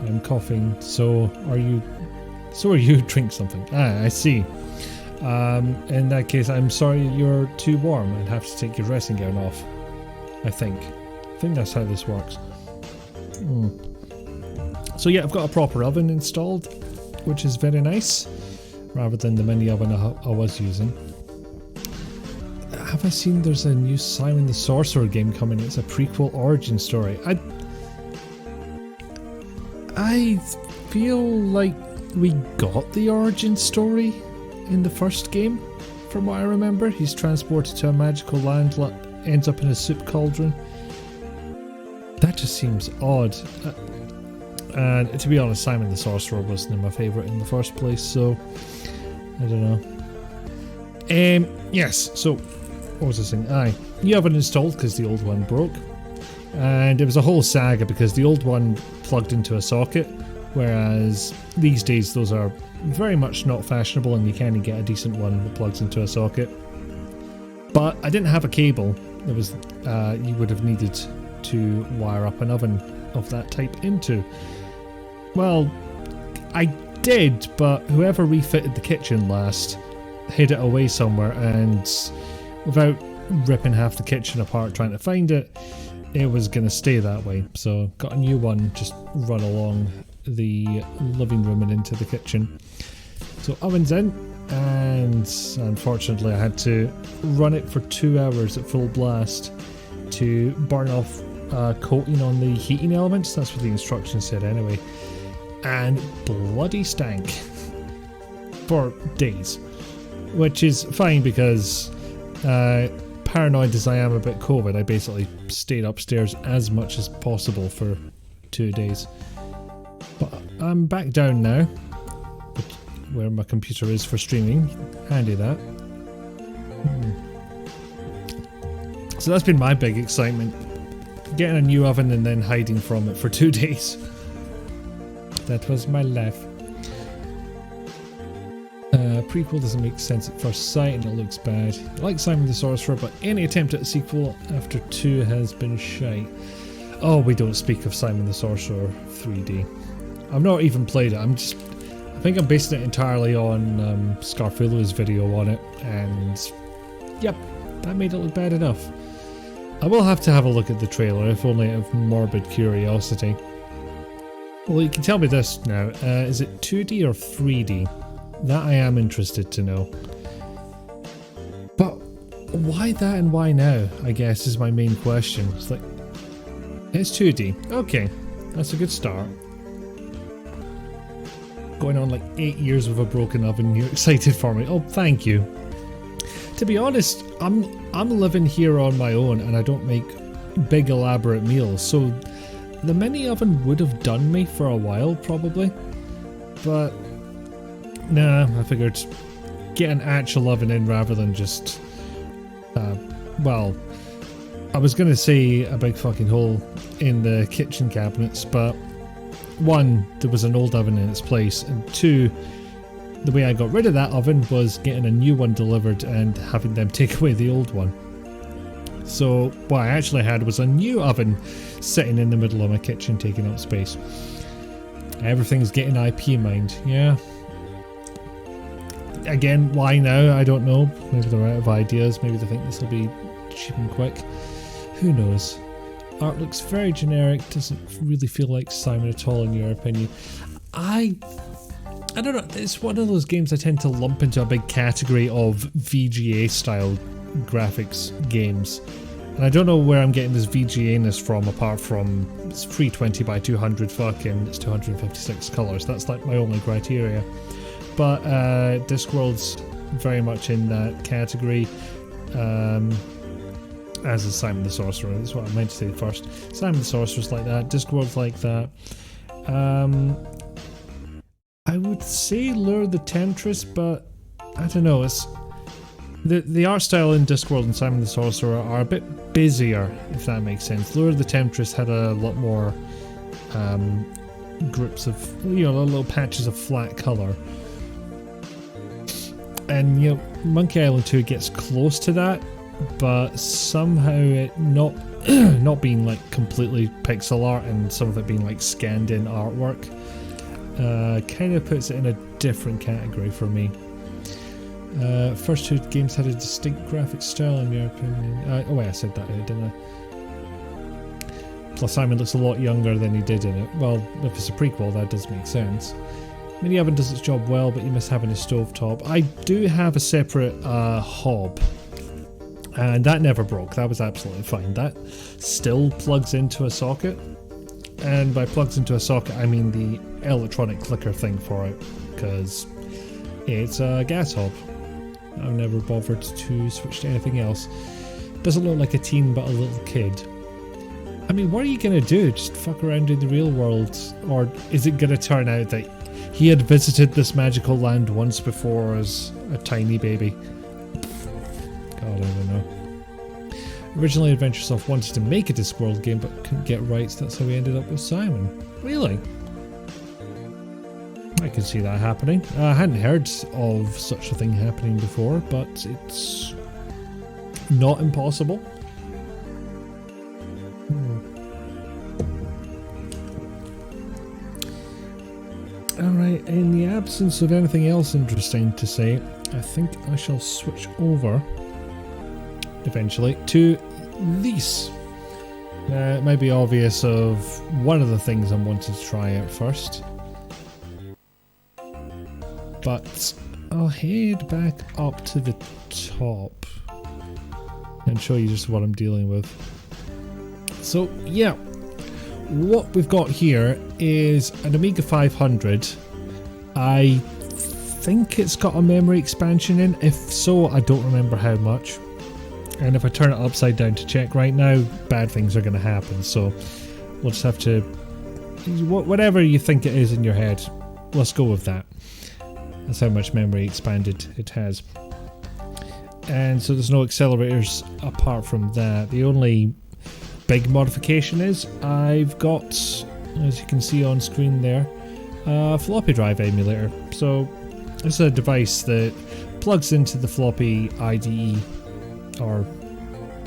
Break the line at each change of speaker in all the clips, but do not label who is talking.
I'm coughing, so are you. Drink something. Ah, I see. In that case, I'm sorry you're too warm. I'd have to take your dressing gown off. I think that's how this works. So yeah, I've got a proper oven installed, which is very nice, rather than the mini oven I was using. Have I seen there's a new Simon the Sorcerer game coming? It's a prequel origin story. I feel like we got the origin story in the first game, from what I remember. He's transported to a magical land, ends up in a soup cauldron. That just seems odd. And to be honest, Simon the Sorcerer wasn't my favourite in the first place, so I don't know. Yes, so what was I saying? Aye, new oven installed because the old one broke. And it was a whole saga because the old one plugged into a socket, whereas these days those are very much not fashionable and you can't get a decent one that plugs into a socket. But I didn't have a cable. There was you would have needed to wire up an oven of that type into. Well, I did, but whoever refitted the kitchen last hid it away somewhere, and without ripping half the kitchen apart trying to find it, it was going to stay that way. So got a new one just run along the living room and into the kitchen. So oven's in, and unfortunately I had to run it for 2 hours at full blast to burn off coating on the heating elements. That's what the instructions said anyway. And bloody stank for days, which is fine because paranoid as I am about COVID, I basically stayed upstairs as much as possible for 2 days. But I'm back down now, where my computer is for streaming. Handy that. So that's been my big excitement. Getting a new oven and then hiding from it for 2 days. That was my life. Prequel doesn't make sense at first sight and it looks bad. I like Simon the Sorcerer, but any attempt at a sequel after 2 has been shite. Oh, we don't speak of Simon the Sorcerer 3D. I've not even played it. I think I'm basing it entirely on Scarfullo's video on it, and yep, that made it look bad enough. I will have to have a look at the trailer, if only out of morbid curiosity. Well, you can tell me this now. Is it 2D or 3D? That I am interested to know. But why that and why now, I guess, is my main question. It's like, it's 2D. Okay, that's a good start. Going on like 8 years with a broken oven, you're excited for me. Oh, thank you. To be honest, I'm living here on my own and I don't make big elaborate meals, so the mini oven would have done me for a while probably. But nah, I figured get an actual oven in rather than just well, I was gonna say a big fucking hole in the kitchen cabinets, but one, there was an old oven in its place, and two, the way I got rid of that oven was getting a new one delivered and having them take away the old one. So what I actually had was a new oven sitting in the middle of my kitchen taking up space. Everything's getting IP mined, yeah. Again, why now? I don't know. Maybe they're out of ideas, maybe they think this will be cheap and quick. Who knows? Art looks very generic, doesn't really feel like Simon at all in your opinion. I don't know, it's one of those games I tend to lump into a big category of VGA style graphics games. And I don't know where I'm getting this VGA-ness from, apart from it's 320 by 200 fucking, it's 256 colours. That's like my only criteria. But Discworld's very much in that category. As is Simon the Sorcerer, that's what I meant to say first. Simon the Sorcerer's like that, Discworld's like that. I would say Lure the Temptress, but I don't know, it's the art style in Discworld and Simon the Sorcerer are a bit busier, if that makes sense. Lure the Temptress had a lot more groups of, little patches of flat colour. And Monkey Island 2 gets close to that, but somehow it not not being like completely pixel art and some of it being like scanned in artwork, kind of puts it in a different category for me. First two games had a distinct graphic style in my opinion. Oh wait, I said that, didn't I? Plus Simon looks a lot younger than he did in it. Well, if it's a prequel, that does make sense. Mini Oven does its job well, but you miss having a stovetop. I do have a separate hob, and that never broke. That was absolutely fine. That still plugs into a socket, and by plugs into a socket I mean the electronic clicker thing for it, because it's a gas hob. I've never bothered to switch to anything else. Doesn't look like a teen, but a little kid. I mean, what are you going to do? Just fuck around in the real world? Or is it going to turn out that he had visited this magical land once before as a tiny baby? God, I don't know. Originally, AdventureSoft wanted to make a Discworld game, but couldn't get rights. That's how we ended up with Simon. Really? I can see that happening. I hadn't heard of such a thing happening before, but it's not impossible. Alright, in the absence of anything else interesting to say, I think I shall switch over, eventually, to this. It might be obvious of one of the things I wanted to try out first, but I'll head back up to the top and show you just what I'm dealing with. So yeah, what we've got here is an Amiga 500. I think it's got a memory expansion in. If so, I don't remember how much. And if I turn it upside down to check right now, bad things are going to happen. So we'll just have to, whatever you think it is in your head, let's go with that. That's how much memory expanded it has. And so there's no accelerators apart from that. The only big modification is I've got, as you can see on screen there, a floppy drive emulator. So it's a device that plugs into the floppy IDE, or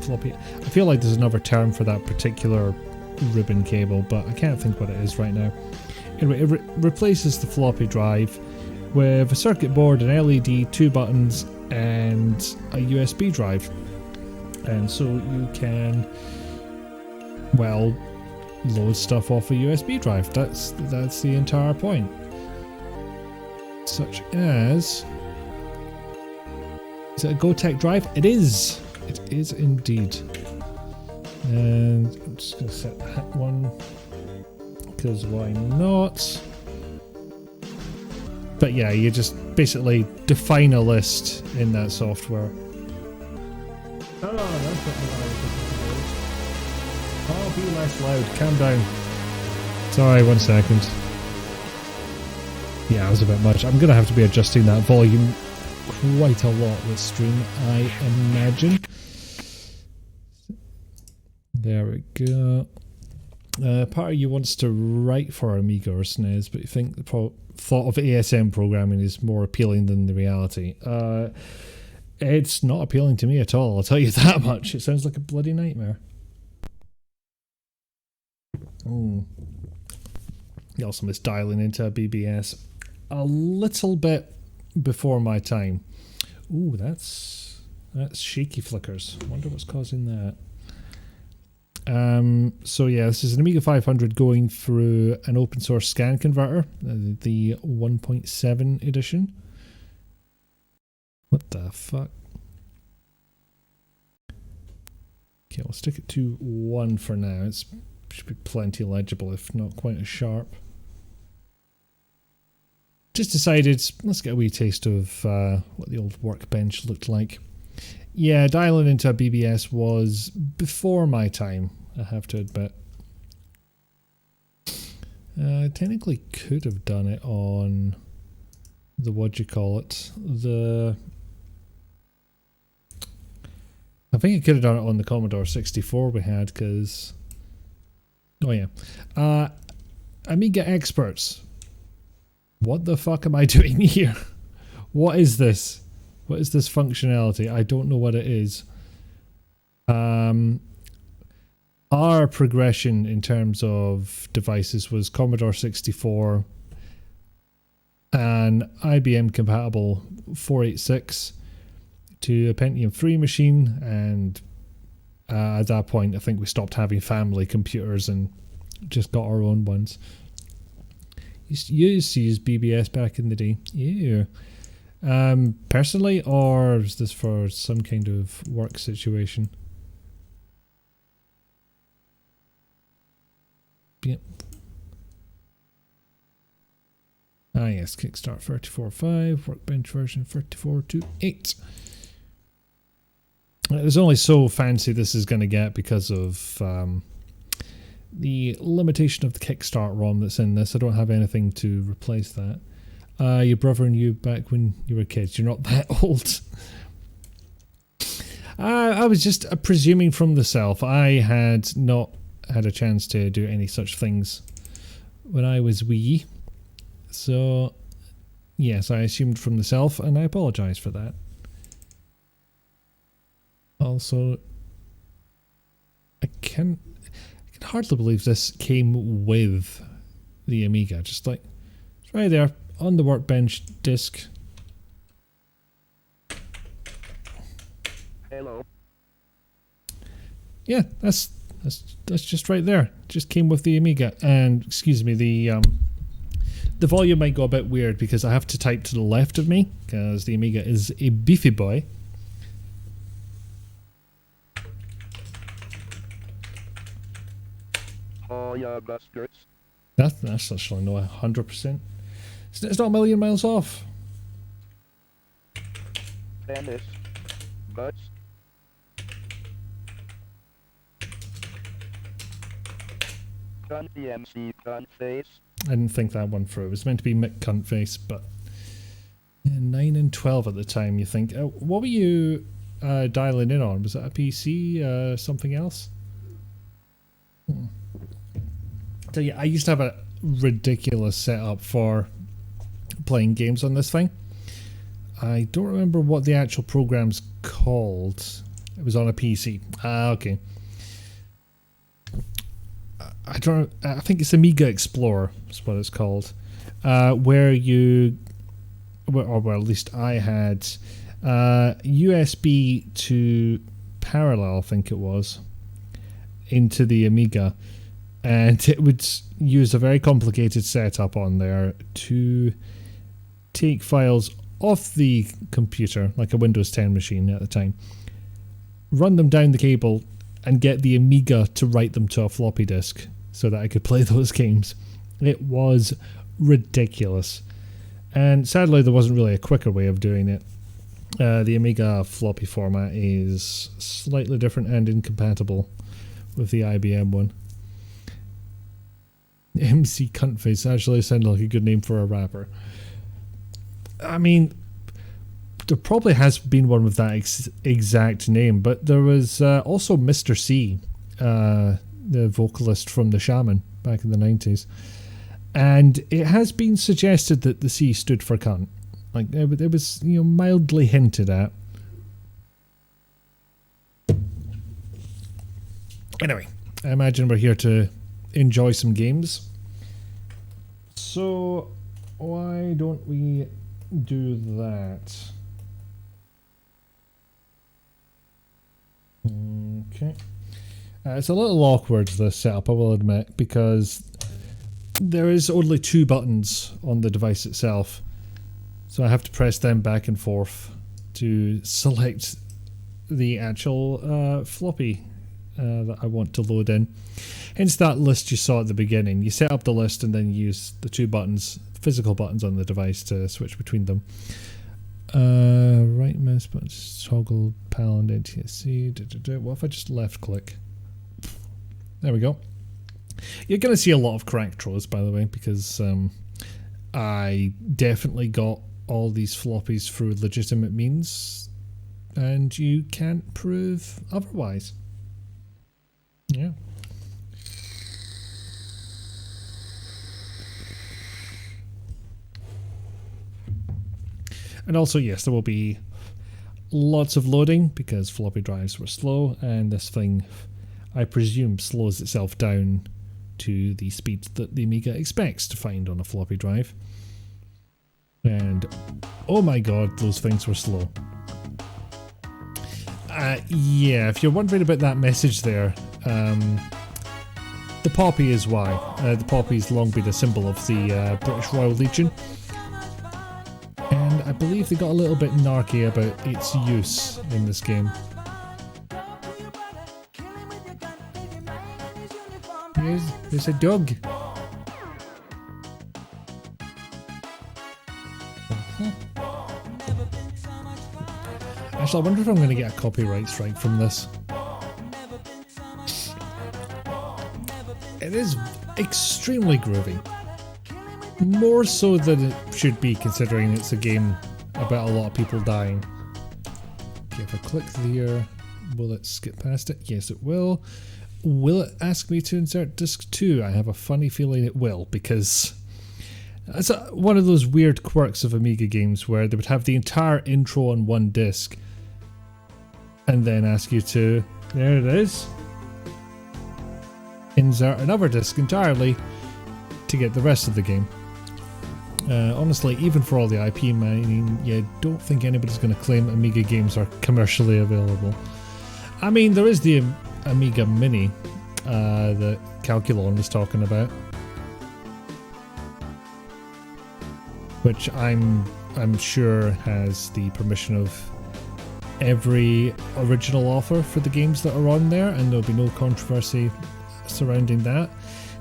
floppy, I feel like there's another term for that particular ribbon cable, but I can't think what it is right now. Anyway, it replaces the floppy drive with a circuit board, an LED, 2 buttons, and a USB drive. And so you can, well, load stuff off a USB drive. That's the entire point. Such as, is it a GoTech drive? It is. It is indeed. And I'm just going to set that one, because why not? But yeah, you just basically define a list in that software. Oh, that's not what I was looking for. Oh, be less loud. Calm down. Sorry, 1 second. Yeah, it was a bit much. I'm going to have to be adjusting that volume quite a lot this stream, I imagine. There we go. Part of you wants to write for Amiga or SNES, but you think the thought of ASM programming is more appealing than the reality. It's not appealing to me at all, I'll tell you that much. It sounds like a bloody nightmare. You also miss dialing into a BBS a little bit before my time. Ooh, that's shaky flickers. I wonder what's causing that. So yeah, this is an Amiga 500 going through an open source scan converter, the 1.7 edition. What the fuck? Okay, we'll stick it to 1 for now. It should be plenty legible, if not quite as sharp. Just decided, let's get a wee taste of what the old workbench looked like. Yeah, dialing into a BBS was before my time, I have to admit. I technically could have done it on the, I think I could have done it on the Commodore 64 we had, because, oh yeah. Amiga experts. What the fuck am I doing here? What is this? What is this functionality? I don't know what it is. our progression in terms of devices was Commodore 64, an IBM compatible 486 to a Pentium 3 machine, and at that point I think we stopped having family computers and just got our own ones. Used to use BBS back in the day. Yeah. Personally, or is this for some kind of work situation? Yep. Ah yes, Kickstart 34.5, Workbench version 34.2.8. It was only so fancy this is going to get because of the limitation of the Kickstart ROM that's in this. I don't have anything to replace that. Your brother and you back when you were kids. You're not that old. I was just presuming from the self. I had not had a chance to do any such things when I was wee. So, yes, I assumed from the self, and I apologise for that. Also, I can hardly believe this came with the Amiga. Just like, it's right there on the workbench disc.
Hello.
Yeah, that's just right there. Just came with the Amiga. And excuse me, the volume might go a bit weird because I have to type to the left of me because the Amiga is a beefy boy.
Oh yeah, bastards.
That's actually no 100%. It's not a million miles off.
Penis. Butts. Cunt DMC cunt face.
I didn't think that one through. It was meant to be Mick Cuntface, but yeah, 9 and 12 at the time. You think? What were you dialing in on? Was it a PC? Something else? So yeah, I used to have a ridiculous setup for playing games on this thing. I don't remember what the actual program's called. It was on a PC. Okay. I think it's Amiga Explorer is what it's called. Where you, or well, at least I had USB to parallel, I think it was, into the Amiga. And it would use a very complicated setup on there to take files off the computer, like a Windows 10 machine at the time, run them down the cable, and get the Amiga to write them to a floppy disk so that I could play those games. It was ridiculous. And sadly, there wasn't really a quicker way of doing it. The Amiga floppy format is slightly different and incompatible with the IBM one. MC Cuntface actually sounded like a good name for a rapper. I mean, there probably has been one with that exact name, but there was also Mr. C, the vocalist from The Shaman back in the 90s. And it has been suggested that the C stood for cunt. Like, it was, mildly hinted at. Anyway, I imagine we're here to enjoy some games. So, why don't we do that? Okay. It's a little awkward, this setup, I will admit, because there is only 2 buttons on the device itself. So I have to press them back and forth to select the actual floppy that I want to load in. Hence that list you saw at the beginning. You set up the list and then you use the 2 buttons, physical buttons on the device to switch between them. Right mouse button, toggle PAL and NTSC. What if I just left click? There we go. You're going to see a lot of crack throws, by the way, because I definitely got all these floppies through legitimate means, and you can't prove otherwise. Yeah. And also, yes, there will be lots of loading because floppy drives were slow, and this thing, I presume slows itself down to the speeds that the Amiga expects to find on a floppy drive. And oh my god, those things were slow. Yeah, if you're wondering about that message there, the poppy is why. The poppy's long been a symbol of the British Royal Legion. And I believe they got a little bit narky about its use in this game. There's a dog. Actually, I wonder if I'm going to get a copyright strike from this. It is extremely groovy. More so than it should be, considering it's a game about a lot of people dying. Okay, if I click there, will it skip past it? Yes, it will. Will it ask me to insert disc 2? I have a funny feeling it will, because it's one of those weird quirks of Amiga games where they would have the entire intro on one disc and then ask you to, there it is, insert another disc entirely to get the rest of the game. Honestly, even for all the IP mining, you don't think anybody's going to claim Amiga games are commercially available. I mean, there is the Amiga Mini that Calculon was talking about, which I'm sure has the permission of every original author for the games that are on there, and there'll be no controversy surrounding that,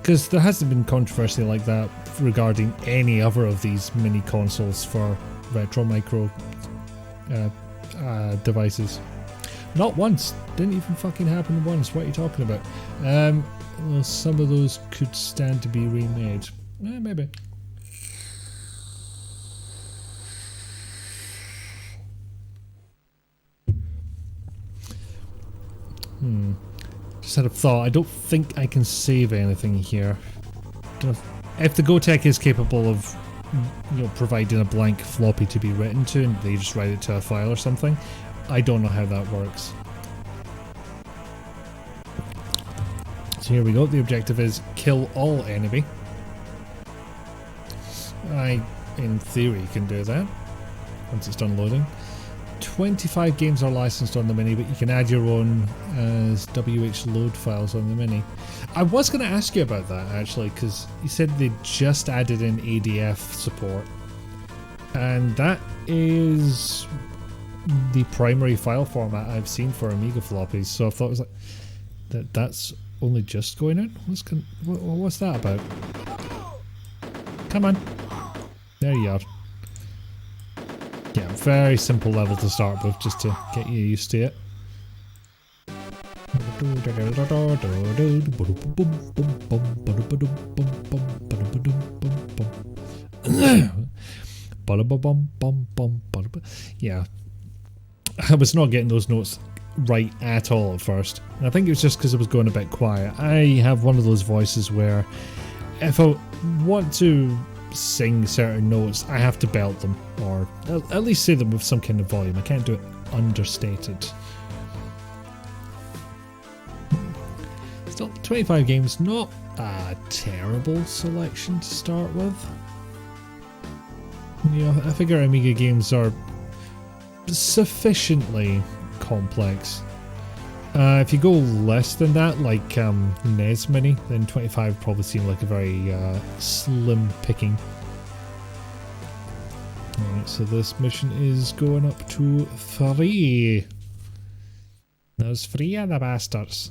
because there hasn't been controversy like that regarding any other of these mini consoles for retro micro devices. Not once. Didn't even fucking happen once. What are you talking about? Well, some of those could stand to be remade. Maybe. Just had a thought. I don't think I can save anything here. If the Gotek is capable of, providing a blank floppy to be written to, and they just write it to a file or something, I don't know how that works. So here we go. The objective is kill all enemy. I, in theory, can do that once it's done loading. 25 games are licensed on the Mini, but you can add your own as WH load files on the Mini. I was going to ask you about that actually, because you said they just added in ADF support, and that is the primary file format I've seen for Amiga floppies. So I thought it was like that's only just going out. What's that about? Come on, there you are. Yeah, very simple level to start with, just to get you used to it. Yeah, I was not getting those notes right at all at first. And I think it was just because I was going a bit quiet. I have one of those voices where if I want to sing certain notes, I have to belt them, or at least say them with some kind of volume. I can't do it understated. Still, 25 games, not a terrible selection to start with. I figure Amiga games are sufficiently complex. If you go less than that, like NES Mini, then 25 probably seem like a very slim picking. Alright, so this mission is going up to 3. Those 3 are the bastards.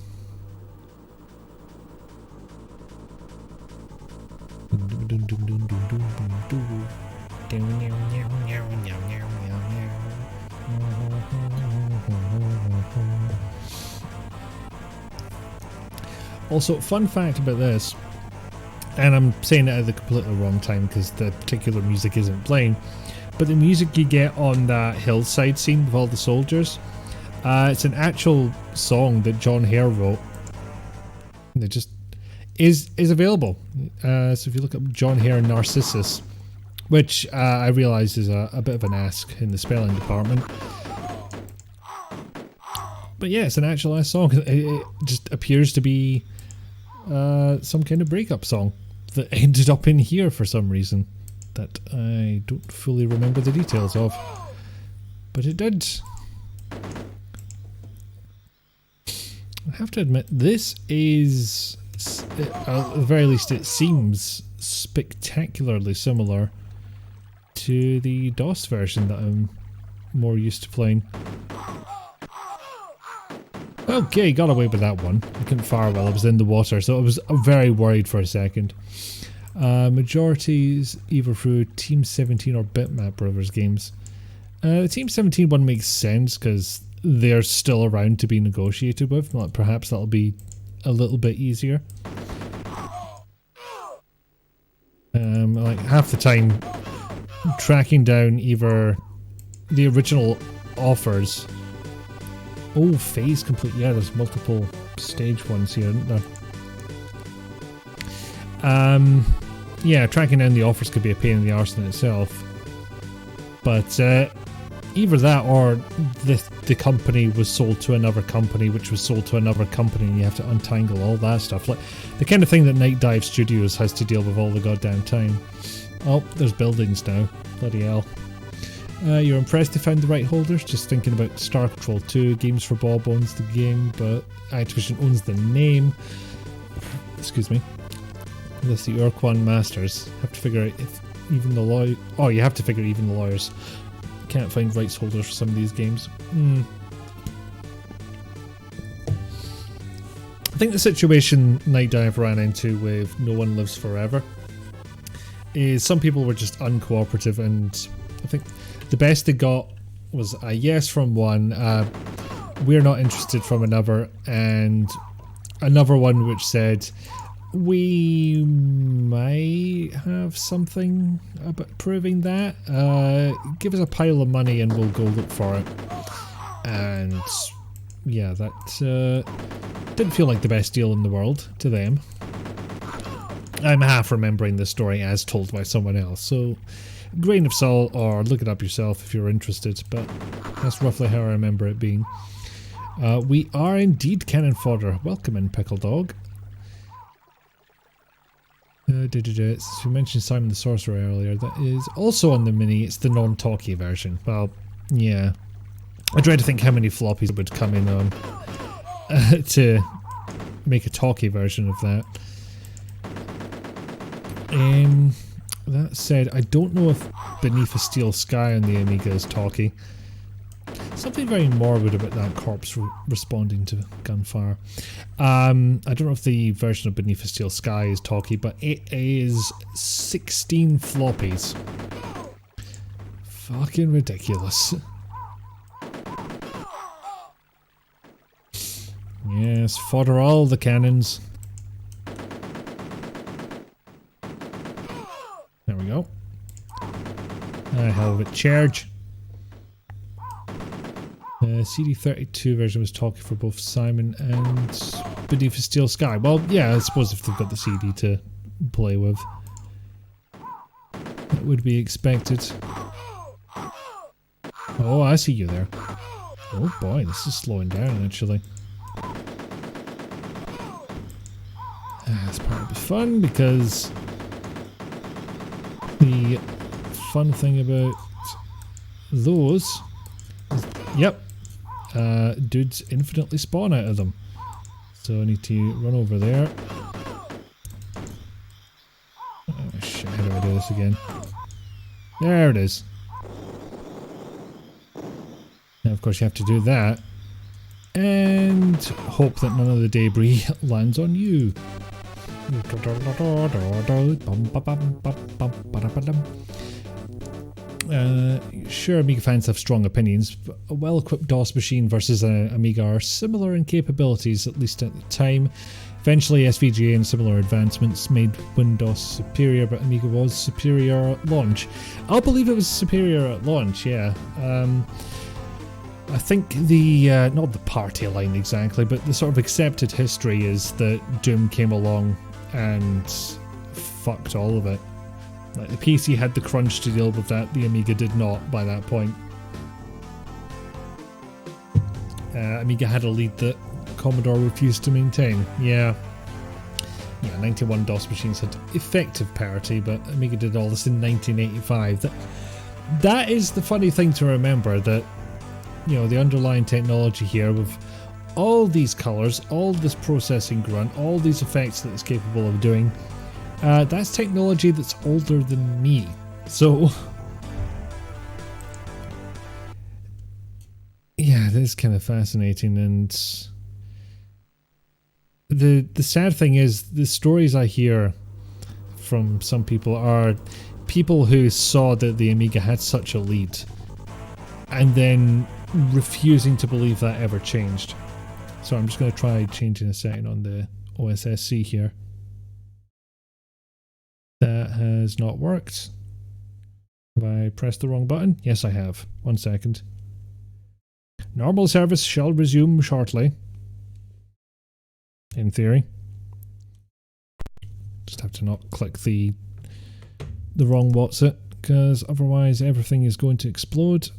Also, fun fact about this, and I'm saying it at the completely wrong time because the particular music isn't playing, but the music you get on that hillside scene with all the soldiers, it's an actual song that John Hare wrote. It just is available. So if you look up John Hare Narcissus, which I realise is a bit of an ask in the spelling department. But yeah, it's an actualized song. It just appears to be some kind of breakup song that ended up in here for some reason that I don't fully remember the details of. But it did. I have to admit, this is, at the very least it seems spectacularly similar to the DOS version that I'm more used to playing. Okay, got away with that one. I couldn't fire while I was in the water, so I was very worried for a second. Majorities either through Team 17 or Bitmap Brothers games. The Team 17 one makes sense because they're still around to be negotiated with. Like, perhaps that'll be a little bit easier. Like half the time, tracking down either the original offers. Oh, phase complete. Yeah, there's multiple stage ones here, isn't there? Yeah, tracking down the offers could be a pain in the arse in itself. But either that or the company was sold to another company, which was sold to another company, and you have to untangle all that stuff. Like the kind of thing that Night Dive Studios has to deal with all the goddamn time. Oh, there's buildings now. Bloody hell. You're impressed they found the right holders? Just thinking about Star Control 2, Games for Bob owns the game, but Activision owns the name. Excuse me. Unless the Urquan Masters. Have to figure out if even the lawyer... Oh, you have to figure even the lawyers can't find rights holders for some of these games. I think the situation Night Dive ran into with No One Lives Forever is some people were just uncooperative, and I think the best they got was a yes from one, we're not interested from another, and another one which said we might have something about proving that. Give us a pile of money and we'll go look for it. And yeah, that didn't feel like the best deal in the world to them. I'm half remembering the story as told by someone else, so grain of salt, or look it up yourself if you're interested, but that's roughly how I remember it being. We are indeed cannon fodder. Welcome in, Pickle Dog. Since we mentioned Simon the Sorcerer earlier, that is also on the Mini. It's the non-talkie version. Well, yeah. I try to think how many floppies would come in on to make a talkie version of that. That said, I don't know if Beneath a Steel Sky on the Amiga is talkie. Something very morbid about that corpse responding to gunfire. I don't know if the version of Beneath a Steel Sky is talkie, but it is 16 floppies. Fucking ridiculous. Yes, fodder all the cannons. There we go. A hell of a charge. CD32 version was talking for both Simon and Beneath a Steel Sky. Well, yeah, I suppose if they've got the CD to play with, that would be expected. Oh, I see you there. Oh boy, this is slowing down actually. That's part of the fun, because the fun thing about those is, yep, dudes infinitely spawn out of them. So I need to run over there. Oh shit, how do I do this again? There it is. Now of course you have to do that and hope that none of the debris lands on you. Sure, Amiga fans have strong opinions, but a well-equipped DOS machine versus an Amiga are similar in capabilities, at least at the time. Eventually, SVGA and similar advancements made Win-DOS superior, but Amiga was superior at launch. I'll believe it was superior at launch, yeah. I think the, not the party line exactly, but the sort of accepted history is that Doom came along and fucked all of it. Like, the PC had the crunch to deal with that, the Amiga did not by that point. Amiga had a lead that Commodore refused to maintain. Yeah, 91 DOS machines had effective parity, but Amiga did all this in 1985. That is the funny thing to remember, that, you know, the underlying technology here with all these colours, all this processing grunt, all these effects that it's capable of doing, that's technology that's older than me. So, yeah, it is kind of fascinating. And the sad thing is, the stories I hear from some people are people who saw that the Amiga had such a lead and then refusing to believe that ever changed. So I'm just going to try changing a setting on the OSSC here. That has not worked. Have I pressed the wrong button? Yes, I have. 1 second. Normal service shall resume shortly. In theory. Just have to not click the wrong what's-it, because otherwise everything is going to explode.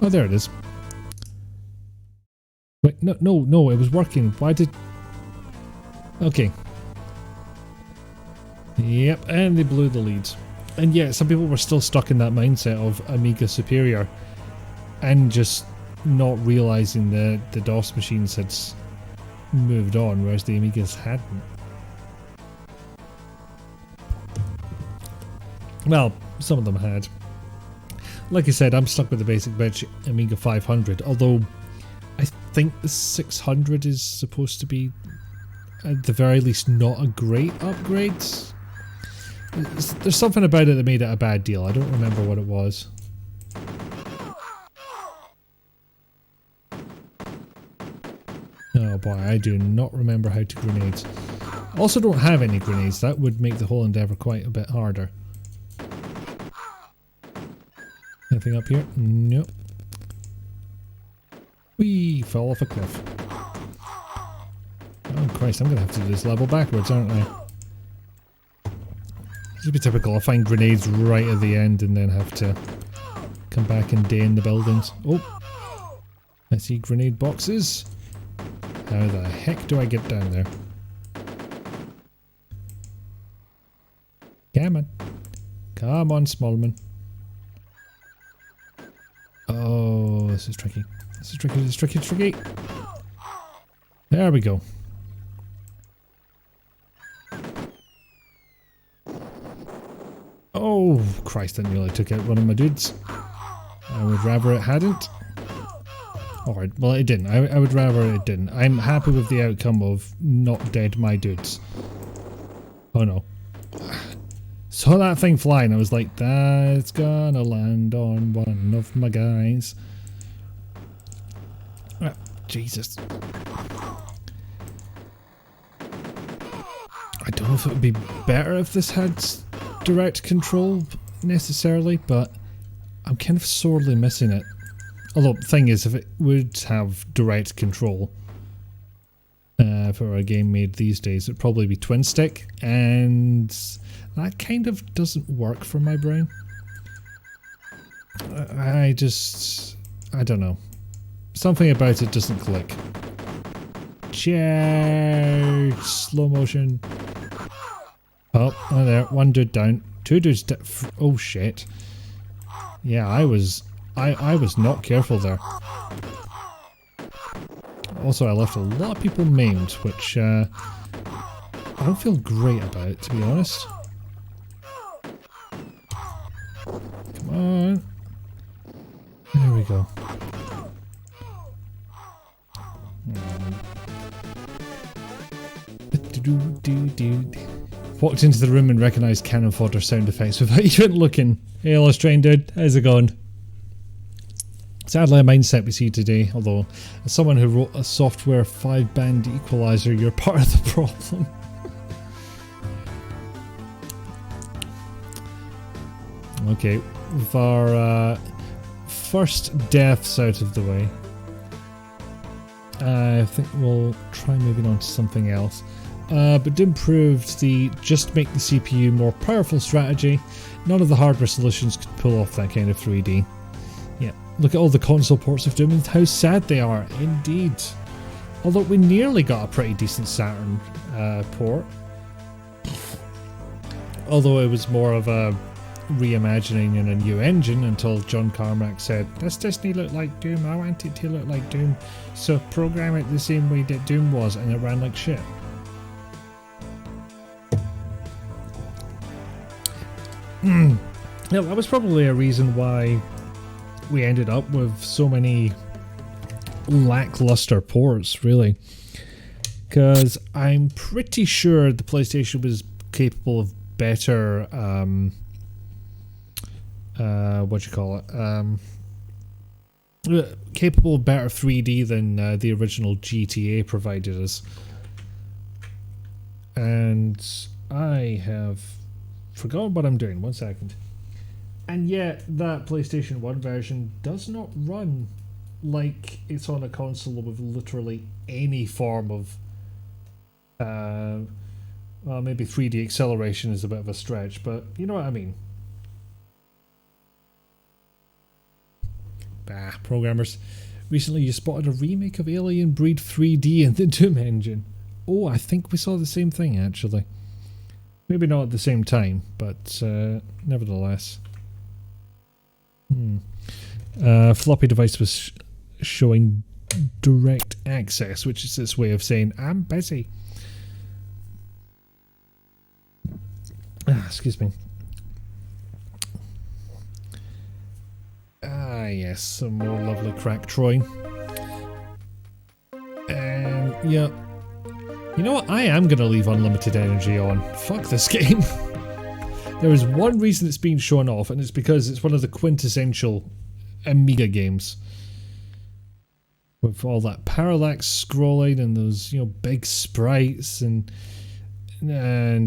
Oh, there it is. Wait, no, it was working. Why did... Okay. Yep, and they blew the lead. And yeah, some people were still stuck in that mindset of Amiga superior and just not realising the DOS machines had moved on, whereas the Amigas hadn't. Well, some of them had. Like I said, I'm stuck with the basic bitch Amiga 500, although I think the 600 is supposed to be, at the very least, not a great upgrade. There's something about it that made it a bad deal. I don't remember what it was. Oh boy, I do not remember how to grenades. Also don't have any grenades. That would make the whole endeavour quite a bit harder. Anything up here? Nope. We fell off a cliff. Oh Christ, I'm going to have to do this level backwards, aren't I? This would be typical. I'll find grenades right at the end and then have to come back and day in the buildings. Oh! I see grenade boxes. How the heck do I get down there? Come on. Come on, Smallman. Oh, this is tricky. This is tricky, this is tricky, it's tricky. There we go. Oh, Christ, I nearly took out one of my dudes. I would rather it hadn't. Or, well, it didn't. I would rather it didn't. I'm happy with the outcome of not dead my dudes. Oh no. Saw that thing flying, I was like, that's gonna land on one of my guys. Ah, Jesus. I don't know if it would be better if this had direct control necessarily, but I'm kind of sorely missing it. Although, the thing is, if it would have direct control for a game made these days, it'd probably be twin stick, and that kind of doesn't work for my brain. I don't know. Something about it doesn't click. Chair, slow motion. Oh, there, one dude down, two dudes down. Oh shit. Yeah, I was not careful there. Also, I left a lot of people maimed, which I don't feel great about, to be honest. Come on. There we go. Walked into the room and recognised cannon fodder sound effects without even looking. Hey, Lost Train dude, how's it going? Sadly, a mindset we see today, although as someone who wrote a software 5-band equalizer, you're part of the problem. Okay, with our first deaths out of the way, I think we'll try moving on to something else. But improved the just make the CPU more powerful strategy. None of the hardware solutions could pull off that kind of 3D. Yeah, Look at all the console ports of Doom and how sad they are, indeed. Although we nearly got a pretty decent Saturn port. Although it was more of a reimagining in a new engine until John Carmack said, "This doesn't look like Doom, I want it to look like Doom, so program it the same way that Doom was," and it ran like shit. Yeah, that was probably a reason why we ended up with so many lackluster ports, really. Because I'm pretty sure the PlayStation was capable of better, capable of better 3D than the original GTA provided us. And I have forgotten what I'm doing, 1 second. And yet, that PlayStation 1 version does not run like it's on a console with literally any form of... well, maybe 3D acceleration is a bit of a stretch, but you know what I mean. Bah, programmers. Recently you spotted a remake of Alien Breed 3D in the Doom engine. Oh, I think we saw the same thing, actually. Maybe not at the same time, but nevertheless. Floppy device was showing direct access, which is its way of saying, "I'm busy." Excuse me. Ah, yes, some more lovely crack Troy. And yeah, you know what? I am going to leave Unlimited Energy on. Fuck this game. There is one reason it's being shown off, and it's because it's one of the quintessential Amiga games. With all that parallax scrolling and those, you know, big sprites, and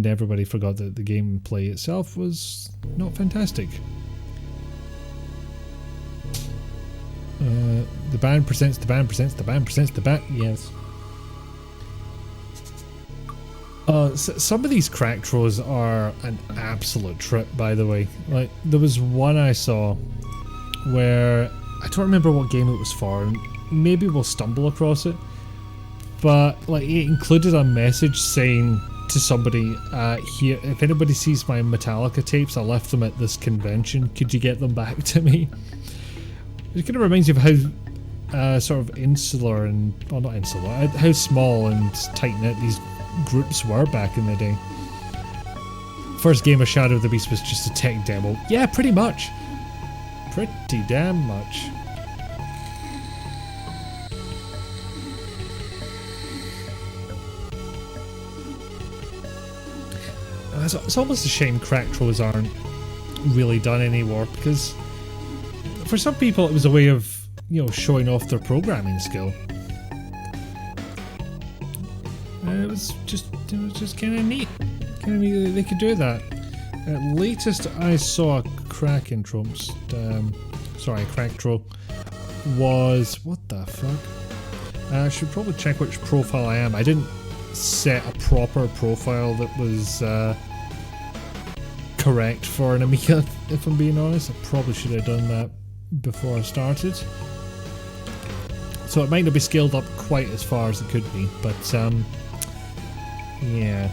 everybody forgot that the gameplay itself was not fantastic. The band presents, the band presents, the band presents, the band... Yes. Some of these crack throws are an absolute trip, by the way. Like, there was one I saw where... I don't remember what game it was for, and maybe we'll stumble across it. But, like, it included a message saying to somebody, here, if anybody sees my Metallica tapes, I left them at this convention, could you get them back to me? It kind of reminds you of how sort of insular and, well, not insular, how small and tight-knit these groups were back in the day. First game of Shadow of the Beast was just a tech demo. Yeah, pretty much. Pretty damn much. It's almost a shame crack throws aren't really done anymore, because for some people it was a way of, you know, showing off their programming skill. It was just kind of neat. Kind of neat that they could do that. At latest I saw a crack intro. Sorry, crack throw was, what the fuck? I should probably check which profile I am. I didn't set a proper profile that was correct for an Amiga, if I'm being honest. I probably should have done that before I started. So it might not be scaled up quite as far as it could be, but yeah.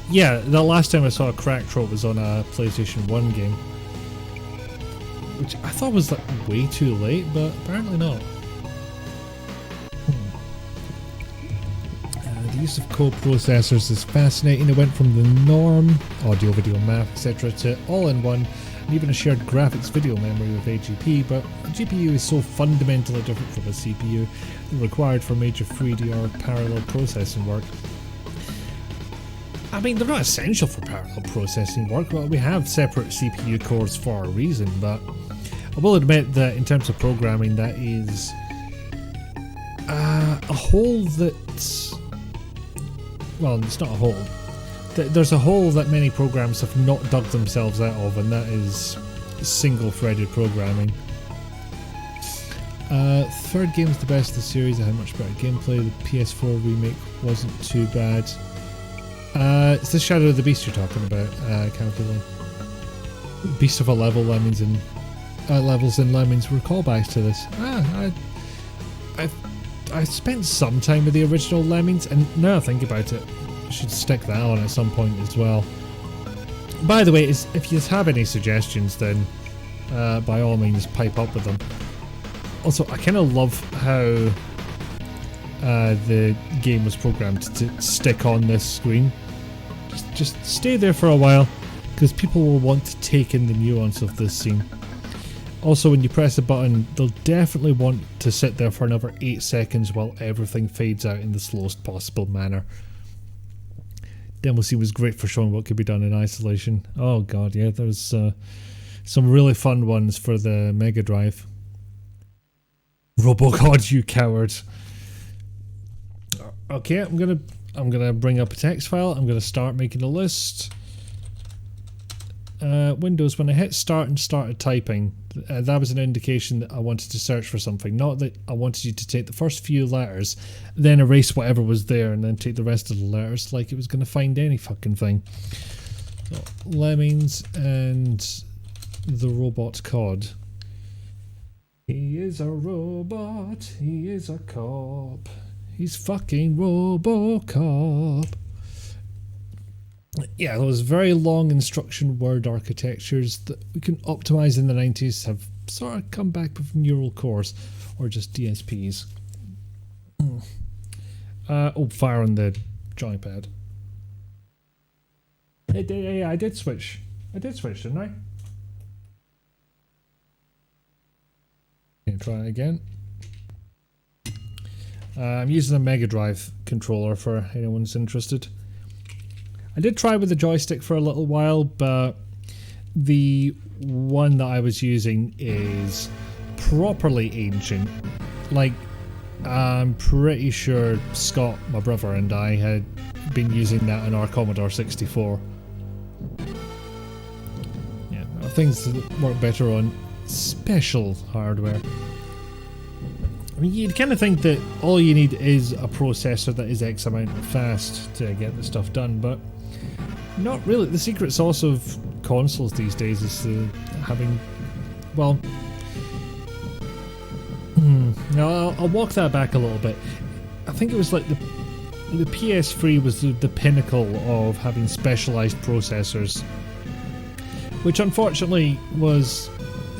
Yeah, the last time I saw a crack throw was on a PlayStation 1 game, which I thought was like way too late, but apparently not. The use of co-processors is fascinating. It went from the norm, audio, video, math, etc., to all-in-one, and even a shared graphics video memory with AGP, but a GPU is so fundamentally different from a CPU required for major 3D or parallel processing work. I mean, they're not essential for parallel processing work. Well, we have separate CPU cores for a reason, but I will admit that in terms of programming, that is a hole that... Well, it's not a hole. There's a hole that many programs have not dug themselves out of, and that is single-threaded programming. Third game is the best of the series. It had much better gameplay. The PS4 remake wasn't too bad. It's the Shadow of the Beast you're talking about, Calculate. Beast of a level, that means in levels in Lemmings were callbacks to this. I spent some time with the original Lemmings, and now I think about it, I should stick that on at some point as well. By the way, if you have any suggestions, then by all means pipe up with them. Also, I kind of love how the game was programmed to stick on this screen. Just stay there for a while, because people will want to take in the nuance of this scene. Also, when you press a button, they'll definitely want to sit there for another 8 seconds while everything fades out in the slowest possible manner. Demo scene was great for showing what could be done in isolation. Oh god, yeah, there was some really fun ones for the Mega Drive. Robocod, you coward. Okay, I'm gonna bring up a text file. I'm gonna start making a list. Windows, when I hit start and started typing, that was an indication that I wanted to search for something, not that I wanted you to take the first few letters, then erase whatever was there, and then take the rest of the letters like it was going to find any fucking thing. So, Lemmings and the robot cod. He is a robot, he is a cop, he's fucking Robocop. Yeah, those very long instruction word architectures that we can optimize in the 90s have sort of come back with neural cores, or just DSPs. Fire on the joypad. Hey, I did switch. Didn't I? Okay, try it again. I'm using a Mega Drive controller for anyone's interested. I did try with the joystick for a little while, but the one that I was using is properly ancient. Like, I'm pretty sure Scott, my brother, and I had been using that on our Commodore 64. Yeah, things that work better on special hardware. I mean, you'd kind of think that all you need is a processor that is X amount fast to get the stuff done, but not really. The secret sauce of consoles these days is having, well, no, I'll walk that back a little bit. I think it was like the PS3 was the pinnacle of having specialized processors, which unfortunately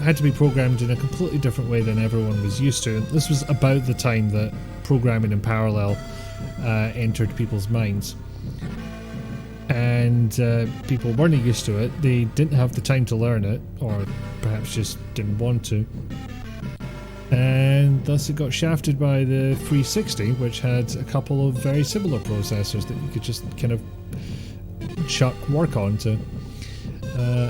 had to be programmed in a completely different way than everyone was used to. This was about the time that programming in parallel entered people's minds. And people weren't used to it. They didn't have the time to learn it, or perhaps just didn't want to. And thus it got shafted by the 360, which had a couple of very similar processors that you could just kind of chuck work onto.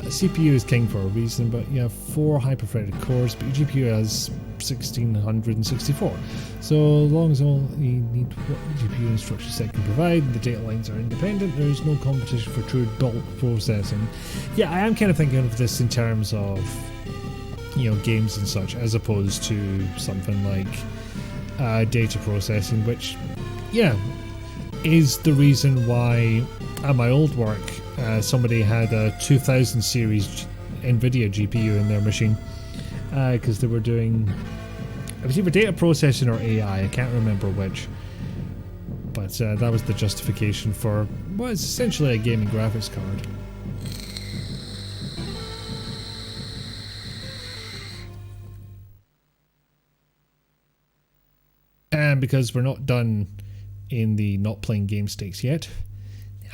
CPU is king for a reason, but you have 4 hyper-threaded cores, but your GPU has 1664. So long as all you need what the GPU instruction set can provide, the data lines are independent, there is no competition for true bulk processing. Yeah, I am kind of thinking of this in terms of, you know, games and such, as opposed to something like data processing, which, yeah, is the reason why at my old work somebody had a 2000 series NVIDIA GPU in their machine, because they were doing, it was either data processing or AI, I can't remember which, but that was the justification for what is essentially a gaming graphics card. And because we're not done in the not playing game stakes yet,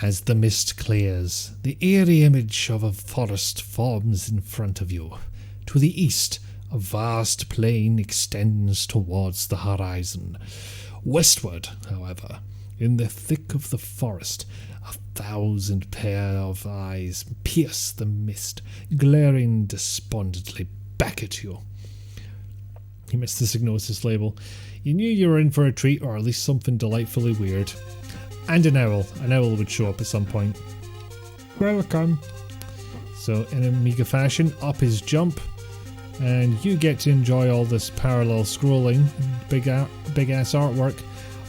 as the mist clears, the eerie image of a forest forms in front of you. To the east, a vast plain extends towards the horizon. Westward, however, in the thick of the forest, 1,000 pair of eyes pierce the mist, glaring despondently back at you. He missed the Signosis label. You knew you were in for a treat, or at least something delightfully weird. And an owl. An owl would show up at some point. Welcome. So, in Amiga fashion, up is jump, and you get to enjoy all this parallel scrolling, big ass artwork,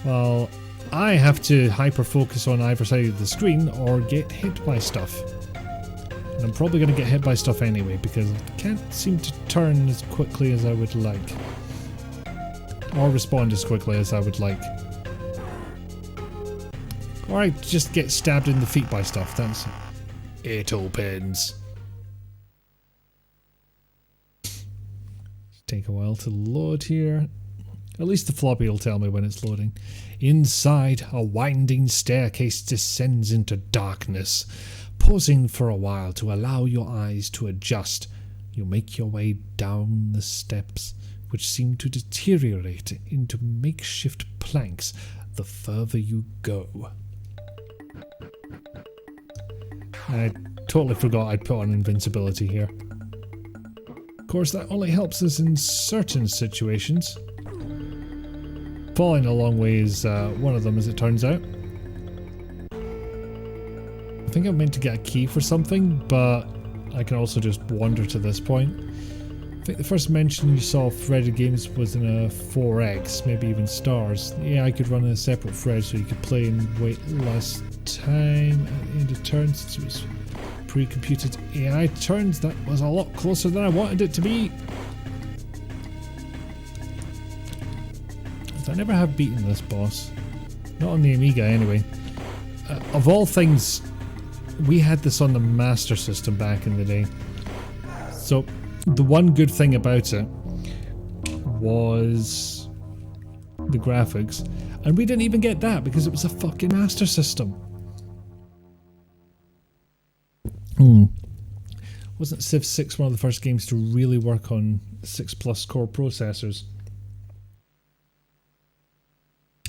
while I have to hyper focus on either side of the screen or get hit by stuff. And I'm probably going to get hit by stuff anyway because I can't seem to turn as quickly as I would like. Or respond as quickly as I would like. Or I just get stabbed in the feet by stuff. That's... It opens. Take a while to load here. At least the floppy will tell me when it's loading. Inside, a winding staircase descends into darkness. Pausing for a while to allow your eyes to adjust, you make your way down the steps, which seem to deteriorate into makeshift planks the further you go. I totally forgot I'd put on invincibility here. Of course, that only helps us in certain situations. Falling a long way is one of them, as it turns out. I think I'm meant to get a key for something, but I can also just wander to this point. I think the first mention you saw of threaded games was in a 4X, maybe even stars. Yeah, I could run in a separate thread so you could play and wait less time at the end of turns since it was pre-computed AI turns. That was a lot closer than I wanted it to be. I never have beaten this boss. Not on the Amiga anyway. Of all things, we had this on the Master System back in the day. So the one good thing about it was the graphics. And we didn't even get that because it was a fucking Master System. Wasn't Civ 6 one of the first games to really work on 6+ core processors?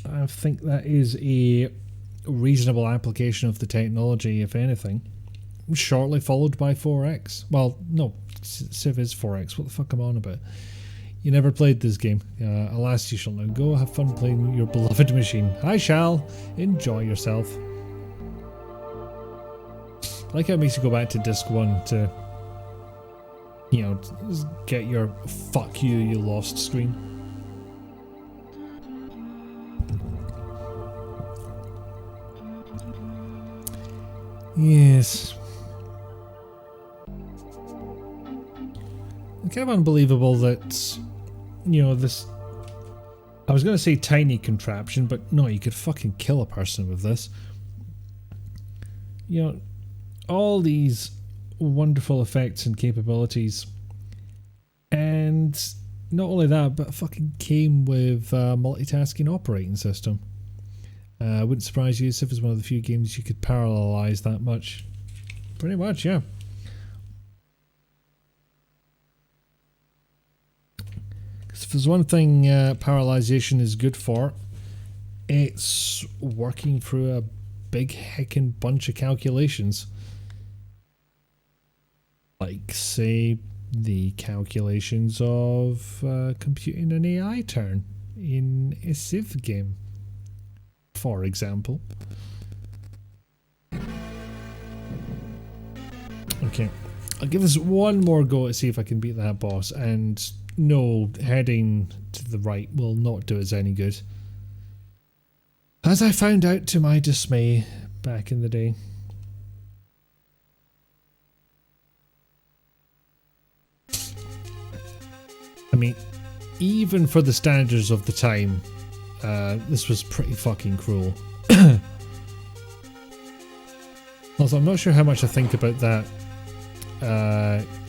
I think that is a reasonable application of the technology, if anything. Shortly followed by 4X. Well, no, Civ is 4X. What the fuck am I on about? You never played this game. Alas, you shall now go have fun playing your beloved machine. I shall. Enjoy yourself. I like how it makes you go back to disc 1 to, you know, get your fuck you, you lost screen. Yes. It's kind of unbelievable that, you know, this... I was going to say tiny contraption, but no, you could fucking kill a person with this. You know, all these wonderful effects and capabilities. And not only that, but it fucking came with a multitasking operating system. Wouldn't surprise you, Civ is one of the few games you could parallelize that much. Pretty much, yeah. Because if there's one thing parallelization is good for, it's working through a big heckin' bunch of calculations. Like, say, the calculations of computing an AI turn in a Civ game, for example. Okay, I'll give this one more go to see if I can beat that boss, and no, heading to the right will not do us any good. As I found out to my dismay back in the day. I mean, even for the standards of the time, this was pretty fucking cruel. Also, I'm not sure how much I think about that,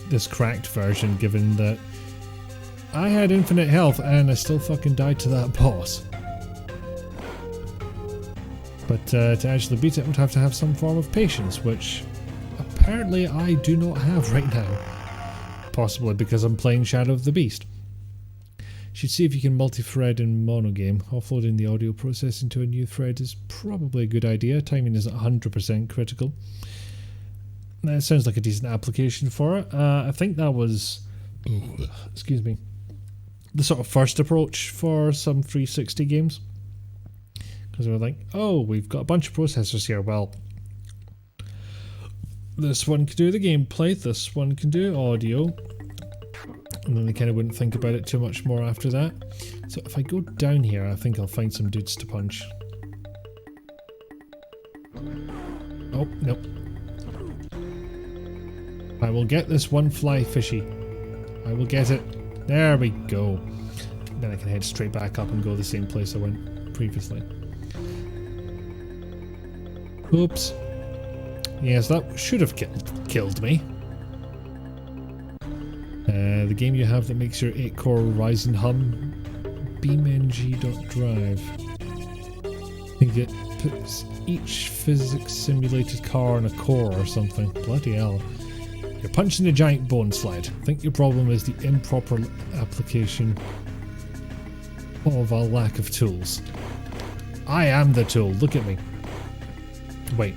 this cracked version, given that I had infinite health and I still fucking died to that boss. But to actually beat it, I would have to have some form of patience, which apparently I do not have right now. Possibly because I'm playing Shadow of the Beast. Should see if you can multi-thread in monogame. Offloading the audio processing to a new thread is probably a good idea. Timing is 100% critical. That sounds like a decent application for it. I think that was, excuse me, the sort of first approach for some 360 games. Because we were like, oh, we've got a bunch of processors here. Well, this one can do the gameplay, this one can do audio. And then they kind of wouldn't think about it too much more after that. So if I go down here, I think I'll find some dudes to punch. Oh, nope. I will get this one fly fishy. I will get it. There we go. Then I can head straight back up and go the same place I went previously. Oops. Yes, that should have killed me. The game you have that makes your 8-core Ryzen hum. BeamNG.drive. I think it puts each physics simulated car on a core or something. Bloody hell. You're punching a giant bone sled. I think your problem is the improper application of a lack of tools. I am the tool. Look at me. Wait.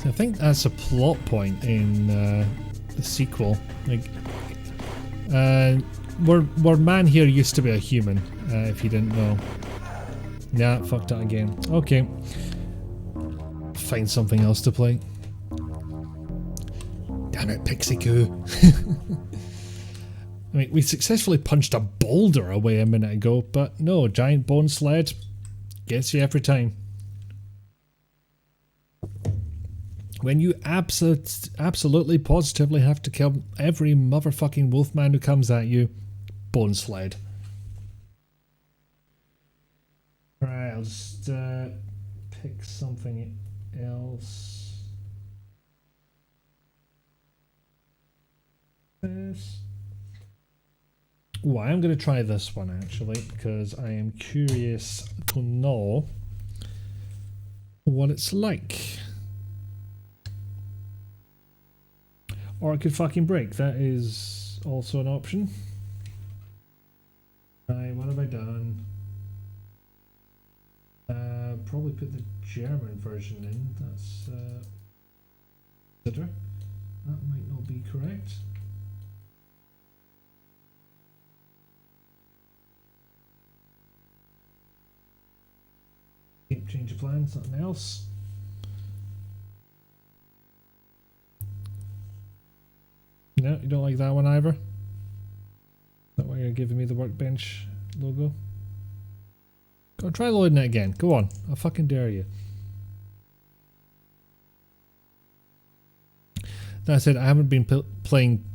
I think that's a plot point in the sequel. Like, where man here used to be a human, if you didn't know. Nah, fucked that again. Okay. Find something else to play. Damn it, Pixie Goo. I mean, we successfully punched a boulder away a minute ago, but no, giant bone sled gets you every time. When you absolutely positively have to kill every motherfucking wolfman who comes at you, bone sled. Right, I'll just pick something else. This. Oh, I am going to try this one actually, because I am curious to know what it's like. Or it could fucking break. That is also an option. Right, what have I done? Probably put the German version in. That's consider. That might not be correct. Change of plan, something else. No, you don't like that one either? That why you're giving me the workbench logo? Go try loading it again. Go on. I fucking dare you. That said, I haven't been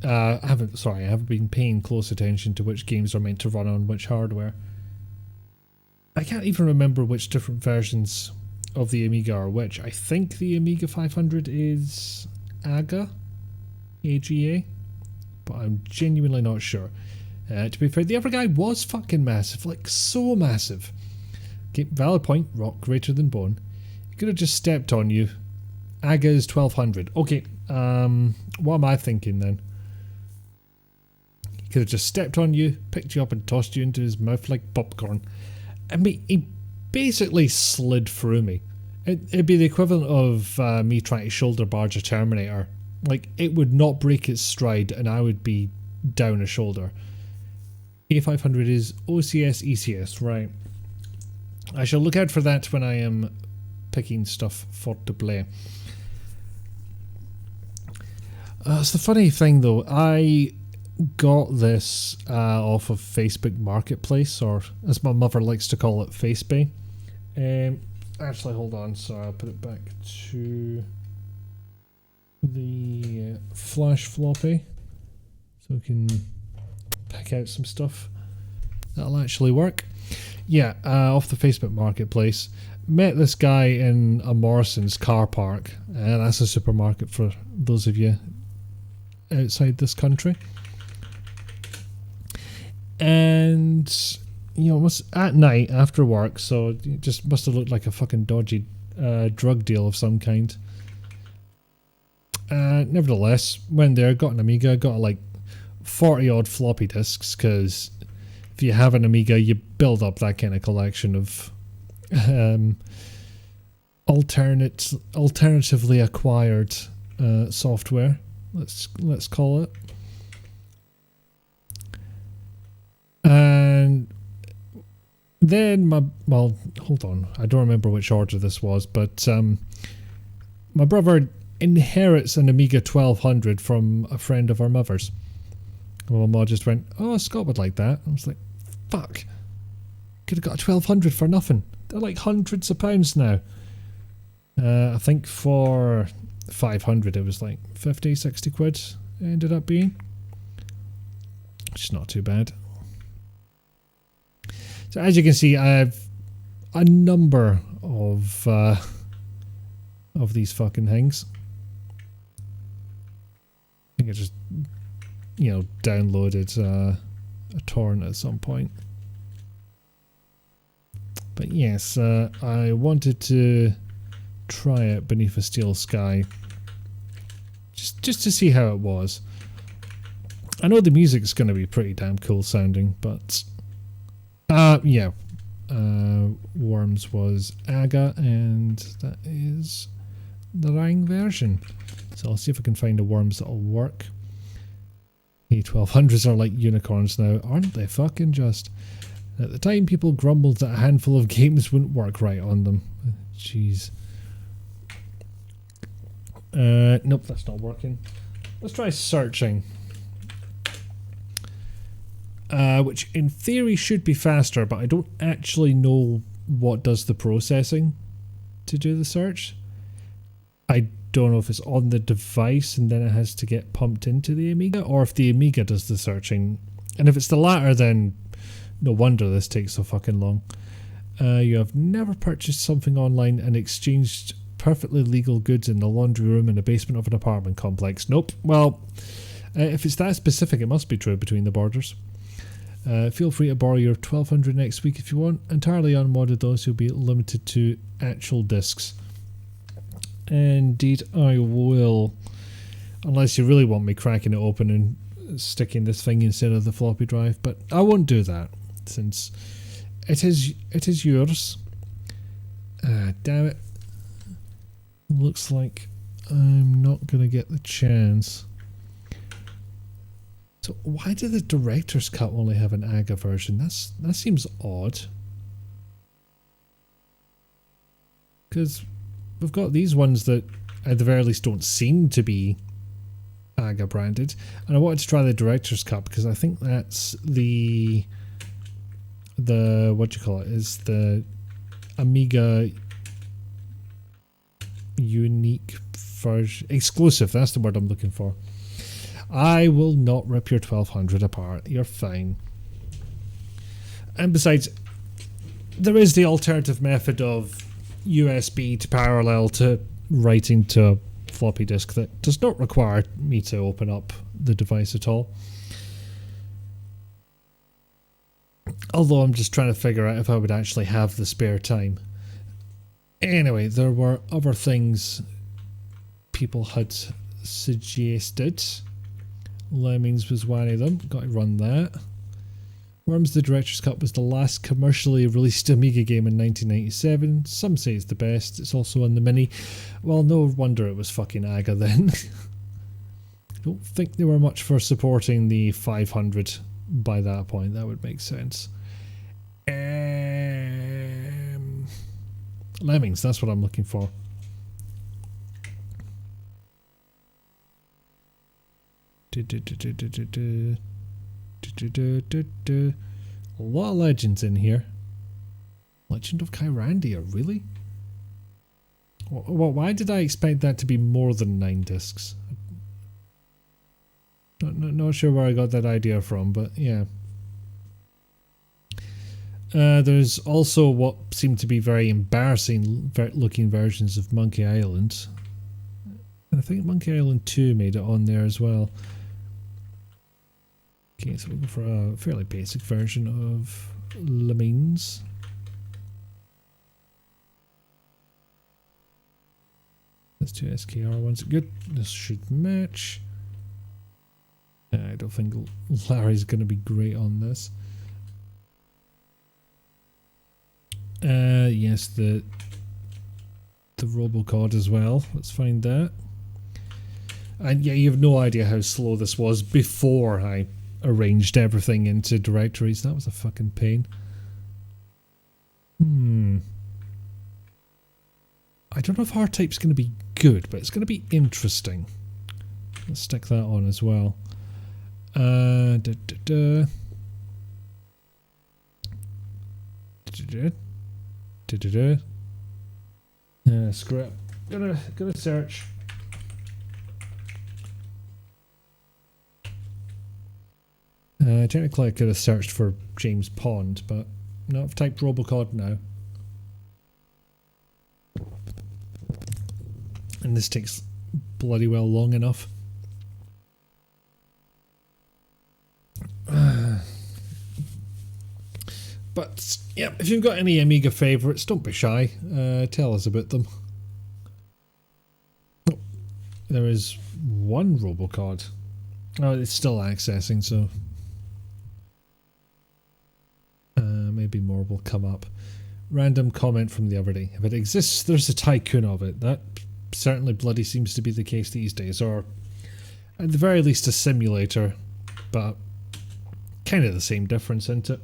I haven't been paying close attention to which games are meant to run on which hardware. I can't even remember which different versions of the Amiga are which. I think the Amiga 500 is AGA, but I'm genuinely not sure. To be fair, the other guy was fucking massive, like so massive. Okay, valid point, rock greater than bone. He could have just stepped on you. AGA is 1200. Okay, what am I thinking then? He could have just stepped on you, picked you up and tossed you into his mouth like popcorn. I mean, he basically slid through me. It'd be the equivalent of me trying to shoulder barge a Terminator. Like, it would not break its stride and I would be down a shoulder. A500 is OCS ECS, right. I shall look out for that when I am picking stuff for to play. It's the funny thing though, I got this off of Facebook Marketplace, or as my mother likes to call it, FaceBay. Actually, hold on, so I'll put it back to the flash floppy so we can pick out some stuff that'll actually work. Yeah, off the Facebook Marketplace. Met this guy in a Morrison's car park, and that's a supermarket for those of you outside this country. And you know, it was at night after work, so it just must have looked like a fucking dodgy drug deal of some kind. Nevertheless, went there, got an Amiga, got like 40 odd floppy disks, because if you have an Amiga you build up that kind of collection of alternatively acquired software, let's call it. And then hold on, I don't remember which order this was, but my brother inherits an Amiga 1200 from a friend of our mother's. And my mum just went, oh, Scott would like that. I was like, fuck, could have got a 1200 for nothing. They're like hundreds of pounds now. I think for 500 it was like 50, 60 quid it ended up being. Which is not too bad. So as you can see, I have a number of these fucking things. I think I just, you know, downloaded a torrent at some point. But yes, I wanted to try it Beneath a Steel Sky, just to see how it was. I know the music's going to be pretty damn cool sounding, but yeah, Worms was AGA, and that is the Rang version. So I'll see if I can find a Worms that'll work. A1200s are like unicorns now, aren't they fucking just? At the time, people grumbled that a handful of games wouldn't work right on them. Jeez. Nope, that's not working. Let's try searching. Which in theory should be faster, but I don't actually know what does the processing to do the search. I don't know if it's on the device and then it has to get pumped into the Amiga, or if the Amiga does the searching. And if it's the latter, then no wonder this takes so fucking long. You have never purchased something online and exchanged perfectly legal goods in the laundry room in the basement of an apartment complex. Nope. Well, if it's that specific, it must be true between the borders. Feel free to borrow your 1200 next week if you want. Entirely unmodded, those will be limited to actual discs. Indeed, I will. Unless you really want me cracking it open and sticking this thing instead of the floppy drive, but I won't do that since it is yours. Damn it. Looks like I'm not going to get the chance. So why did the director's cut only have an AGA version? That seems odd. Because we've got these ones that at the very least don't seem to be AGA branded. And I wanted to try the director's cut because I think that's the what do you call it? Is the Amiga unique version, exclusive, that's the word I'm looking for. I will not rip your 1200 apart, you're fine. And besides, there is the alternative method of USB to parallel to writing to a floppy disk that does not require me to open up the device at all. Although I'm just trying to figure out if I would actually have the spare time. Anyway, there were other things people had suggested. Lemmings was one of them. Got to run that. Worms the Director's Cut was the last commercially released Amiga game in 1997. Some say it's the best. It's also on the Mini. Well, no wonder it was fucking AGA then. I don't think they were much for supporting the 500 by that point. That would make sense. Lemmings, that's what I'm looking for. A lot of legends in here. Legend of Kyrandia, really? Why did I expect that to be more than 9 discs? Not sure where I got that idea from, but yeah. There's also what seemed to be very embarrassing looking versions of Monkey Island. I think Monkey Island 2 made it on there as well. Okay, so we'll go for a fairly basic version of Lemmings. There's 2 SKR ones. Good. This should match. I don't think Larry's going to be great on this. Yes, the Robocod as well. Let's find that. And yeah, you have no idea how slow this was before I arranged everything into directories. That was a fucking pain. I don't know if R-Type's going to be good, but it's going to be interesting. Let's stick that on as well. Screw it. Gonna search. technically I could have searched for James Pond, but no, I've typed Robocod now. And this takes bloody well long enough. But yeah, if you've got any Amiga favourites, don't be shy. Tell us about them. Oh, there is one Robocod. Oh, it's still accessing, so maybe more will come up. Random comment from the other day. If it exists, there's a tycoon of it. That certainly bloody seems to be the case these days, or at the very least a simulator, but kind of the same difference, isn't it?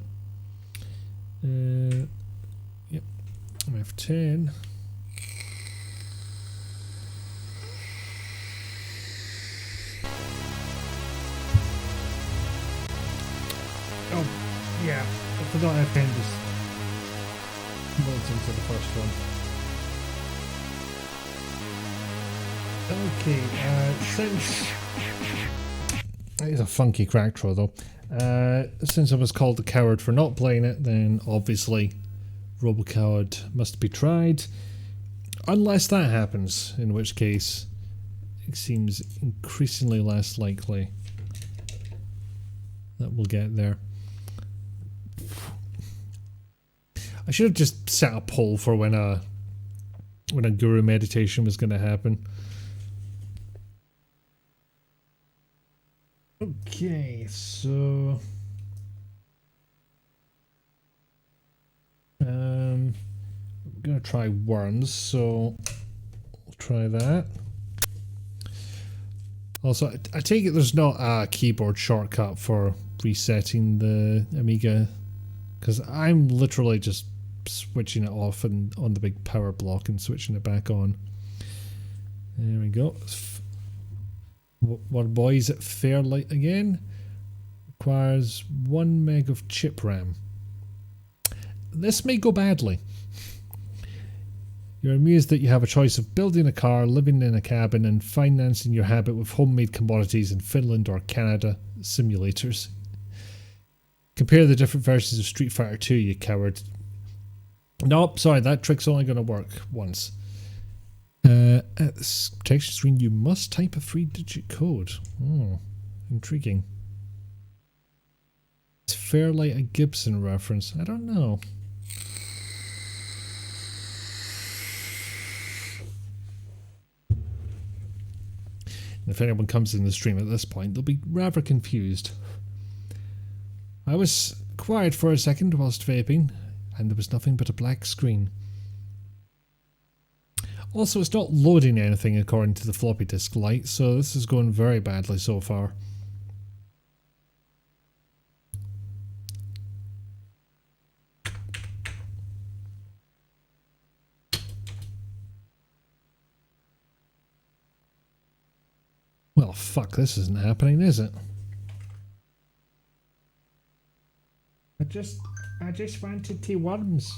Yep, F10. Oh, yeah, I forgot F10 just loads into the first one. Okay, since... It's a funky crack throw though. Since I was called a coward for not playing it, then obviously Robocod must be tried. Unless that happens, in which case it seems increasingly less likely that we'll get there. I should have just set a poll for when a guru meditation was going to happen. Okay, so I'm gonna try worms, so we'll try that. Also, I take it there's not a keyboard shortcut for resetting the Amiga, because I'm literally just switching it off and on the big power block and switching it back on. There we go. What boys at Fairlight again? Requires 1 meg of chip RAM. This may go badly. You're amused that you have a choice of building a car, living in a cabin, and financing your habit with homemade commodities in Finland or Canada simulators. Compare the different versions of Street Fighter 2, you coward. Nope, sorry, that trick's only going to work once. At the protection screen, you must type a 3-digit code. Oh, intriguing. Is Fairlight a Gibson reference? I don't know. And if anyone comes in the stream at this point, they'll be rather confused. I was quiet for a second whilst vaping, and there was nothing but a black screen. Also, it's not loading anything according to the floppy disk light, so this is going very badly so far. Well, fuck, this isn't happening, is it? I just wanted to worms.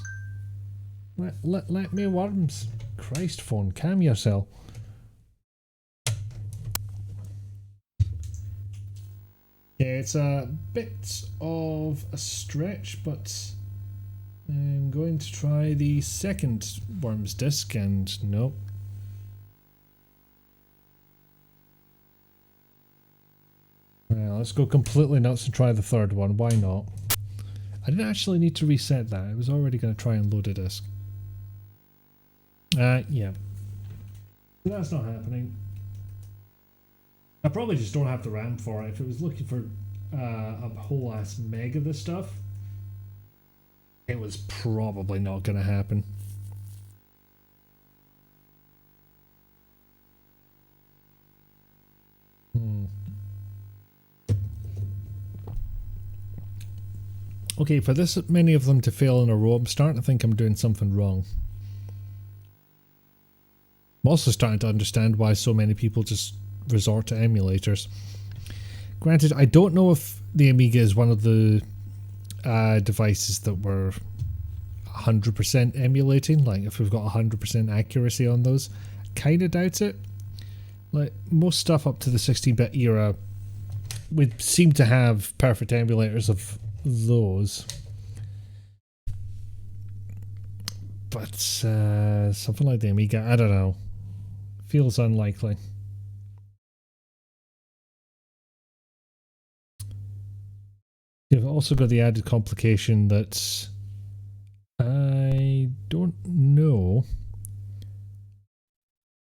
Let me worms. Christ, phone, calm yourself. Yeah, it's a bit of a stretch, but I'm going to try the second worms disc, and nope. Well, let's go completely nuts and try the third one. Why not? I didn't actually need to reset that. I was already going to try and load a disk. Yeah. That's not happening. I probably just don't have the RAM for it. If it was looking for a whole ass meg of this stuff, it was probably not going to happen. Okay, for this many of them to fail in a row, I'm starting to think I'm doing something wrong. I'm also starting to understand why so many people just resort to emulators. Granted, I don't know if the Amiga is one of the devices that were 100% emulating, like if we've got 100% accuracy on those. Kinda doubt it. Like most stuff up to the 16-bit era we seem to have perfect emulators of those. But something like the Amiga, I don't know. Feels unlikely. You've also got the added complication that I don't know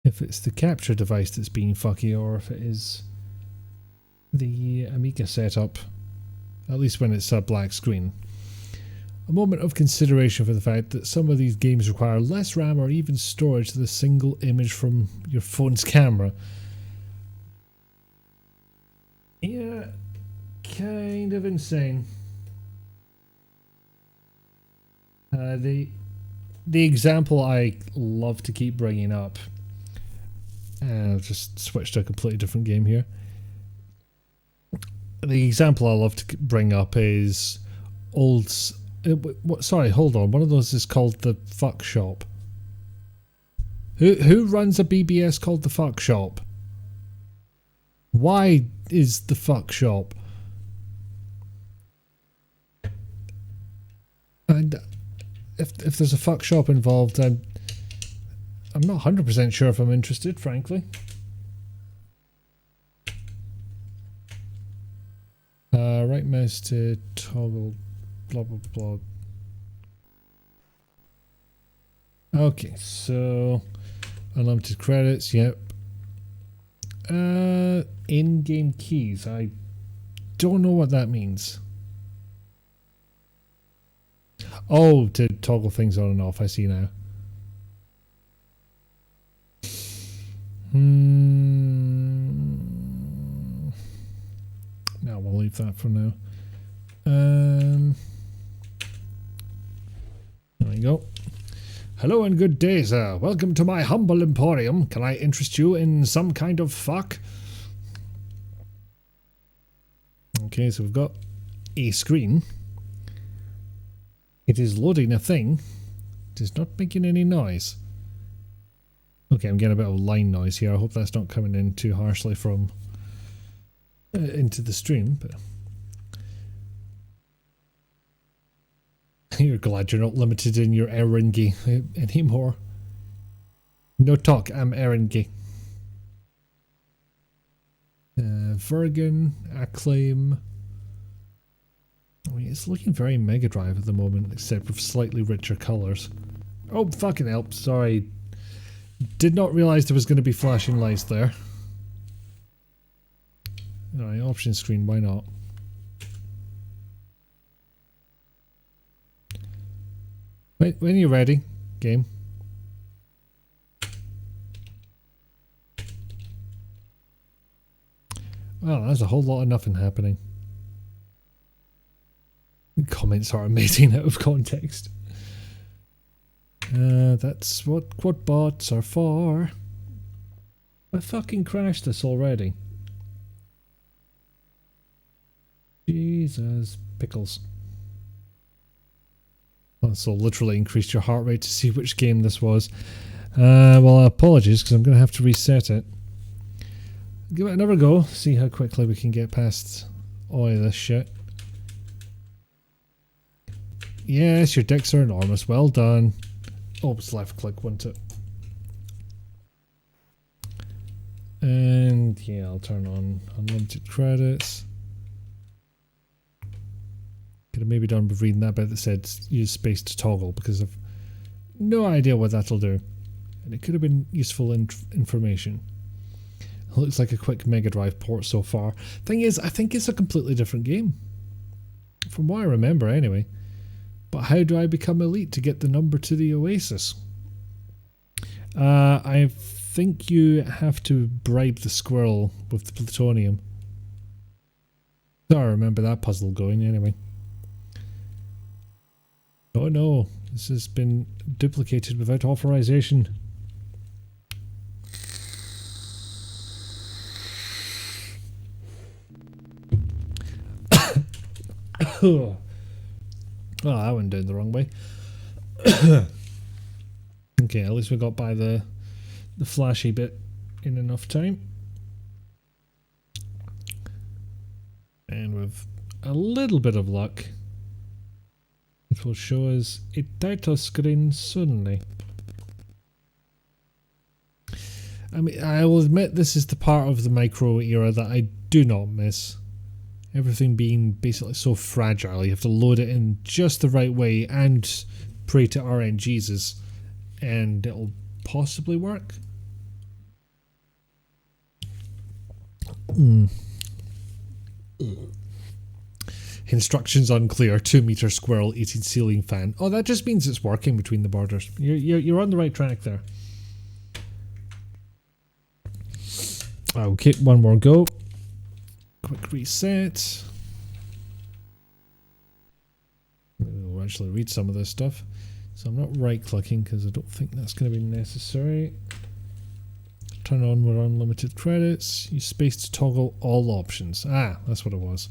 if it's the capture device that's being fucky or if it is the Amiga setup, at least when it's a black screen. A moment of consideration for the fact that some of these games require less RAM or even storage than a single image from your phone's camera. Yeah, kind of insane. The example I love to keep bringing up, and I'll just switch to a completely different game here. The example I love to bring up is old. Sorry, hold on. One of those is called the Fuck Shop. Who runs a BBS called the Fuck Shop? Why is the Fuck Shop? And if there's a fuck shop involved, I'm not 100% sure if I'm interested, frankly. Right mouse to toggle, blah blah blah. Okay, so unlimited credits, yep. In-game keys, I don't know what that means. Oh, to toggle things on and off, I see now. No, we'll leave that for now. There we go. Hello and good day, sir. Welcome to my humble emporium. Can I interest you in some kind of fuck? Okay, so we've got a screen. It is loading a thing. It is not making any noise. Okay, I'm getting a bit of line noise here. I hope that's not coming in too harshly from into the stream. But you're glad you're not limited in your errangy anymore. No talk, I'm errangy. Virgin, Acclaim. I mean, it's looking very Mega Drive at the moment, except with slightly richer colours. Oh, fucking hell, sorry. Did not realise there was going to be flashing lights there. Alright, option screen, why not? Wait, when you're ready, game. Well, there's a whole lot of nothing happening. Comments are amazing out of context. That's what quad bots are for. I fucking crashed this already. Jesus pickles. So literally increased your heart rate to see which game this was. Well, apologies because I'm going to have to reset it. Give it another go. See how quickly we can get past all of this shit. Yes, your dicks are enormous. Well done. Oh, it's left click, wasn't it? And yeah, I'll turn on unlimited credits. Could have maybe done with reading that bit that said use space to toggle because I've no idea what that'll do. And it could have been useful information. It looks like a quick Mega Drive port so far. Thing is, I think it's a completely different game. From what I remember anyway. But how do I become elite to get the number to the Oasis? I think you have to bribe the squirrel with the plutonium. So I remember that puzzle going anyway. Oh no, this has been duplicated without authorization. Oh, that went down the wrong way. Okay, at least we got by the flashy bit in enough time. And with a little bit of luck, it will show us a title screen suddenly. I mean, I will admit this is the part of the micro era that I do not miss. Everything being basically so fragile, you have to load it in just the right way and pray to RNGesus, and it'll possibly work. Instructions unclear. 2-meter squirrel eating ceiling fan. Oh, that just means it's working between the borders. You're on the right track there. Okay, one more go. Quick reset. Maybe we'll actually read some of this stuff. So I'm not right clicking because I don't think that's going to be necessary. Turn on with unlimited credits. Use space to toggle all options. Ah, that's what it was.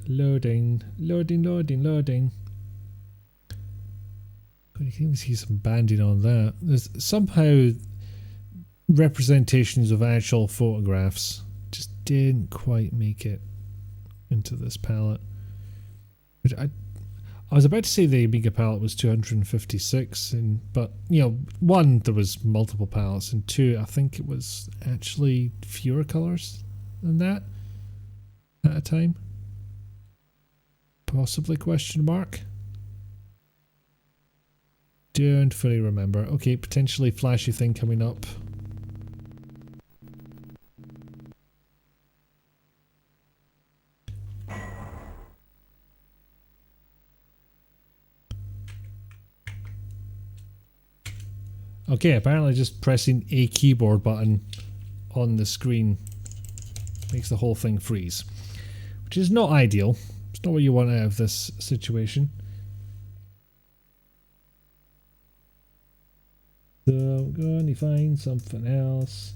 Loading, loading, loading, loading. You can even see some banding on that. There's somehow representations of actual photographs just didn't quite make it into this palette. I was about to say the Amiga palette was 256, but you know, one, there was multiple palettes, and two, I think it was actually fewer colours than that at a time. Possibly question mark. Don't fully remember. Okay, potentially flashy thing coming up. Okay, apparently just pressing a keyboard button on the screen makes the whole thing freeze, which is not ideal. It's not what you want out of this situation. So I'm going to find something else.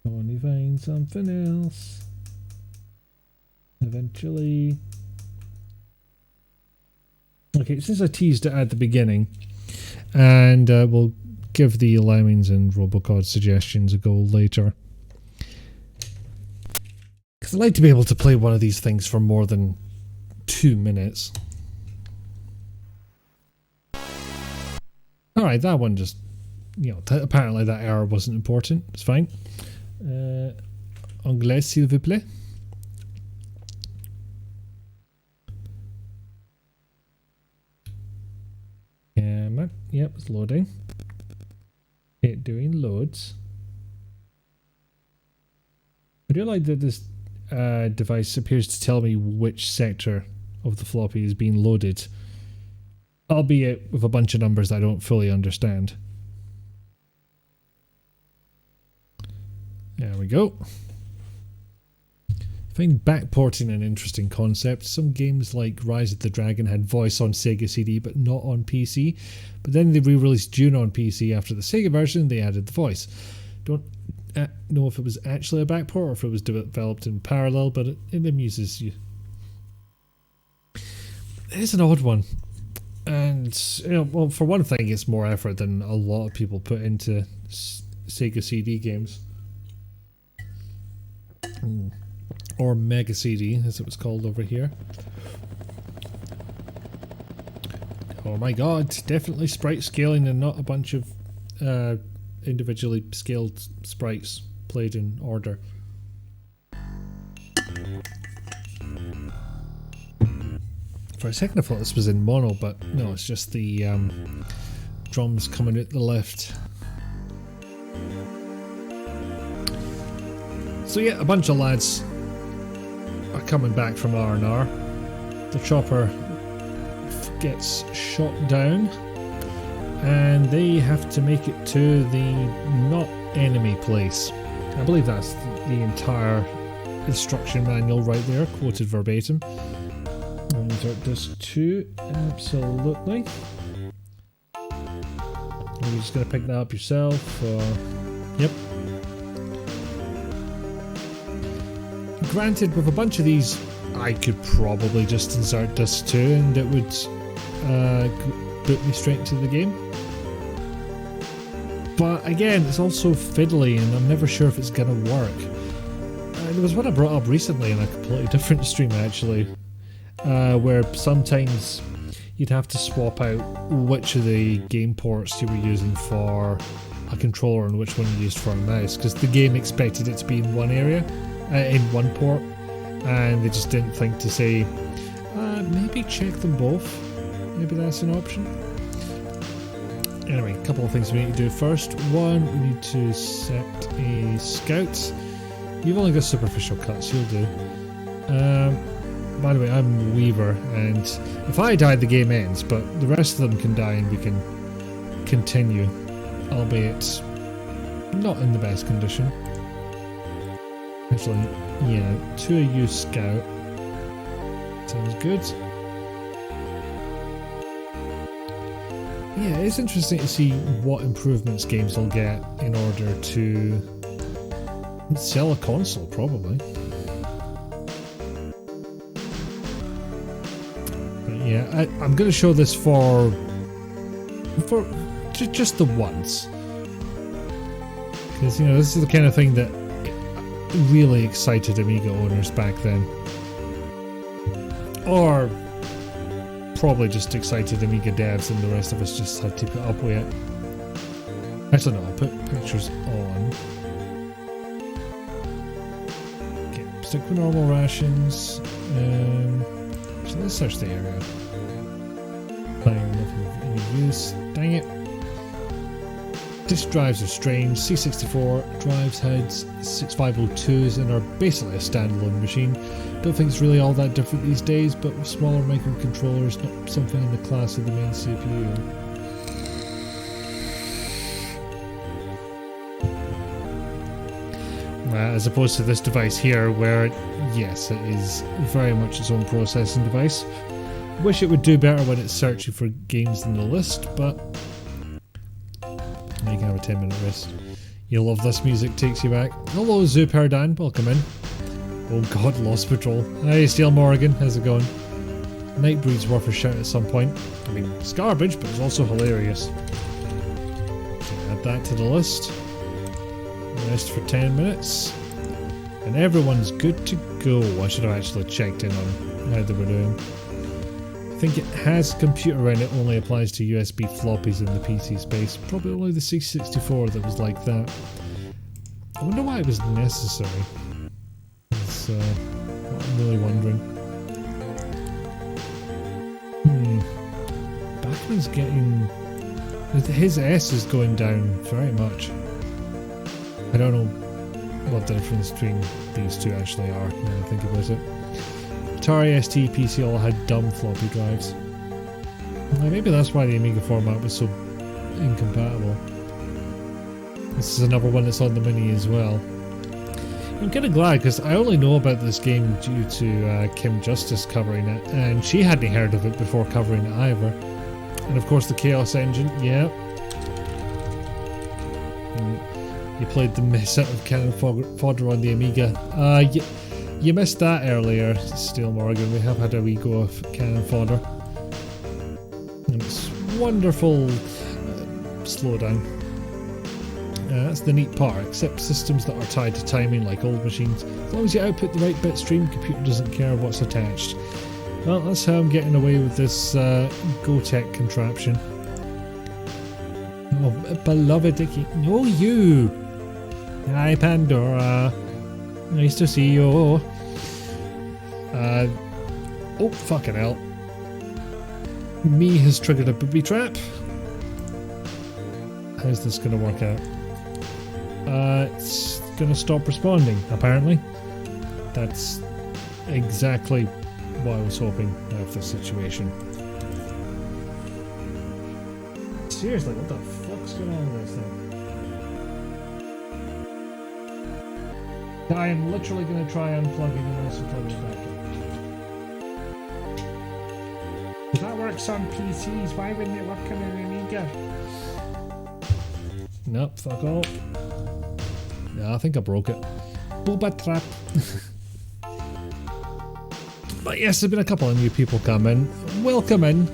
Going to find something else. Eventually. Okay, since I teased it at the beginning, and we'll give the Lemmings and Robocod suggestions a go later. Because I'd like to be able to play one of these things for more than 2 minutes. Alright, that one just, you know, apparently that error wasn't important. It's fine. Anglais, s'il vous plaît. Yep, it's loading. It doing loads. I do like that this device appears to tell me which sector of the floppy is being loaded, albeit with a bunch of numbers that I don't fully understand. There we go. I find backporting an interesting concept. Some games like Rise of the Dragon had voice on Sega CD but not on PC, but then they re-released Dune on PC after the Sega version. They added the voice. Don't know if it was actually a backport or if it was developed in parallel, but it amuses you. It's an odd one, and you know, well, for one thing, it's more effort than a lot of people put into Sega CD games. Or Mega CD, as it was called over here. Oh my god, definitely sprite scaling and not a bunch of individually scaled sprites played in order. For a second I thought this was in mono, but no, it's just the drums coming out the left. So yeah, a bunch of lads are coming back from R&R. The chopper gets shot down and they have to make it to the not enemy place. I believe that's the entire instruction manual right there, quoted verbatim. Insert disc 2, absolutely. You're just going to pick that up yourself, or... Yep. Granted, with a bunch of these, I could probably just insert disc 2 and it would boot me straight to the game. But again, it's also fiddly and I'm never sure if it's going to work. There was one I brought up recently in a completely different stream actually, where sometimes you'd have to swap out which of the game ports you were using for a controller and which one you used for a mouse, because the game expected it to be in one area, in one port, and they just didn't think to say, maybe check them both. Maybe that's an option. Anyway, a couple of things we need to do first. One, we need to set a scout. You've only got superficial cuts, you'll do. By the way, I'm Weaver, and if I die, the game ends, but the rest of them can die and we can continue, albeit not in the best condition. Actually, yeah, 2 of you scout. Sounds good. Yeah, it's interesting to see what improvements games will get in order to sell a console, probably. But yeah, I'm going to show this for just the once. Because, you know, this is the kind of thing that really excited Amiga owners back then. Or probably just excited Amiga devs and the rest of us just had to put up with it. Actually no, I'll put pictures on. Okay, stick with normal rations. So let's search the area. Finding nothing of any use. Dang it. Disk drives are strange. C64 drives had 6502s and are basically a standalone machine. Don't think it's really all that different these days, but with smaller microcontrollers, not something in the class of the main CPU. As opposed to this device here, where, yes, it is very much its own processing device. Wish it would do better when it's searching for games in the list, but you can have a 10-minute rest. You'll love this music, takes you back. Hello, Zoo Paradan, welcome in. Oh god, Lost Patrol. Hey, Steel Morgan, how's it going? Nightbreed's worth a shout at some point. I mean, it's garbage, but it's also hilarious. Okay, add that to the list. Rest for 10 minutes. And everyone's good to go. I should have actually checked in on how they were doing. I think it has a computer and it only applies to USB floppies in the PC space. Probably only the C64 that was like that. I wonder why it was necessary. That's what I'm really wondering. Backman's getting... his S is going down very much. I don't know what the difference between these two actually are, now I think about it. Atari ST PC all had dumb floppy drives. Well, maybe that's why the Amiga format was so incompatible. This is another one that's on the Mini as well. I'm kind of glad because I only know about this game due to Kim Justice covering it, and she hadn't heard of it before covering it either. And of course the Chaos Engine, yeah. You played the mess out of Cannon Fodder on the Amiga. You missed that earlier, Steel Morgan. We have had a wee go of Cannon Fodder. And it's wonderful slowdown. That's the neat part, except systems that are tied to timing like old machines. As long as you output the right bit stream, computer doesn't care what's attached. Well, that's how I'm getting away with this GoTech contraption. Oh, beloved Dickie. Oh, you! Hi, Pandora. Nice to see you. Oh, fucking hell. Me has triggered a booby trap. How's this gonna work out? It's gonna stop responding, apparently. That's exactly what I was hoping out of this situation. Seriously, what the fuck's going on with this thing? I am literally going to try unplugging and also plugging it back in. That works on PCs, why wouldn't it work on an Amiga? Nope, fuck all. Yeah, I think I broke it. Booba trap. But yes, there's been a couple of new people come in. Welcome in.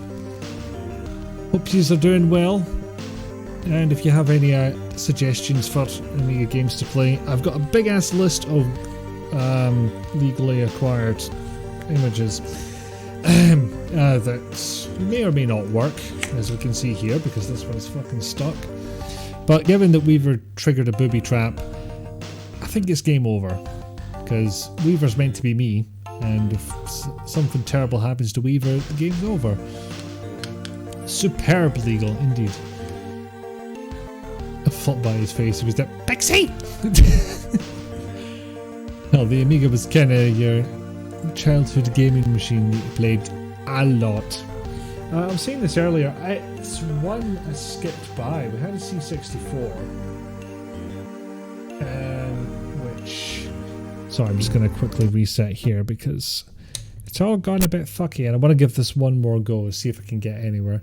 Hope you are doing well. And if you have any suggestions for Amiga games to play. I've got a big ass list of legally acquired images that may or may not work, as we can see here, because this one's fucking stuck. But given that Weaver triggered a booby trap, I think it's game over, because Weaver's meant to be me, and if something terrible happens to Weaver, the game's over. Superb legal, indeed. I flopped by his face, he was there. Pixie! Well, the Amiga was kinda your childhood gaming machine that you played a lot. I was saying this earlier, it's one I skipped by. We had a C64, which... Sorry, I'm just going to quickly reset here because it's all gone a bit fucky, and I want to give this one more go, see if I can get anywhere.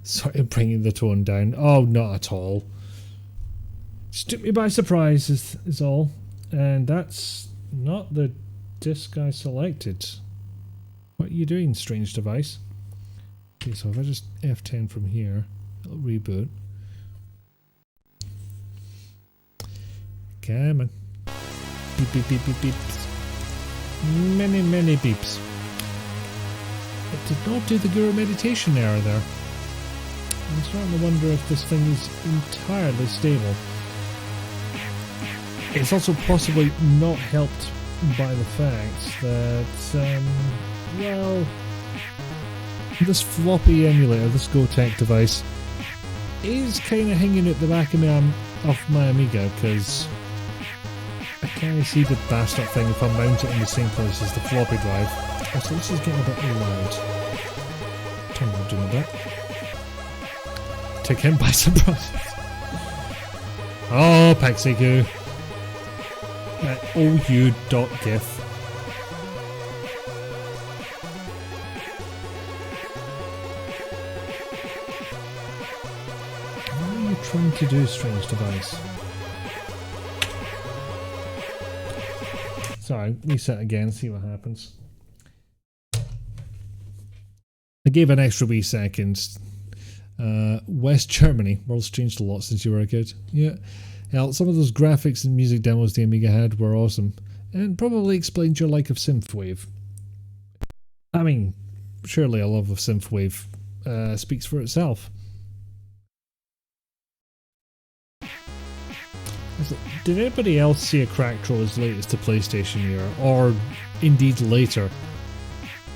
Sorry, I'm bringing the tone down. Oh, not at all. Just took me by surprise is all. And that's not the disc I selected. What are you doing, strange device? Okay, so if I just F10 from here, it'll reboot. Come on. Beep, beep, beep, beep, beeps. Many, many beeps. It did not do the Guru meditation error there. I'm starting to wonder if this thing is entirely stable. It's also possibly not helped by the fact that, well, this floppy emulator, this GoTech device, is kind of hanging at the back of my Amiga, because I can't see the bastard thing if I mount it in the same place as the floppy drive. Also, this is getting a bit loud. Turn that down a bit. Take him by surprise. Oh, Paxiku. OU.gif. What are you trying to do, strange device? Sorry, reset again, see what happens. I gave an extra wee second. West Germany. World's changed a lot since you were a kid. Yeah. Hell, some of those graphics and music demos the Amiga had were awesome, and probably explained your like of synthwave. I mean, surely a love of synthwave speaks for itself. Did anybody else see a crack troll as late as the PlayStation era, or indeed later?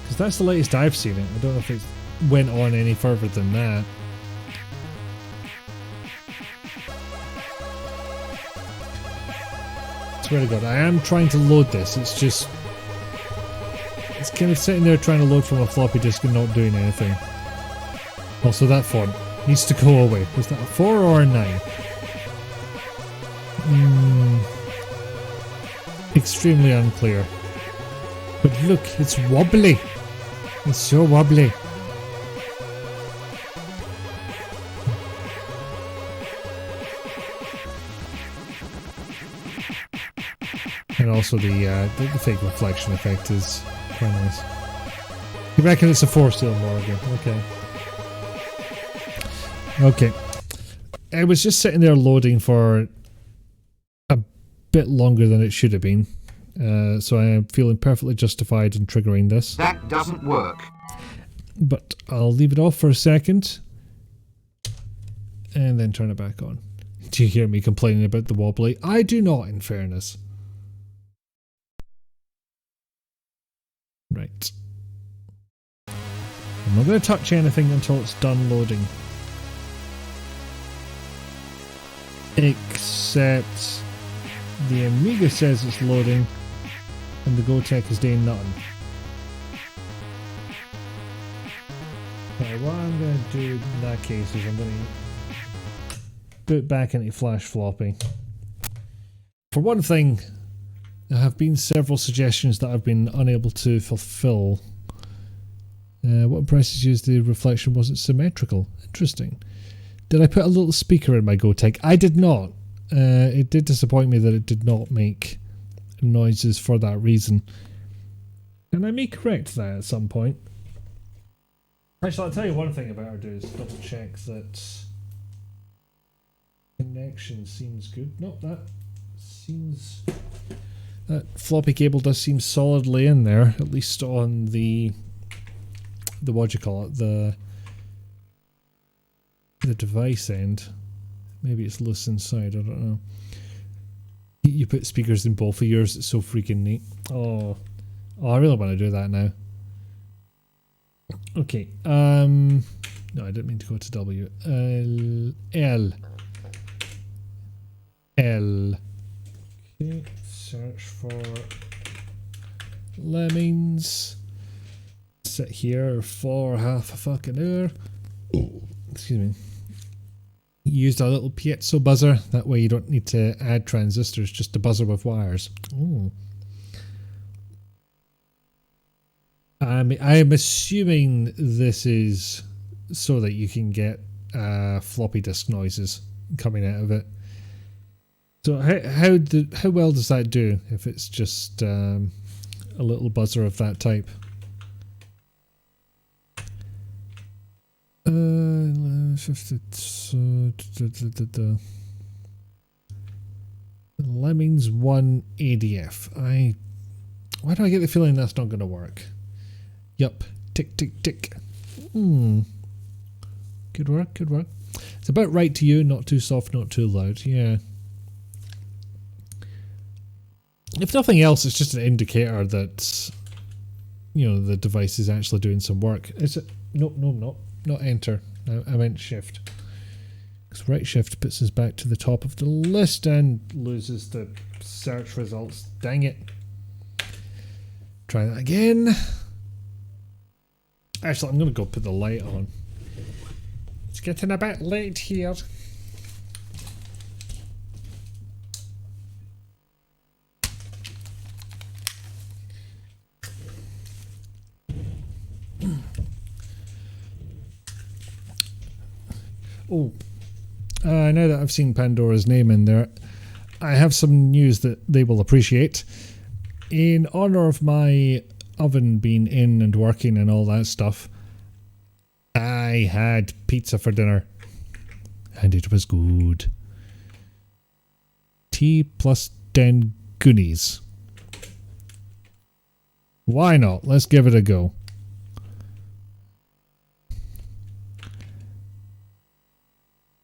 Because that's the latest I've seen it. I don't know if it went on any further than that. I swear to God, I am trying to load this, it's just... It's kind of sitting there trying to load from a floppy disk and not doing anything. Also, that font needs to go away. Was that a 4 or a 9? Extremely unclear. But look, it's wobbly. It's so wobbly. And also the fake reflection effect is quite nice. You reckon it's a 4 still, Morgan? Okay. Okay. It was just sitting there loading for a bit longer than it should have been. So I am feeling perfectly justified in triggering this.
That doesn't work.
But I'll leave it off for a second. And then turn it back on. Do you hear me complaining about the wobbly? I do not, in fairness. Right. I'm not going to touch anything until it's done loading. Except the Amiga says it's loading and the GoTech is doing nothing. Okay, what I'm going to do in that case is I'm going to boot back into Flash Floppy. For one thing, there have been several suggestions that I've been unable to fulfill. What impresses you is the reflection wasn't symmetrical. Interesting. Did I put a little speaker in my GoTech? I did not. It did disappoint me that it did not make noises for that reason. And I may correct that at some point. Actually, I'll tell you one thing about our do is double check that Connection seems good. Nope, that seems... That floppy cable does seem solidly in there, at least on the what do you call it, the device end. Maybe it's loose inside, I don't know. You put speakers in both of yours, it's so freaking neat. Oh, I really want to do that now. Okay, no, I didn't mean to go to W. L. Okay, search for lemmings. Sit here for half a fucking hour. Excuse me. Used a little piezo buzzer, that way you don't need to add transistors, just a buzzer with wires. Oh. I'm assuming this is so that you can get floppy disk noises coming out of it. So how well does that do if it's just a little buzzer of that type? Lemmings 1 ADF. Why do I get the feeling that's not going to work? Yup. Tick, tick, tick. Good work, good work. It's about right to you, not too soft, not too loud. Yeah. If nothing else, it's just an indicator that, you know, the device is actually doing some work. Is it? Nope, not enter. I meant shift. Because right shift puts us back to the top of the list and loses the search results. Dang it. Try that again. Actually, I'm going to go put the light on. It's getting a bit late here. Oh, now that I've seen Pandora's name in there, I have some news that they will appreciate. In honor of my oven being in and working and all that stuff, I had pizza for dinner. And it was good. Tea plus 10 goonies. Why not? Let's give it a go.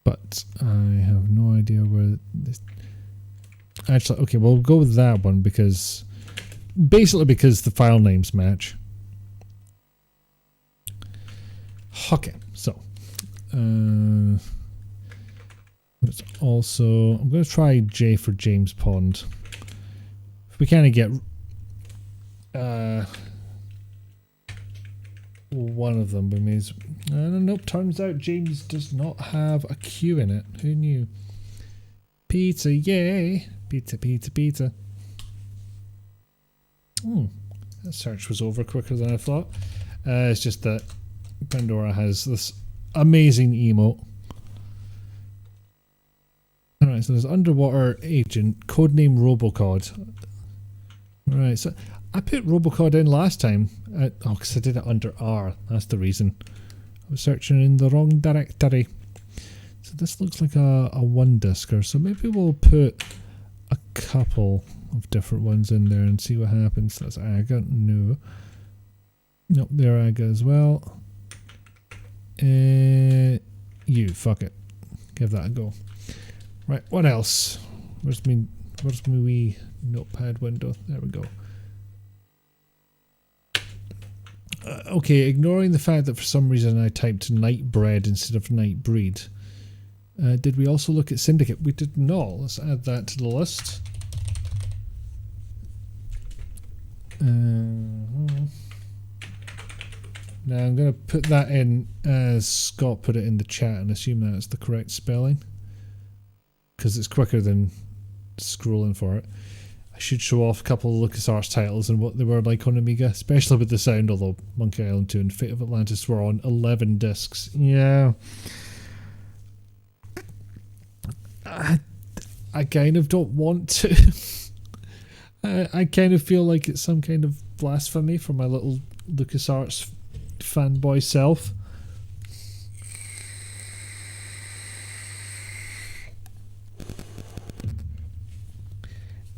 But I have no idea where this... Actually, okay, we'll go with that one because... Basically because the file names match. Okay, so... it's also... I'm going to try J for James Pond. If we kind of get... one of them, but means nope, turns out James does not have a Q in it. Who knew? Pizza, yay! Pizza, pizza, pizza. That search was over quicker than I thought. It's just that Pandora has this amazing emote. Alright, so there's underwater agent, codename Robocod. Right, so I put Robocod in last time. Because I did it under R. That's the reason. I was searching in the wrong directory. So this looks like a one disker. So maybe we'll put a couple of different ones in there and see what happens. That's AGA. No. Nope, they're AGA as well. You, fuck it. Give that a go. Right, what else? Where's my wee notepad window? There we go. Okay, ignoring the fact that for some reason I typed night bread instead of night breed. Did we also look at Syndicate? We did not. Let's add that to the list. Now I'm going to put that in as Scott put it in the chat and assume that's the correct spelling. Because it's quicker than scrolling for it. I should show off a couple of LucasArts titles and what they were like on Amiga, especially with the sound, although Monkey Island 2 and Fate of Atlantis were on 11 discs. Yeah. I kind of don't want to. I kind of feel like it's some kind of blasphemy for my little LucasArts fanboy self.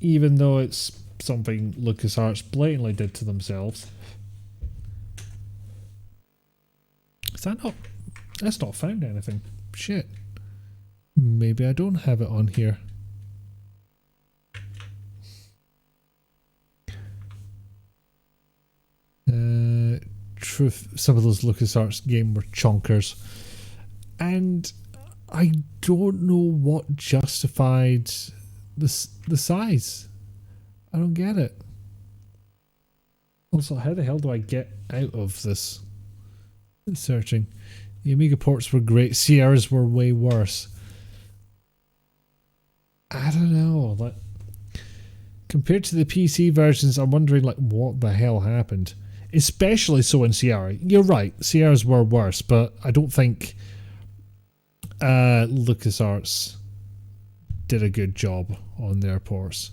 even though it's something LucasArts blatantly did to themselves. Is that not... That's not found anything. Shit. Maybe I don't have it on here. Truth, some of those LucasArts games were chonkers. And I don't know what justified the size. I don't get it. Also, how the hell do I get out of this searching? The Amiga ports were great. Sierras were way worse. I don't know. Like, compared to the PC versions, I'm wondering like what the hell happened. Especially so in Sierra. You're right, Sierras were worse, but I don't think LucasArts did a good job on their ports.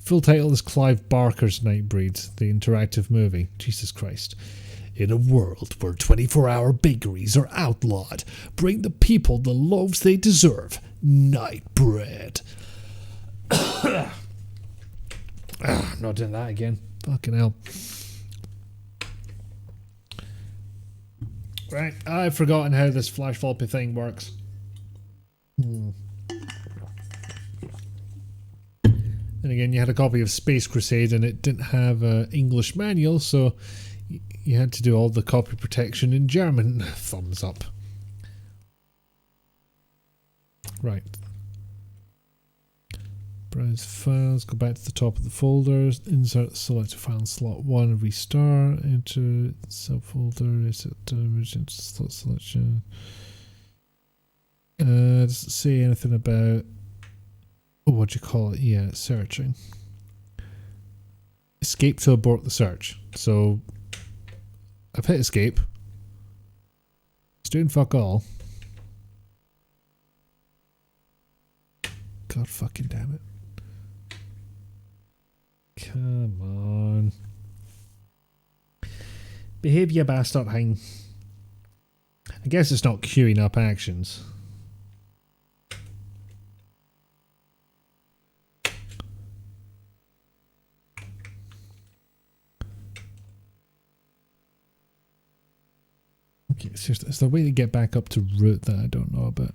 Full title is Clive Barker's Nightbreed, the interactive movie. Jesus Christ. In a world where 24-hour bakeries are outlawed, bring the people the loaves they deserve. Nightbread. I'm not doing that again. Fucking hell. Right, I've forgotten how this flash floppy thing works. And again, you had a copy of Space Crusade and it didn't have an English manual, so you had to do all the copy protection in German. Thumbs up. Right. Browse files, go back to the top of the folders, insert select a file in slot 1, restart, enter subfolder, reset image into slot selection. Does it say anything about, what do you call it? Yeah, searching. Escape to abort the search. So, I've hit escape. It's doing fuck all. God fucking damn it. Come on. Behave, you bastard thing. I guess it's not queuing up actions. Okay, seriously, is there a way to get back up to root that I don't know about?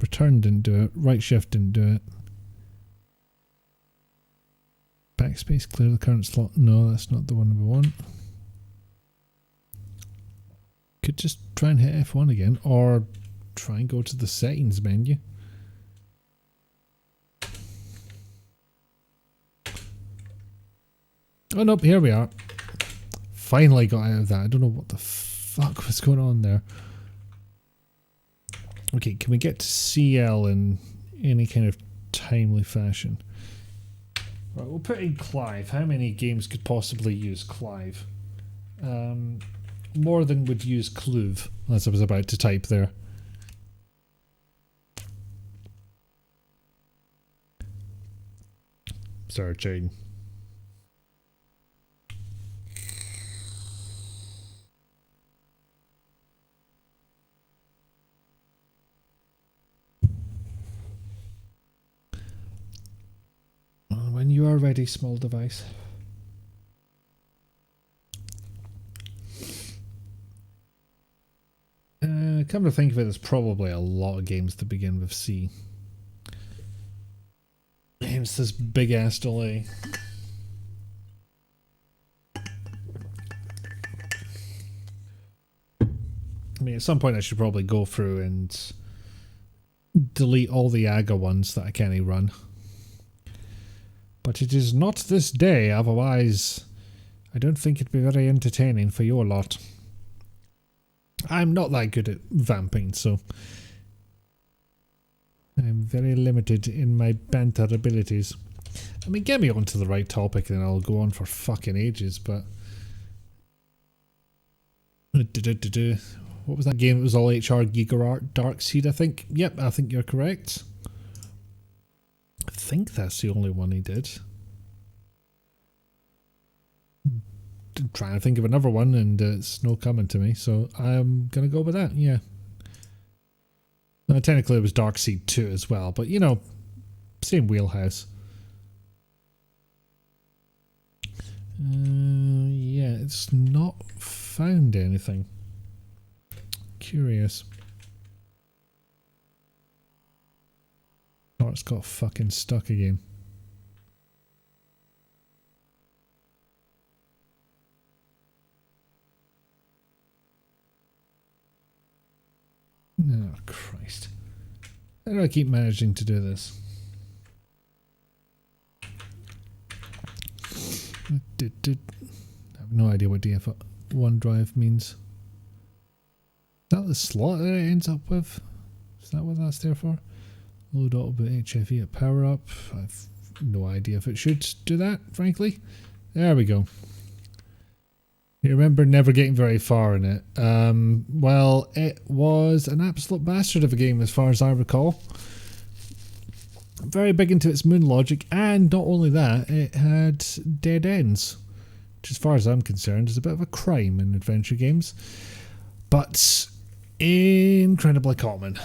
Return didn't do it. Right shift didn't do it. Backspace, clear the current slot. No, that's not the one we want. Could just try and hit F1 again, or try and go to the settings menu. Oh nope, here we are. Finally got out of that. I don't know what the fuck was going on there. Okay, can we get to CL in any kind of timely fashion? Right, we'll put in Clive. How many games could possibly use Clive? More than would use Cluve, as I was about to type there. Searching. When you are ready, small device. Come to think of it, there's probably a lot of games that begin with C. Hence this big ass delay. I mean, at some point I should probably go through and delete all the AGA ones that I can't run. But it is not this day, otherwise I don't think it'd be very entertaining for your lot. I'm not that good at vamping, so I'm very limited in my banter abilities. I mean, get me onto the right topic and I'll go on for fucking ages, but... What was that game? It was all HR Giga Dark Seed, I think. Yep, I think you're correct. I think that's the only one he did. I'm trying to think of another one and it's no coming to me, so I'm going to go with that, yeah. Now, technically it was Dark Seed 2 as well, but you know, Same wheelhouse. Yeah, it's not found anything. Curious. Oh, it's got fucking stuck again. Oh, Christ. How do I keep managing to do this? I have no idea what DF OneDrive means. Is that the slot that it ends up with? Is that what that's there for? Load Autoboot HFE at power up. I've no idea if it should do that, frankly. There we go. You remember never getting very far in it. Well, it was an absolute bastard of a game as far as I recall. Very big into its moon logic, and not only that, it had dead ends, which as far as I'm concerned is a bit of a crime in adventure games, but incredibly common.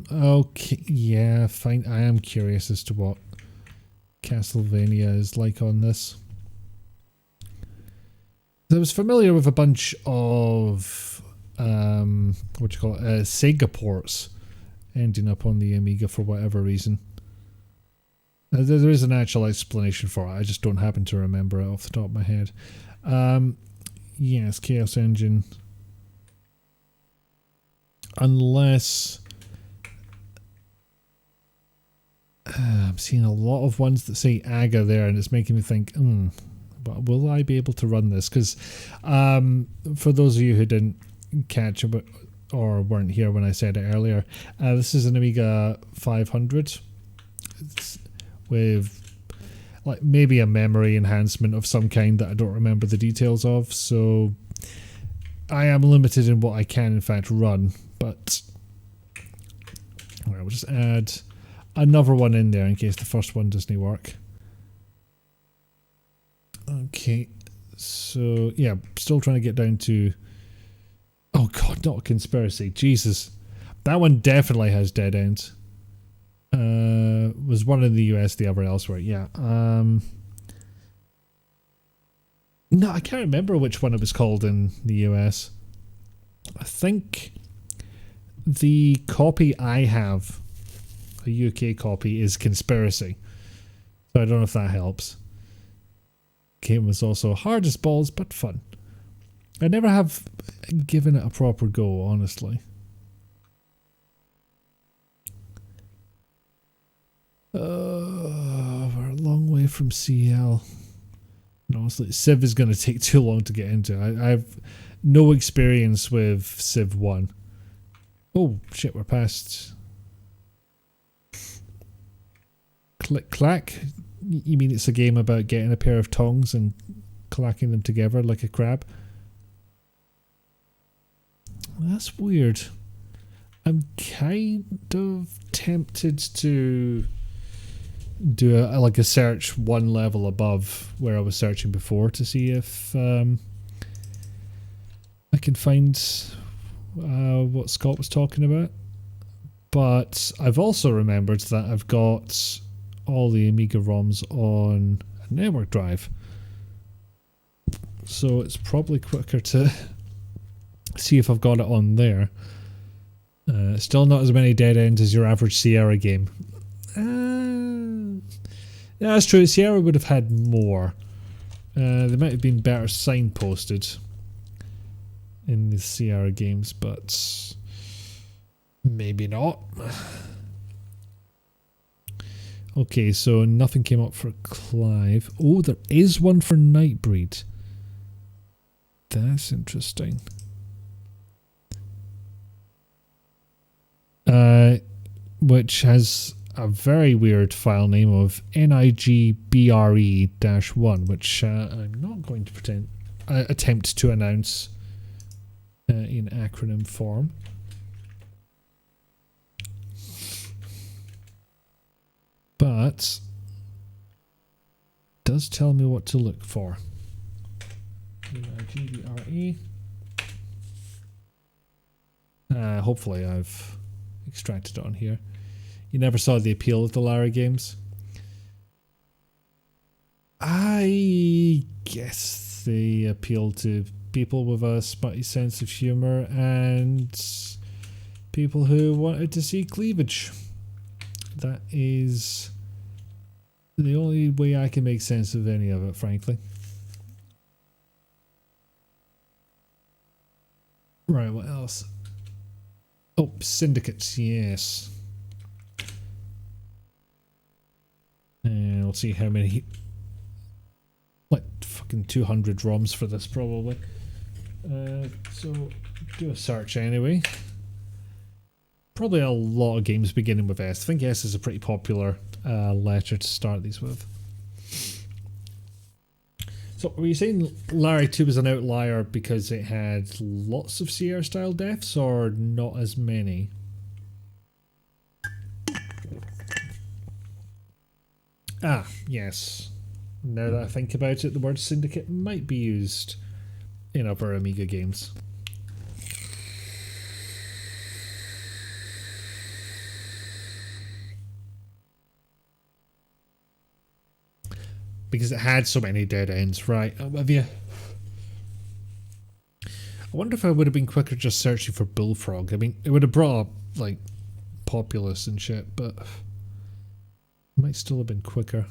Okay, yeah, fine. I am curious as to what Castlevania is like on this. I was familiar with a bunch of Sega ports ending up on the Amiga for whatever reason. There is an actual explanation for it, I just don't happen to remember it off the top of my head. Yes, Chaos Engine. Unless I'm seeing a lot of ones that say AGA there, and it's making me think, but will I be able to run this? Because for those of you who didn't catch it or weren't here when I said it earlier, this is an Amiga 500 with like maybe a memory enhancement of some kind that I don't remember the details of, so I am limited in what I can in fact run, but we'll just add another one in there in case the first one doesn't work. Okay, so yeah, still trying to get down to, oh god, not a conspiracy, Jesus, that one definitely has dead ends. Was one in the US, the other elsewhere, yeah. No, I can't remember which one it was called in the US. I think the copy I have, a UK copy, is Conspiracy. So I don't know if that helps. Game was also hard as balls, but fun. I never have given it a proper go, honestly. We're a long way from CL. And honestly, Civ is going to take too long to get into. I have no experience with Civ 1. Oh, shit, we're past. Click clack? You mean it's a game about getting a pair of tongs and clacking them together like a crab? That's weird. I'm kind of tempted to do like a search one level above where I was searching before to see if I can find what Scott was talking about. But I've also remembered that I've got all the Amiga ROMs on a network drive, so it's probably quicker to see if I've got it on there. Still not as many dead ends as your average Sierra game. Yeah, that's true. Sierra would have had more. They might have been better signposted in the Sierra games, but maybe not. Okay, so nothing came up for Clive. Oh, there is one for Nightbreed. That's interesting. Which has a very weird file name of NIGBRE-1, which I'm not going to attempt to announce in acronym form. But does tell me what to look for. NIGBRE. Hopefully I've extracted it on here. You never saw the appeal of the Larry games? I guess they appeal to people with a smutty sense of humour and people who wanted to see cleavage. That is the only way I can make sense of any of it, frankly. Right, what else? Oh, syndicates, yes. And we'll see how many... like fucking 200 ROMs for this, probably. So, do a search anyway. Probably a lot of games beginning with S. I think S is a pretty popular letter to start these with. So, were you saying Larry 2 was an outlier because it had lots of Sierra style deaths or not as many? Ah, yes. Now that I think about it, the word syndicate might be used in other Amiga games. Because it had so many dead ends, right? I'm with you. I wonder if I would have been quicker just searching for Bullfrog. I mean, it would have brought up, like, Populous and shit, but it might still have been quicker.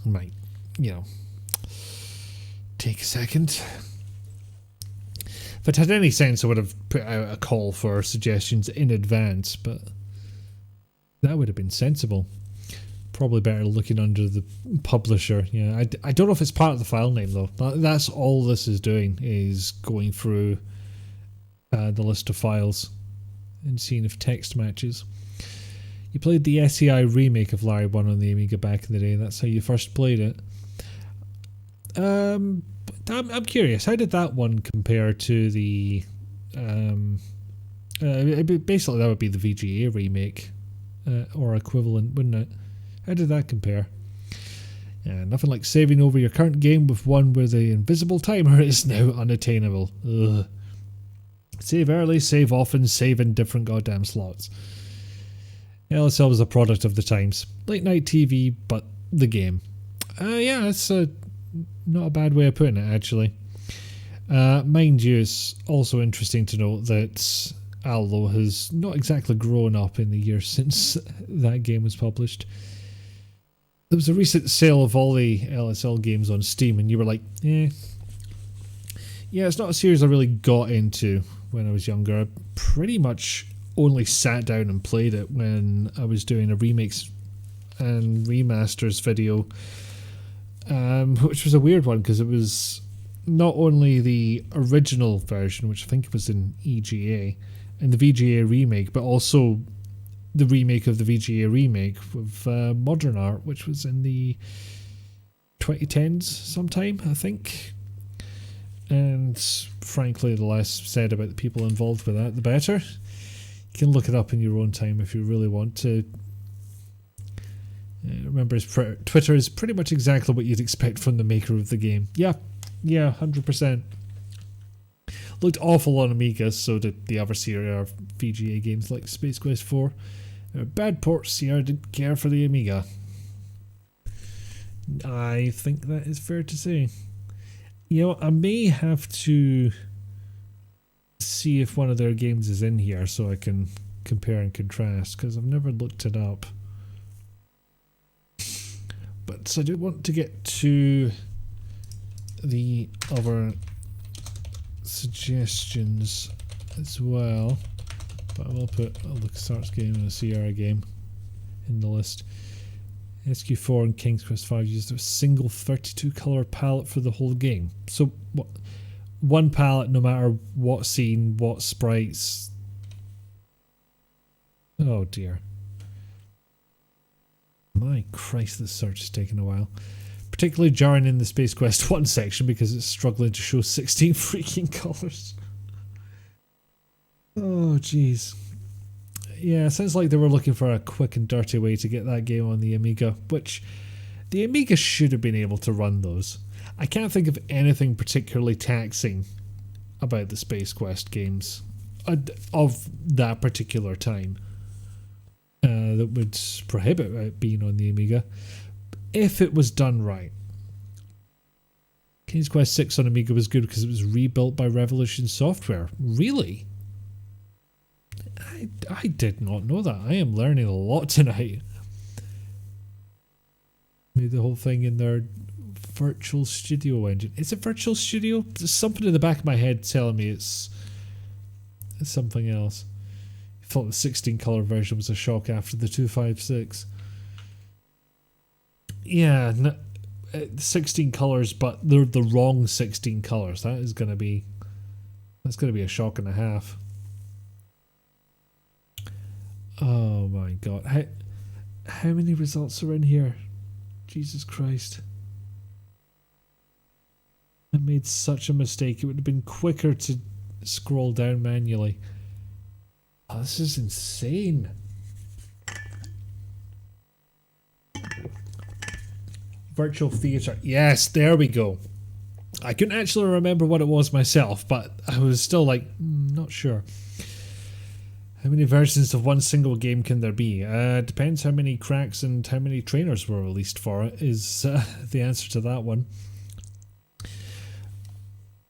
Might, you know, take a second. If it had any sense, I would have put out a call for suggestions in advance, but that would have been sensible. Probably better looking under the publisher. Yeah, I don't know if it's part of the file name though. That's all this is doing, is going through the list of files and seeing if text matches. You played the SEI remake of Larry 1 on the Amiga back in the day. That's how you first played it. I'm curious, how did that one compare to the... basically that would be the VGA remake, or equivalent, wouldn't it? How did that compare? Nothing like saving over your current game with one where the invisible timer is now unattainable. Ugh. Save early, save often, save in different goddamn slots. LSL was a product of the times. Late night TV, but the game. Yeah, that's not a bad way of putting it, actually. Mind you, it's also interesting to note that Aldo has not exactly grown up in the years since that game was published. There was a recent sale of all the LSL games on Steam, and you were like, eh. Yeah, it's not a series I really got into when I was younger. I pretty much only sat down and played it when I was doing a remakes and remasters video, which was a weird one because it was not only the original version, which I think was in EGA, and the VGA remake, but also the remake of the VGA remake with modern art, which was in the 2010s sometime, I think. And frankly, the less said about the people involved with that, the better. You can look it up in your own time if you really want to. Remember, Twitter is pretty much exactly what you'd expect from the maker of the game. Yeah, 100%. Looked awful on Amiga, so did the other Sierra VGA games like Space Quest 4. Bad ports, Sierra didn't care for the Amiga. I think that is fair to say. You know, I may have to see if one of their games is in here so I can compare and contrast, because I've never looked it up. But I do want to get to the other suggestions as well. But I will put a LucasArts game and a Sierra game in the list. SQ4 and King's Quest V used a single 32 colour palette for the whole game. So what? One palette no matter what scene, what sprites. Oh dear. My Christ, this search is taking a while. Particularly jarring in the Space Quest 1 section because it's struggling to show 16 freaking colours. Oh jeez. Yeah, sounds like they were looking for a quick and dirty way to get that game on the Amiga, which the Amiga should have been able to run those. I can't think of anything particularly taxing about the Space Quest games of that particular time that would prohibit it being on the Amiga if it was done right. King's Quest 6 on Amiga was good because it was rebuilt by Revolution Software. Really? I did not know that. I am learning a lot tonight. Made the whole thing in their Virtual Studio engine. Is it Virtual Studio? There's something in the back of my head telling me it's something else. I thought the 16 color version was a shock after the 256. Yeah, 16 colors, but they're the wrong 16 colors. That's gonna be a shock and a half. Oh my god. How many results are in here? Jesus Christ. I made such a mistake. It would have been quicker to scroll down manually. Oh, this is insane. Virtual Theatre. Yes, there we go. I couldn't actually remember what it was myself, but I was still like, not sure. How many versions of one single game can there be? Depends how many cracks and how many trainers were released for it, is the answer to that one.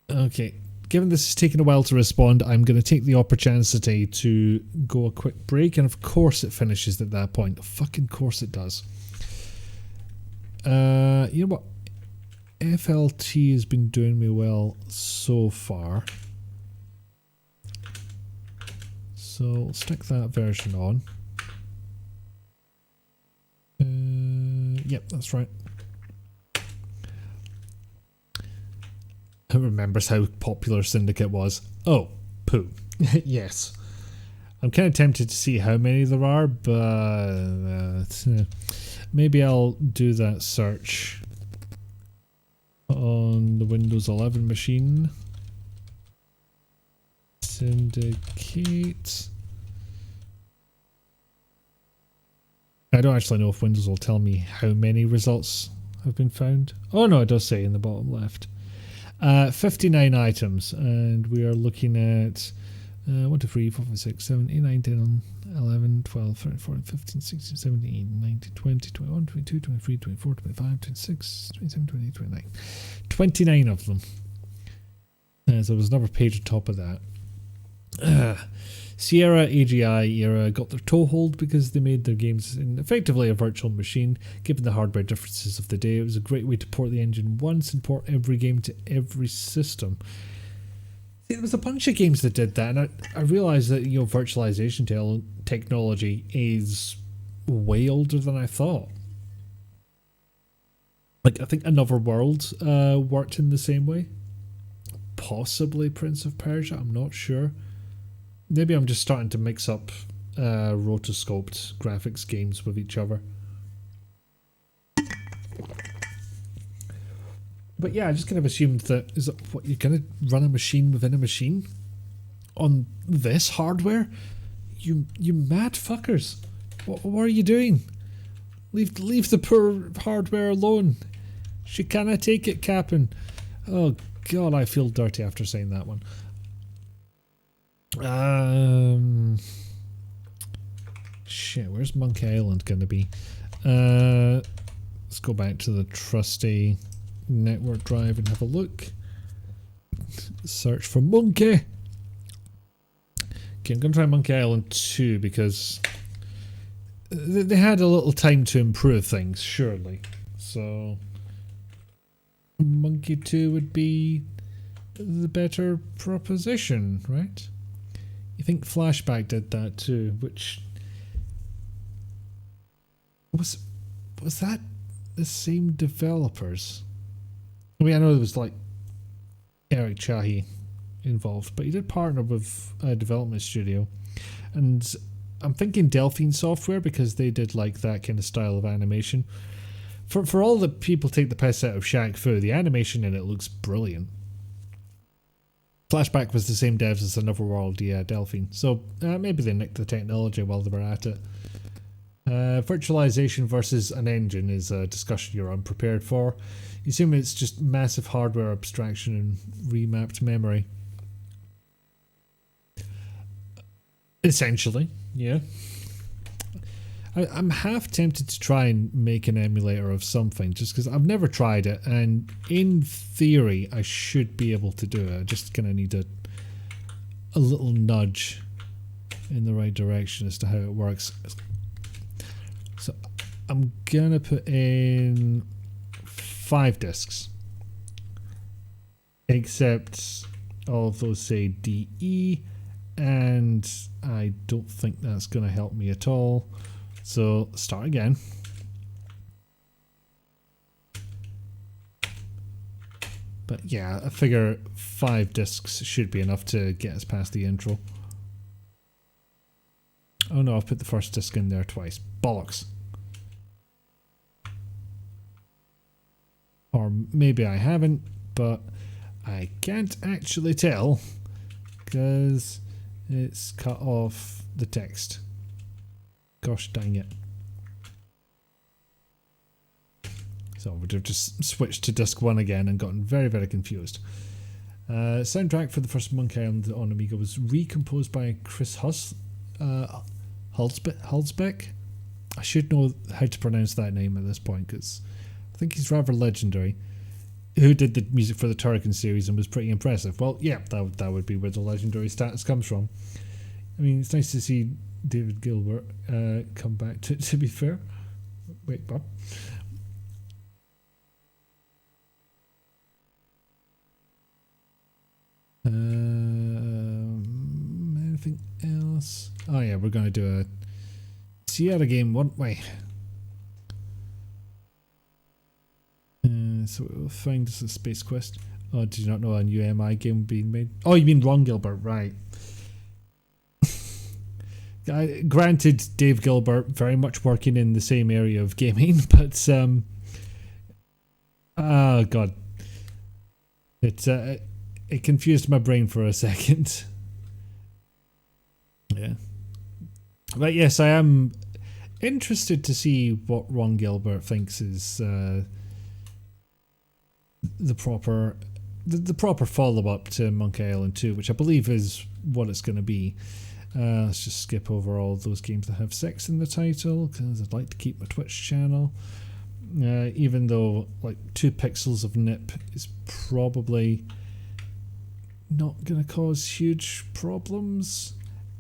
Okay, given this is taking a while to respond, I'm going to take the opportunity to go a quick break, and of course it finishes at that point. Fucking course it does. You know what? FLT has been doing me well so far. So we'll stick that version on. Yep, that's right. Who remembers how popular Syndicate was? Oh, poo. Yes. I'm kind of tempted to see how many there are, but maybe I'll do that search on the Windows 11 machine. Syndicate. I don't actually know if Windows will tell me how many results have been found. Oh no, it does say in the bottom left. 59 items, and we are looking at 1, 2, 3, 4, 5, 6, 7, 8, 9, 10, 11, 12, 13, 14, 15, 16, 17, 18, 19, 20, 21, 22, 23, 24, 25, 26, 27, 28, 29. 29 of them. So there was another page on top of that. Sierra AGI era got their toehold because they made their games in effectively a virtual machine. Given the hardware differences of the day, it was a great way to port the engine once and port every game to every system. See, there was a bunch of games that did that, and I realised that, you know, virtualization technology is way older than I thought. Like, I think Another World worked in the same way. Possibly Prince of Persia, I'm not sure. Maybe I'm just starting to mix up rotoscoped graphics games with each other. But yeah, I just kind of assumed that, is that what, you're going to run a machine within a machine? On this hardware? You mad fuckers. What are you doing? Leave the poor hardware alone. She canna take it, Captain. Oh god, I feel dirty after saying that one. Shit, where's Monkey Island going to be? Let's go back to the trusty network drive and have a look. Search for Monkey. Okay, I'm going to try Monkey Island 2 because they had a little time to improve things, surely. So Monkey 2 would be the better proposition, right? You think Flashback did that too, which was that the same developers? I mean, I know there was like Eric Chahi involved, but he did partner with a development studio, and I'm thinking Delphine Software because they did like that kind of style of animation. For all the people take the piss out of Shaq Fu, the animation in it looks brilliant. Flashback was the same devs as Another World, yeah, Delphine. So maybe they nicked the technology while they were at it. Virtualization versus an engine is a discussion you're unprepared for. You assume it's just massive hardware abstraction and remapped memory. Essentially, yeah. I'm half tempted to try and make an emulator of something, just because I've never tried it, and in theory I should be able to do it. I just kind of need a little nudge in the right direction as to how it works. So I'm gonna put in 5 discs, except all of those say DE, and I don't think that's gonna help me at all. So start again. But yeah, I figure 5 discs should be enough to get us past the intro. Oh no, I've put the first disc in there twice. Bollocks. Or maybe I haven't, but I can't actually tell because it's cut off the text. Gosh dang it. So I would have just switched to disc 1 again and gotten very, very confused. Soundtrack for the first Monkey Island on Amiga was recomposed by Chris Hulsbeck. I should know how to pronounce that name at this point because I think he's rather legendary. Who did the music for the Turrican series and was pretty impressive. Well, yeah, that would be where the legendary status comes from. I mean, it's nice to see David Gilbert come back, to be fair. Wait, Bob. Anything else? Oh yeah, we're going to do a Sierra game, weren't we? So we'll find us a Space Quest. Oh, did you not know a new MI game being made? Oh, you mean Ron Gilbert, right. Granted, Dave Gilbert very much working in the same area of gaming, but oh god, it confused my brain for a second. Yeah, but yes, I am interested to see what Ron Gilbert thinks is the proper follow-up to Monkey Island 2, which I believe is what it's going to be. Let's just skip over all those games that have sex in the title because I'd like to keep my Twitch channel. Even though like 2 pixels of nip is probably not going to cause huge problems,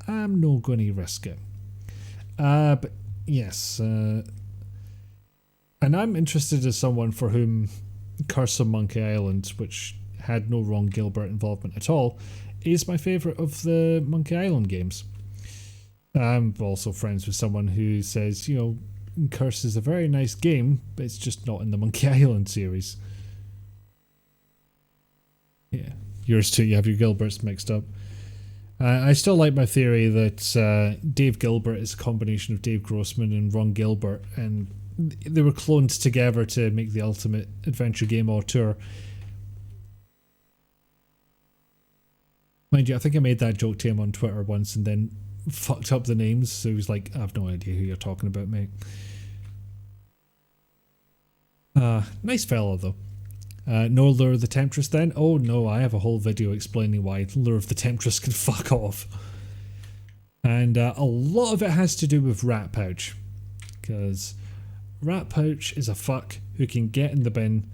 I'm not going to risk it. But yes, and I'm interested as someone for whom Curse of Monkey Island, which had no Ron Gilbert involvement at all, is my favourite of the Monkey Island games. I'm also friends with someone who says, you know, Curse is a very nice game, but it's just not in the Monkey Island series. Yeah, yours too, you have your Gilberts mixed up. I still like my theory that Dave Gilbert is a combination of Dave Grossman and Ron Gilbert, and they were cloned together to make the ultimate adventure game auteur. Mind you, I think I made that joke to him on Twitter once and then fucked up the names, so he was like, I have no idea who you're talking about, mate. Nice fellow though. No Lure of the Temptress then? Oh no, I have a whole video explaining why Lure of the Temptress can fuck off. And a lot of it has to do with Rat Pouch, because Rat Pouch is a fuck who can get in the bin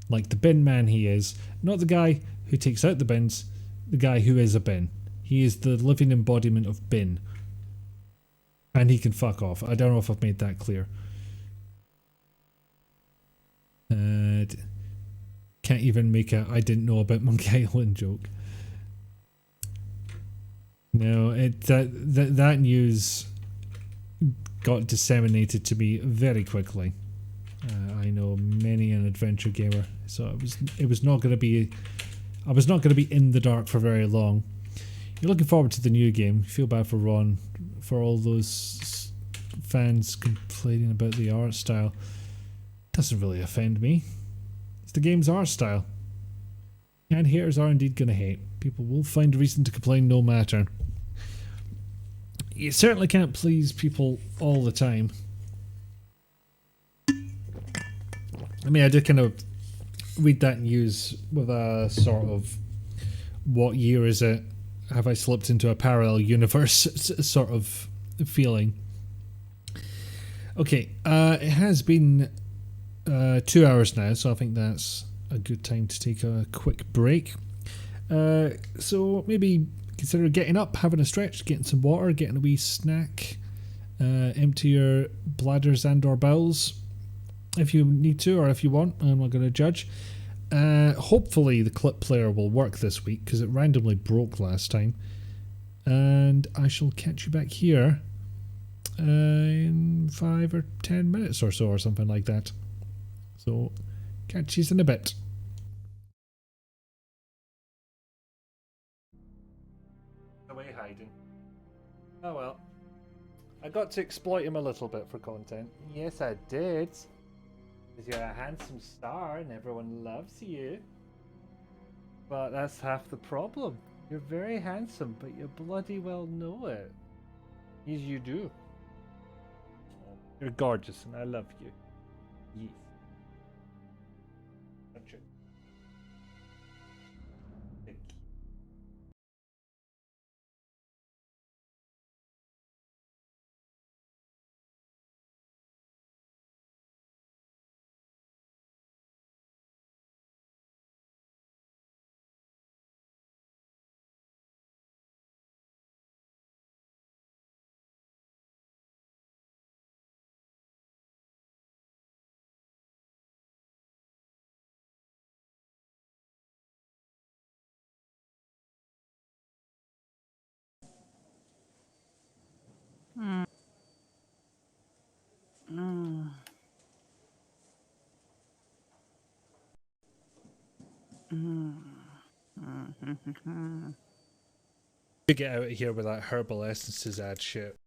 like the bin man he is, not the guy who takes out the bins, the guy who is a bin. He is the living embodiment of bin. And he can fuck off. I don't know if I've made that clear. Can't even make a I didn't know about Monkey Island joke. No, that news got disseminated to me very quickly. I know many an adventure gamer, so it was not going to be. I was not going to be in the dark for very long. You're looking forward to the new game. You feel bad for Ron, for all those fans complaining about the art style. Doesn't really offend me. It's the game's art style. And haters are indeed going to hate. People will find a reason to complain no matter. You certainly can't please people all the time. I mean, I did kind of read that news with a sort of, what year is it? Have I slipped into a parallel universe sort of feeling. Okay, it has been 2 hours now, so I think that's a good time to take a quick break. So maybe consider getting up, having a stretch, getting some water, getting a wee snack, empty your bladders and or bowels if you need to, or if you want. I'm not going to judge. Hopefully the clip player will work this week because it randomly broke last time, and I shall catch you back here in 5 or 10 minutes or so, or something like that. So catch you in a bit. Away hiding. Oh well. I got to exploit him a little bit for content. Yes, I did. Because you're a handsome star and everyone loves you. But that's half the problem. You're very handsome, but you bloody well know it. Yes, you do. You're gorgeous and I love you. Yes. Touch it. Thank you. Get out of here with that herbal essences ad shit.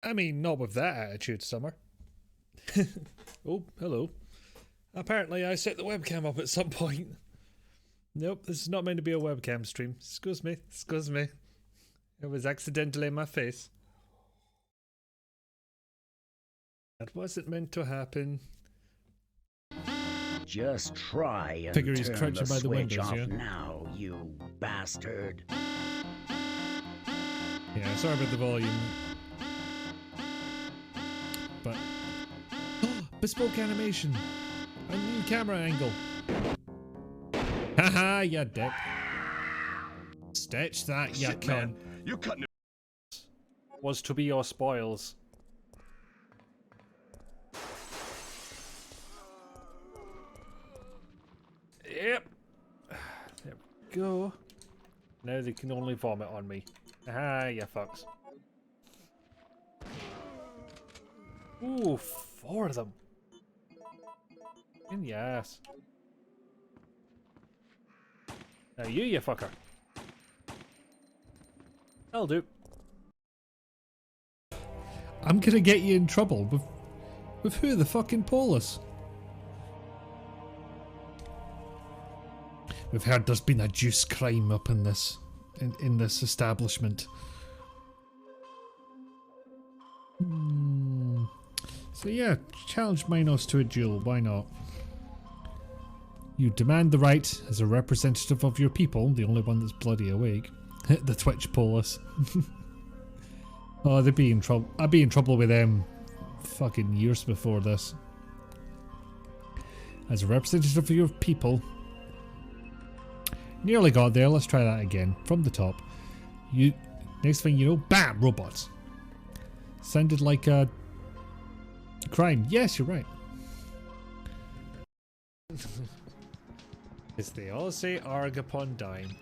I mean, not with that attitude, Summer. Oh, hello. Apparently I set the webcam up at some point. Nope, this is not meant to be a webcam stream. Excuse me, excuse me. It was accidentally in my face. That wasn't meant to happen.
Just try and
Figure he's
turn
crouching
the
by the
switch
windows,
off
yeah?
now, you bastard.
Yeah, sorry about the volume. But... bespoke animation! A new camera angle! Haha, you dick. Stitch that, you
Shit,
cunt.
man. You cutting it.
Was to be your spoils. Yep. There we go. Now they can only vomit on me. Ah, you fucks. Ooh, 4 of them. In the ass. Now you fucker. That'll do. I'm gonna get you in trouble with who the fucking Polis? We've heard there's been a juice crime up in this establishment. So yeah, challenge Minos to a duel, why not? You demand the right, as a representative of your people, the only one that's bloody awake. The Twitch Polis. Oh, they'd be in trouble. I'd be in trouble with them fucking years before this. As a representative of your people. Nearly got there, let's try that again. From the top. You. Next thing you know, BAM! Robots. Sounded like a crime. Yes, you're right. As they all say, arg upon dying.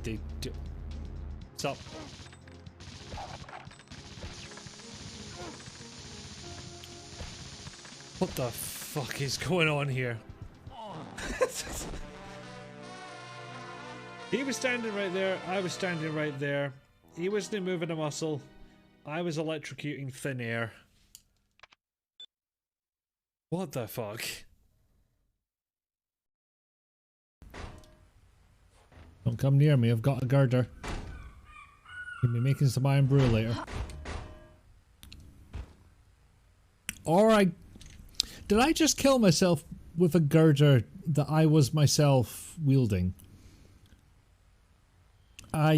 They do. Stop. What the fuck is going on here? He was standing right there, I was standing right there. He wasn't moving a muscle. I was electrocuting thin air. What the fuck? Don't come near me, I've got a girder. You'll be making some iron brew later. Did I just kill myself with a girder that I was myself wielding? What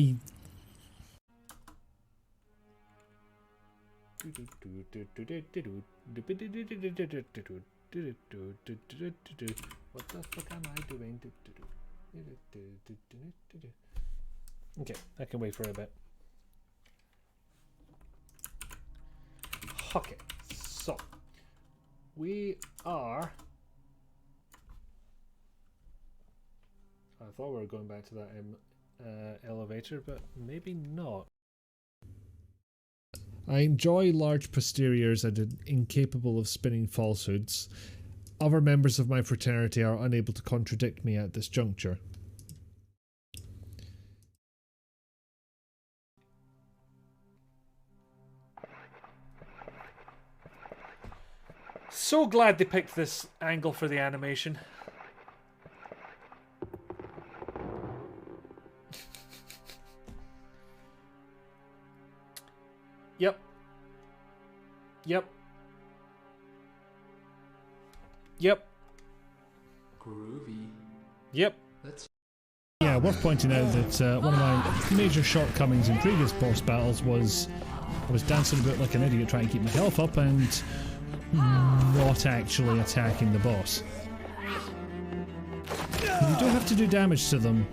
the fuck am I doing? Okay, I can wait for a bit. Okay, so we are. I thought we were going back to that elevator, but maybe not. I enjoy large posteriors and am incapable of spinning falsehoods. Other members of my fraternity are unable to contradict me at this juncture. So glad they picked this angle for the animation. Yep. Yep. Yep.
Groovy.
Yep.
That's
Yeah, worth pointing out that one of my major shortcomings in previous boss battles was I was dancing about like an idiot trying to keep my health up and not actually attacking the boss. You don't have to do damage to them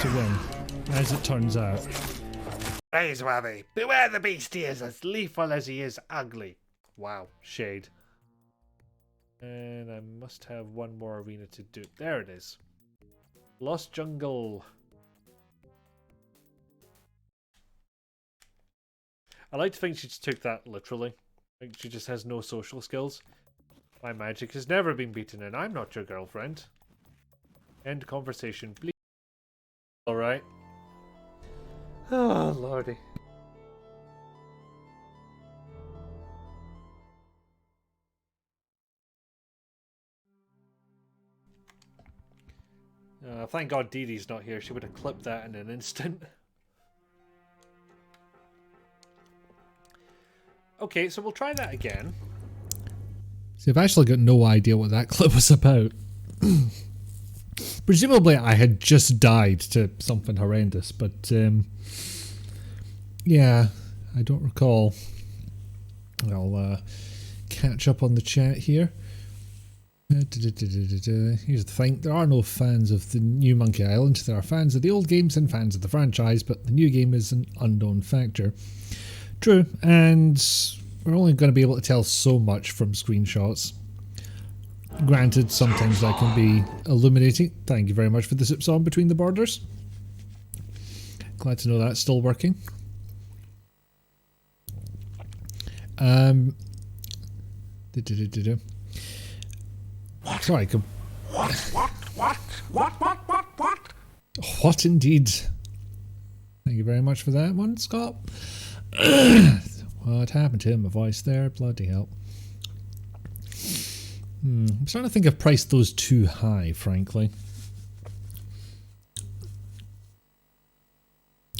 to win, as it turns out. Praiseworthy. Beware the beast, he is as lethal as he is ugly. Wow, shade. And I must have one more arena to do. There it is. Lost Jungle. I like to think she just took that literally. Like she just has no social skills. My magic has never been beaten and I'm not your girlfriend. End conversation, please. Alright. Oh, lordy. Thank God Dee Dee's not here. She would have clipped that in an instant. Okay, so we'll try that again. See, I've actually got no idea what that clip was about. Presumably I had just died to something horrendous, but yeah, I don't recall. I'll catch up on the chat here. Here's the thing, there are no fans of the new Monkey Island. There are fans of the old games and fans of the franchise, but the new game is an unknown factor. True, and we're only going to be able to tell so much from screenshots. Granted, sometimes that can be illuminating. Thank you very much for the zip song between the borders. Glad to know that's still working. Sorry, What indeed? Thank you very much for that one, Scott. What happened to my voice there? Bloody hell. I'm starting to think I've priced those too high, frankly.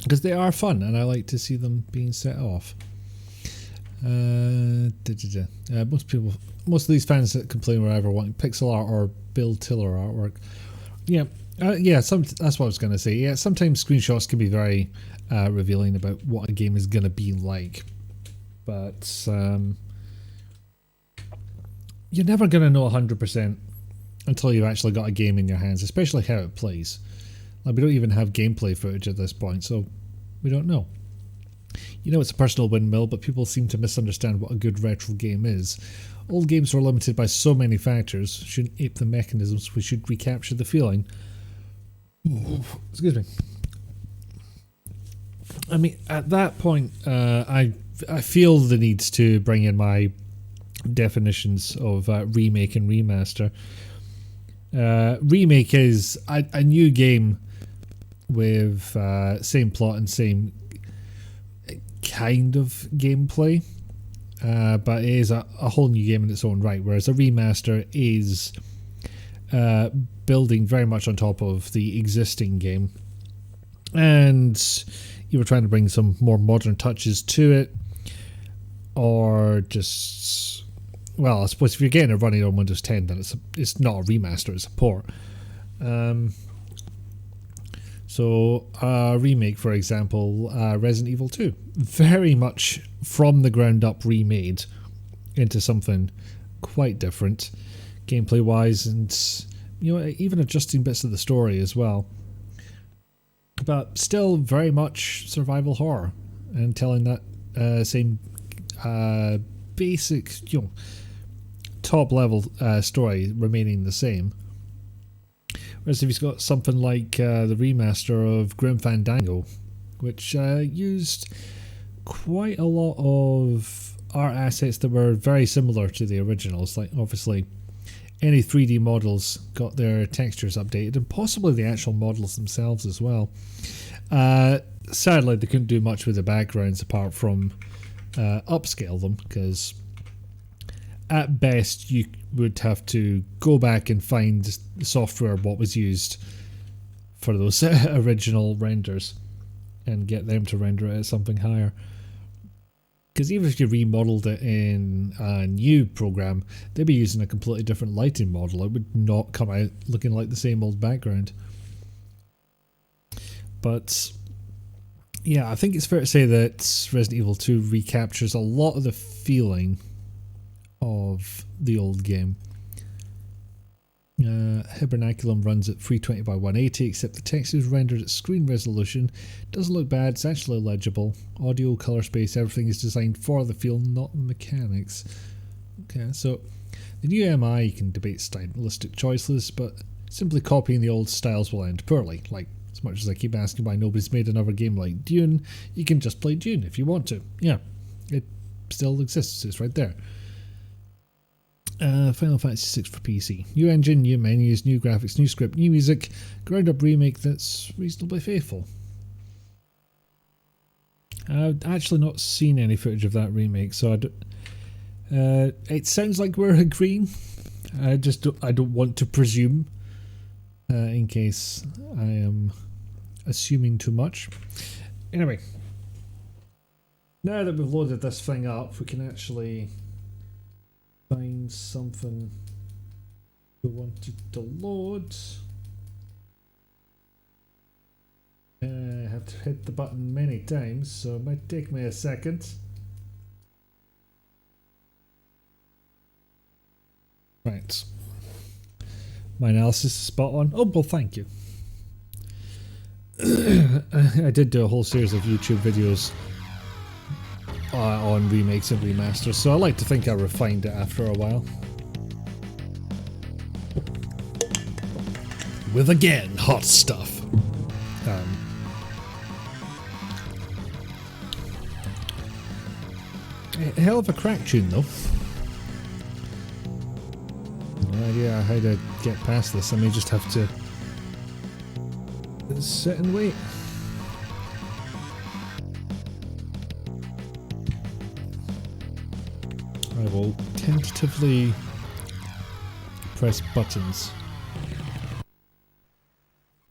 Because they are fun and I like to see them being set off. Most of these fans that complain were either wanting pixel art or Bill Tiller artwork. Yeah, that's what I was going to say. Yeah, sometimes screenshots can be very revealing about what a game is going to be like. But you're never going to know 100% until you've actually got a game in your hands, especially how it plays. Like, we don't even have gameplay footage at this point, so we don't know. You know, it's a personal windmill, but people seem to misunderstand what a good retro game is. Old games are limited by so many factors. Shouldn't ape the mechanisms, we should recapture the feeling. Excuse me. I mean, at that point, I feel the need to bring in my definitions of remake and remaster. Remake is a new game with same plot and same kind of gameplay, but it is a whole new game in its own right, whereas a remaster is building very much on top of the existing game and you were trying to bring some more modern touches to it, or just, well, I suppose if you're getting it running on Windows 10, then it's not a remaster, it's a port. So a remake, for example, Resident Evil 2, very much from the ground up remade into something quite different gameplay wise, and even adjusting bits of the story as well, but still very much survival horror and telling that same basic top level story remaining the same. Whereas if you've got something like the remaster of Grim Fandango, which used quite a lot of art assets that were very similar to the originals, like obviously any 3D models got their textures updated, and possibly the actual models themselves as well. Sadly, they couldn't do much with the backgrounds apart from upscale them, because at best you would have to go back and find software what was used for those original renders and get them to render it at something higher. Because even if you remodeled it in a new program, they'd be using a completely different lighting model. It would not come out looking like the same old background. But yeah, I think it's fair to say that Resident Evil 2 recaptures a lot of the feeling of the old game. Hibernaculum runs at 320 by 180, except the text is rendered at screen resolution. Doesn't look bad, it's actually legible. Audio, color space, everything is designed for the feel, not the mechanics. Okay, so the new MI, you can debate stylistic choices, but simply copying the old styles will end poorly. Like, as much as I keep asking why nobody's made another game like Dune, you can just play Dune if you want to. Yeah, it still exists, it's right there. Final Fantasy VI for PC. New engine, new menus, new graphics, new script, new music. Ground up remake that's reasonably faithful. I've actually not seen any footage of that remake, so it sounds like we're agreeing. I don't want to presume, in case I am assuming too much. Anyway, now that we've loaded this thing up, we can actually find something we wanted to load. I have to hit the button many times, so it might take me a second. Right. My analysis is spot on. Oh, well, thank you. I did do a whole series of YouTube videos on remakes and remasters, so I like to think I refined it after a while. With again hot stuff. A hell of a crack tune though. No idea how to get past this. I may just have to sit and wait. I will tentatively press buttons.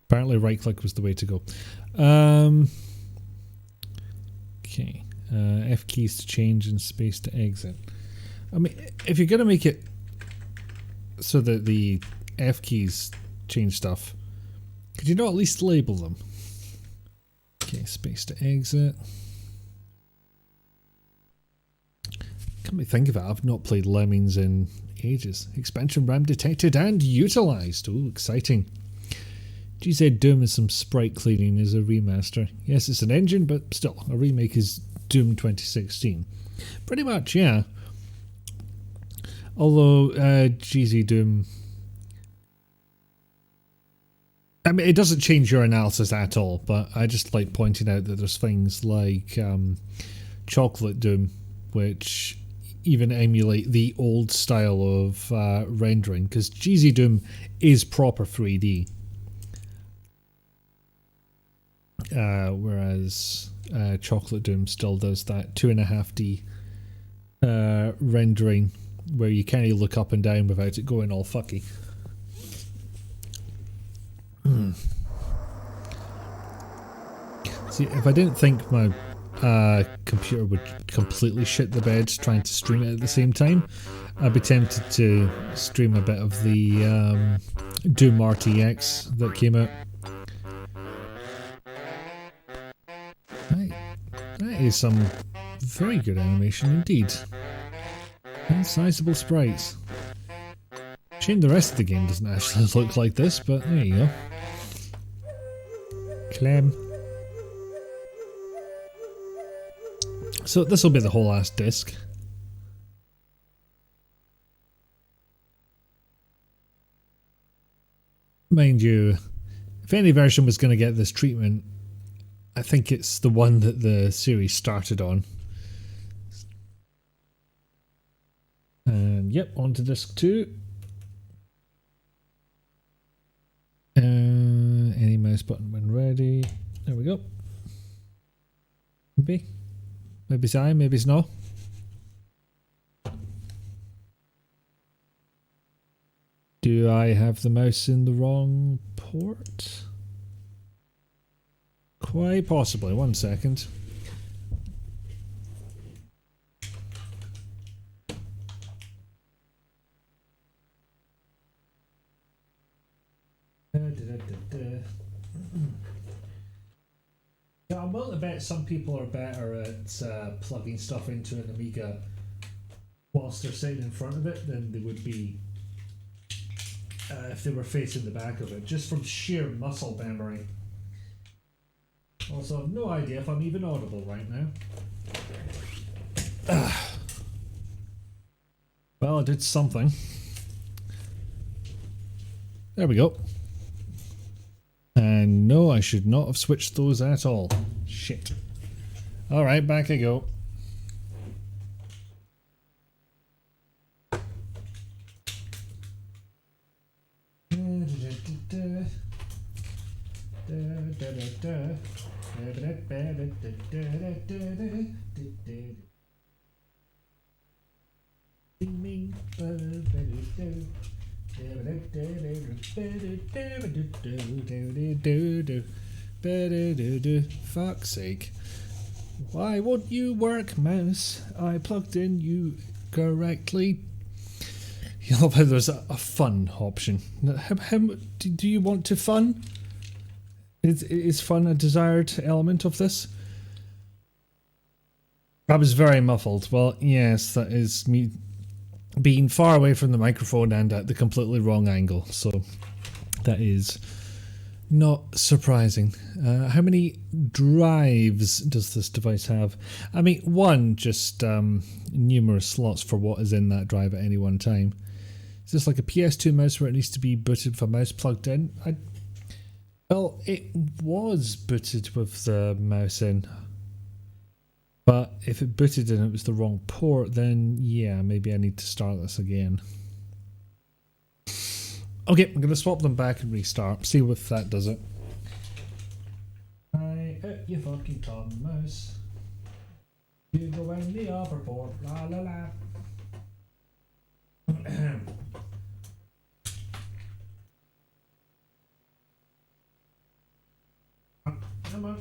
Apparently right click was the way to go. Okay. F keys to change and space to exit. I mean, if you're going to make it so that the F keys change stuff, could you not at least label them? Okay, space to exit. Can't me think of it, I've not played Lemmings in ages. Expansion RAM detected and utilised. Ooh, exciting. GZ Doom and some sprite cleaning is a remaster. Yes, it's an engine, but still, a remake is Doom 2016. Pretty much, yeah. Although, GZ Doom... I mean, it doesn't change your analysis at all, but I just like pointing out that there's things like Chocolate Doom, which even emulate the old style of rendering, because GZ Doom is proper 3D. Whereas Chocolate Doom still does that 2.5D rendering where you can't look up and down without it going all fucky. See, if I didn't think my computer would completely shit the bed trying to stream it at the same time, I'd be tempted to stream a bit of the Doom RTX that came out. Right. That is some very good animation indeed. And sizable sprites. Shame the rest of the game doesn't actually look like this, but there you go. Clem. So this will be the whole last disc. Mind you, if any version was going to get this treatment, I think it's the one that the series started on. And yep, on to disc 2. Any mouse button when ready. There we go. Maybe. Maybe it's I, maybe it's no. Do I have the mouse in the wrong port? Quite possibly. 1 second. Yeah, I'm willing to bet some people are better at plugging stuff into an Amiga whilst they're sitting in front of it than they would be if they were facing the back of it, just from sheer muscle memory. Also, I've no idea if I'm even audible right now. Well, I did something. There we go. And no, I should not have switched those at all. Shit. Alright, back I go. Fuck's sake. Why won't you work, mouse? I plugged in you correctly. You know, but there's a fun option. Do you want to fun? Is fun a desired element of this? I was very muffled. Well, yes, that is me being far away from the microphone and at the completely wrong angle, so that is not surprising. How many drives does this device have? I mean, one, just numerous slots for what is in that drive at any one time. Is this like a PS2 mouse where it needs to be booted with a mouse plugged in? Well, it was booted with the mouse in. But if it booted and it was the wrong port, then yeah, maybe I need to start this again. Okay, I'm going to swap them back and restart. See if that does it. Hi, you fucking Tom Mouse. You go in the upper port, la la la. Come on.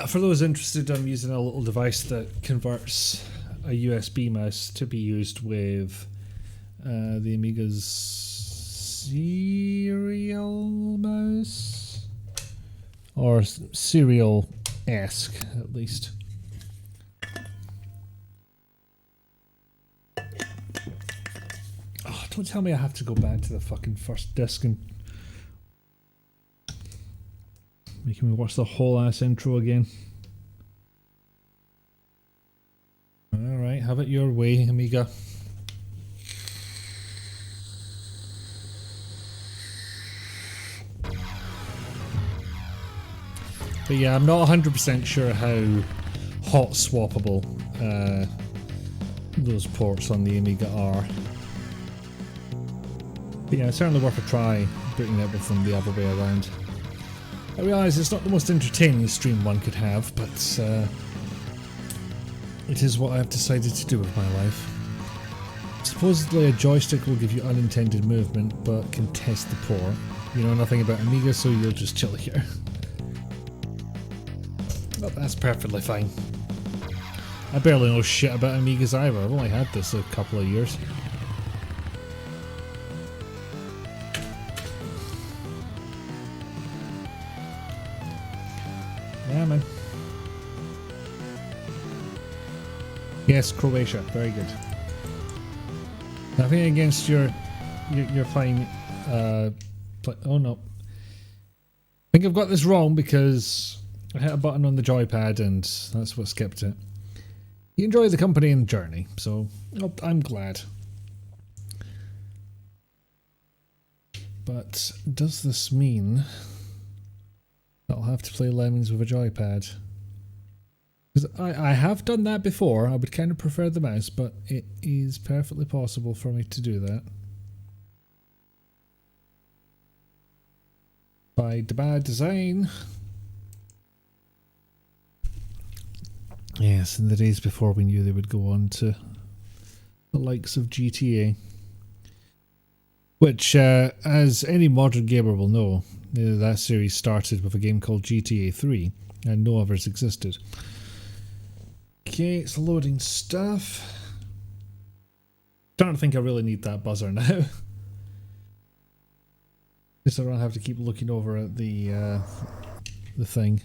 For those interested, I'm using a little device that converts a USB mouse to be used with the Amiga's serial mouse, or serial-esque at least. Oh, don't tell me I have to go back to the fucking first disc and making me watch the whole ass intro again. Alright, have it your way, Amiga. But yeah, I'm not 100% sure how hot swappable those ports on the Amiga are. But yeah, it's certainly worth a try booting it with them the other way around. I realise it's not the most entertaining stream one could have, but it is what I've decided to do with my life. Supposedly a joystick will give you unintended movement, but can test the port. You know nothing about Amiga, so you'll just chill here. Well, that's perfectly fine. I barely know shit about Amigas either. I've only had this a couple of years. Yeah, man. Yes, Croatia. Very good. Nothing against your fine. Oh no. I think I've got this wrong because I hit a button on the joypad and that's what skipped it. You enjoy the company and journey, so I'm glad. But does this mean I'll have to play Lemmings with a joypad? Because I have done that before. I would kind of prefer the mouse, but it is perfectly possible for me to do that. By the bad design. Yes, in the days before we knew they would go on to the likes of GTA. Which, as any modern gamer will know, that series started with a game called GTA 3, and no others existed. Okay, it's loading stuff. Starting to think I really need that buzzer now. Just so I don't have to keep looking over at the thing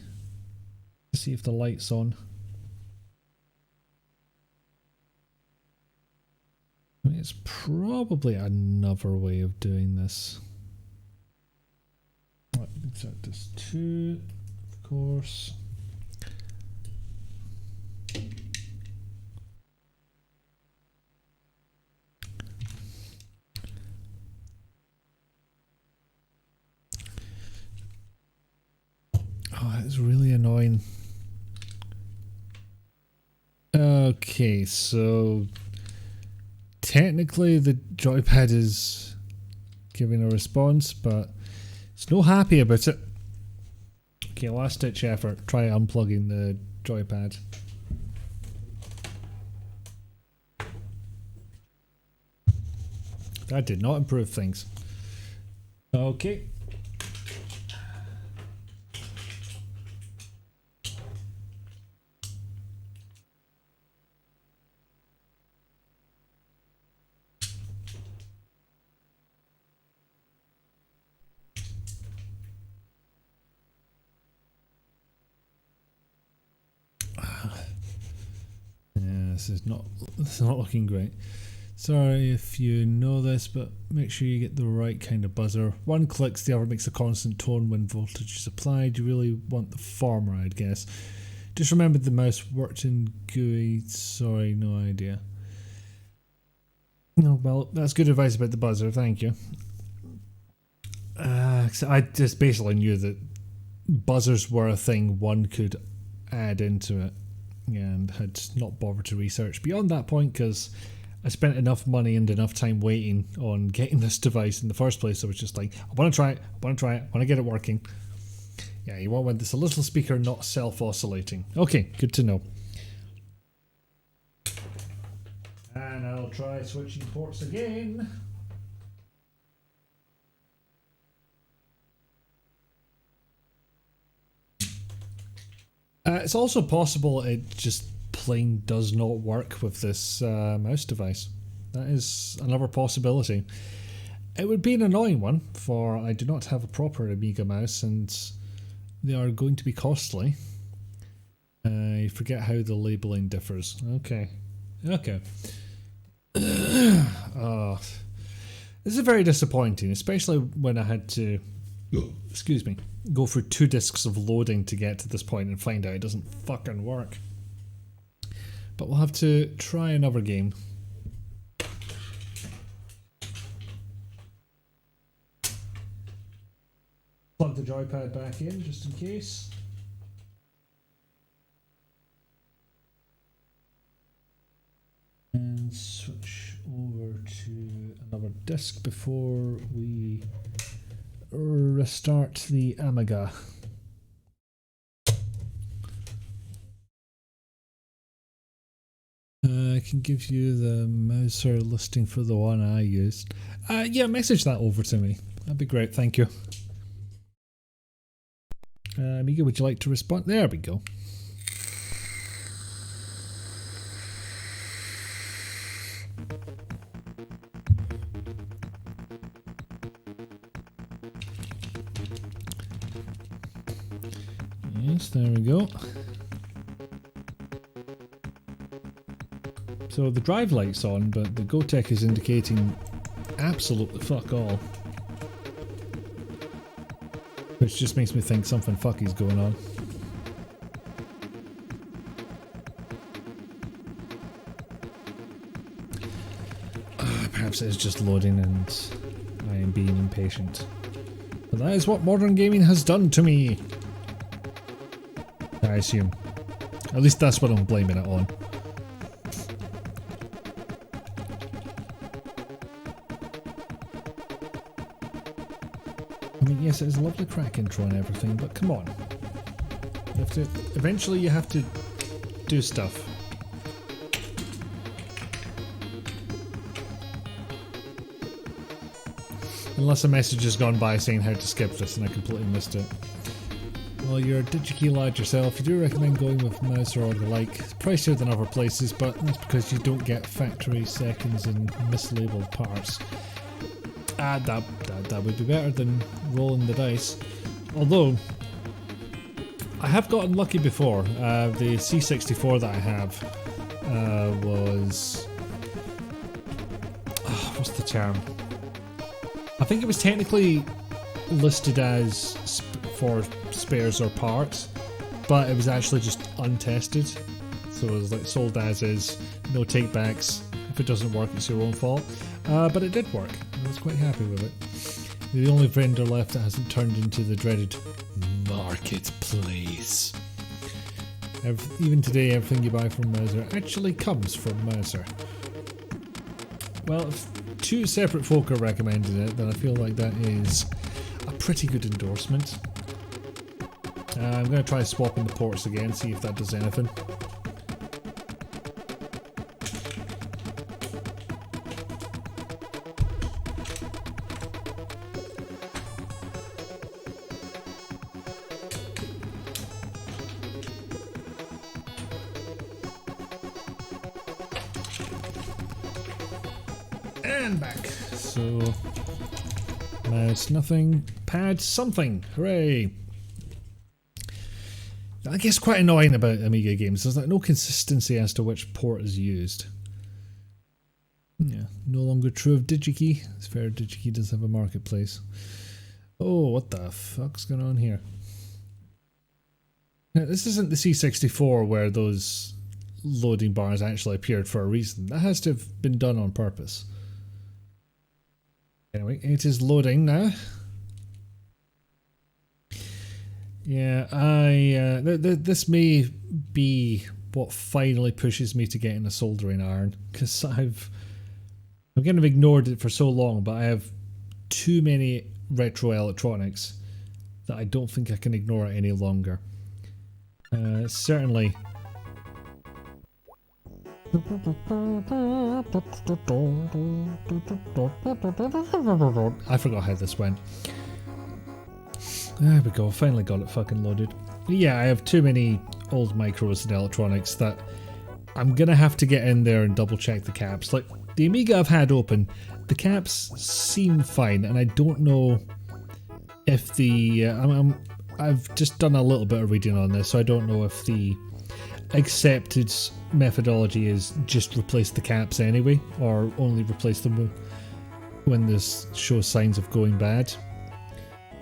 to see if the light's on. I mean, it's probably another way of doing this. Right, set this 2, of course. Oh, that's really annoying. Okay, so technically the joypad is giving a response, but it's no happy about it. Okay, last ditch effort. Try unplugging the joypad. That did not improve things. Okay. It's not looking great. Sorry if you know this, but make sure you get the right kind of buzzer. One clicks, the other makes a constant tone when voltage is applied. You really want the former, I'd guess. Just remember the mouse worked in GUI. Sorry, no idea. No, well, that's good advice about the buzzer, thank you. So I just basically knew that buzzers were a thing one could add into it, and had not bothered to research beyond that point because I spent enough money and enough time waiting on getting this device in the first place. I was just like, I want to try it, I want to get it working. Yeah, you want this a little speaker, not self-oscillating. Okay, good to know. And I'll try switching ports again. It's also possible it just plain does not work with this mouse device. That is another possibility. It would be an annoying one, for I do not have a proper Amiga mouse and they are going to be costly. I forget how the labeling differs. Okay. Okay. Oh, this is very disappointing, especially when I had to, excuse me, go through 2 discs of loading to get to this point and find out it doesn't fucking work. But we'll have to try another game. Plug the joypad back in just in case. And switch over to another disc before we restart the Amiga. I can give you the Mouser listing for the one I used. Yeah, message that over to me. That'd be great, thank you. Amiga, would you like to respond? There we go. Yes, there we go. So the drive light's on, but the GoTech is indicating absolutely fuck all. Which just makes me think something fucky's going on. Perhaps it is just loading and I am being impatient. But that is what modern gaming has done to me. I assume. At least that's what I'm blaming it on. I mean, yes, it is a lovely crack intro and everything, but come on. You have to, eventually you have to do stuff. Unless a message has gone by saying how to skip this and I completely missed it. Well, you're a DigiKey lad yourself. You do recommend going with mouse or the like. It's pricier than other places, but that's because you don't get factory seconds and mislabeled parts. That would be better than rolling the dice. Although, I have gotten lucky before. The C64 that I have was... what's the term? I think it was technically listed as for spares or parts, but it was actually just untested. So it was like sold as is, no takebacks. If it doesn't work, it's your own fault. But it did work. I was quite happy with it. The only vendor left that hasn't turned into the dreaded marketplace. Even today, everything you buy from Mouser actually comes from Mouser. Well, if two separate folk are recommending it, then I feel like that is a pretty good endorsement. I'm going to try swapping the ports again, see if that does anything. And back. So, mouse nothing, pad something. Hooray! I guess quite annoying about Amiga games. There's like no consistency as to which port is used. Yeah, no longer true of DigiKey. It's fair, DigiKey does have a marketplace. Oh, what the fuck's going on here? Now, this isn't the C64 where those loading bars actually appeared for a reason. That has to have been done on purpose. Anyway, it is loading now. Yeah, this may be what finally pushes me to getting a soldering iron, because I've kind of ignored it for so long, but I have too many retro electronics that I don't think I can ignore it any longer. Certainly. I forgot how this went. There we go, finally got it fucking loaded. Yeah, I have too many old micros and electronics that I'm gonna have to get in there and double check the caps. Like, the Amiga I've had open, the caps seem fine, and I don't know if the... I've just done a little bit of reading on this, so I don't know if the accepted methodology is just replace the caps anyway, or only replace them when this shows signs of going bad.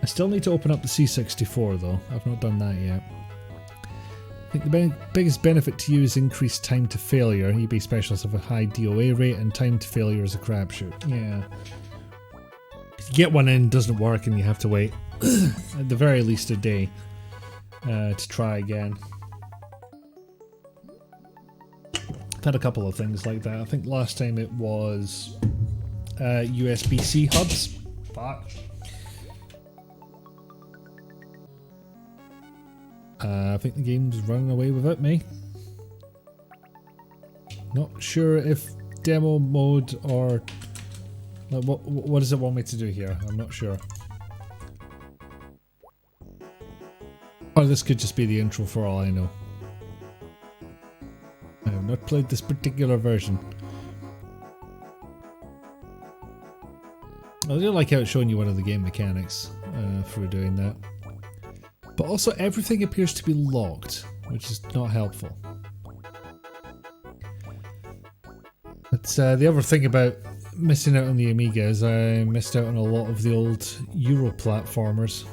I still need to open up the C64 though, I've not done that yet. I think the biggest benefit to you is increased time to failure. eBay specialists have a high DOA rate and time to failure is a crapshoot. Yeah. If you get one in, it doesn't work and you have to wait at the very least a day to try again. I've had a couple of things like that. I think last time it was USB-C hubs. Fuck. I think the game's running away without me. Not sure if demo mode or... Like, what does it want me to do here? I'm not sure. Or this could just be the intro for all I know. I have not played this particular version. I do like how it's showing you one of the game mechanics through doing that. But also everything appears to be locked, which is not helpful. But the other thing about missing out on the Amiga is I missed out on a lot of the old Euro platformers.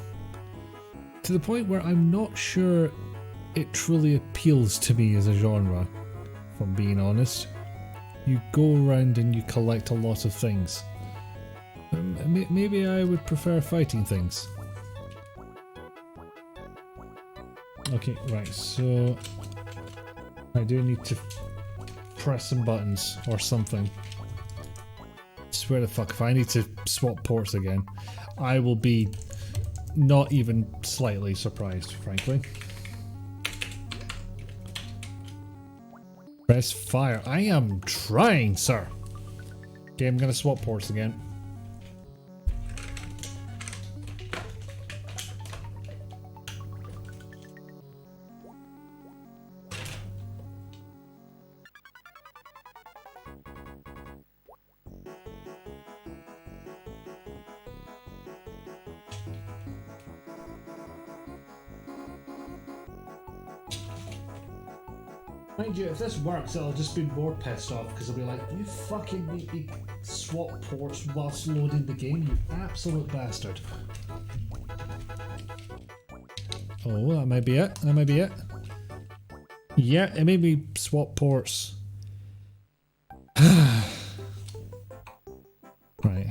To the point where I'm not sure it truly appeals to me as a genre, if I'm being honest. You go around and you collect a lot of things. Maybe I would prefer fighting things. Okay, right, so I do need to press some buttons or something. Swear the fuck, if I need to swap ports again, I will be not even slightly surprised, frankly. Press fire. I am trying, sir. Okay, I'm gonna swap ports again. Mind you, if this works, I'll just be more pissed off because I'll be like, you fucking make me swap ports whilst loading the game, you absolute bastard. Oh, that might be it. That might be it. Yeah, it made me swap ports. Right,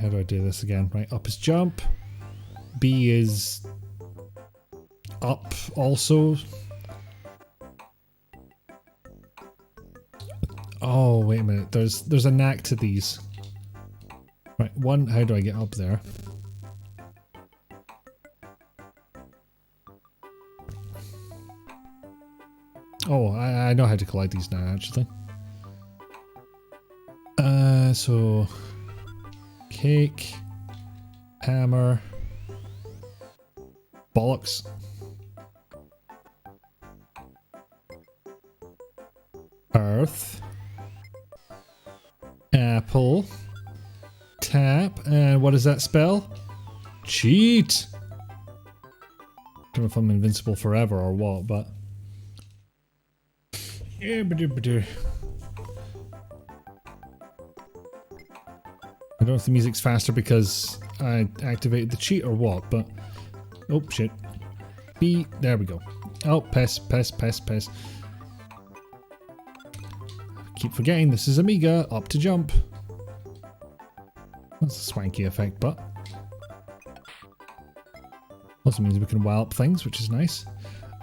how do I do this again? Right, up is jump. B is up also. Oh, wait a minute. There's a knack to these. Right, one, how do I get up there? Oh, I know how to collect these now, actually. So... Cake... Hammer... Bollocks. Earth... Apple... Tap... And what does that spell? Cheat! Don't know if I'm invincible forever or what, but... I don't know if the music's faster because I activated the cheat or what, but... Oh, shit. B, there we go. Oh, piss. Keep forgetting this is Amiga, up to jump. That's a swanky effect, but... Also means we can wallop things, which is nice.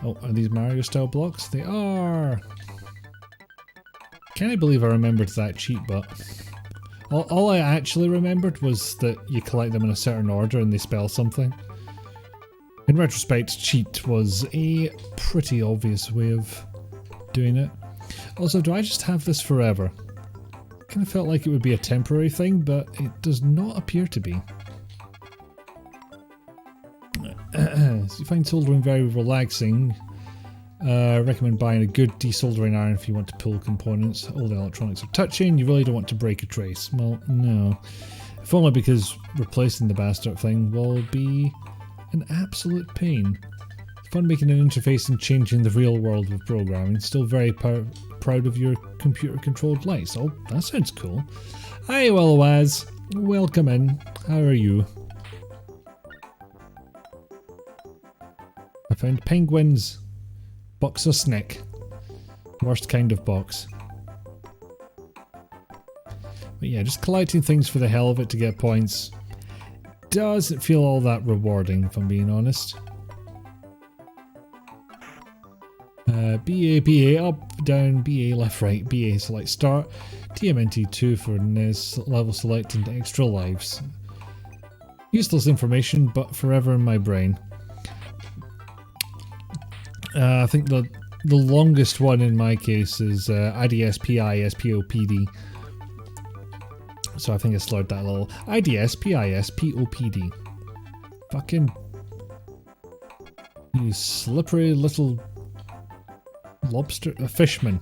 Oh, are these Mario style blocks? They are! Can't believe I remembered that cheat, but... All I actually remembered was that you collect them in a certain order and they spell something. In retrospect, cheat was a pretty obvious way of doing it. Also, do I just have this forever? Kind of felt like it would be a temporary thing, but it does not appear to be. So you find soldering very relaxing. Recommend buying a good desoldering iron if you want to pull components. All the electronics are touching, you really don't want to break a trace. Well, no. If only because replacing the bastard thing will be an absolute pain. It's fun making an interface and changing the real world with programming. Still very proud of your computer controlled lights. Oh, that sounds cool. Hi, Waz. Welcome in. How are you? I found penguins. Box of Snick. Worst kind of box. But yeah, just collecting things for the hell of it to get points doesn't feel all that rewarding, if I'm being honest. BA, up, down, BA, left, right, BA, select start, TMNT2 for NES, level select and extra lives. Useless information, but forever in my brain. I think the longest one in my case is IDSPI SPOPD. So I think I slurred that a little. IDSPI SPOPD. Fucking... You slippery little... lobster... A fishman.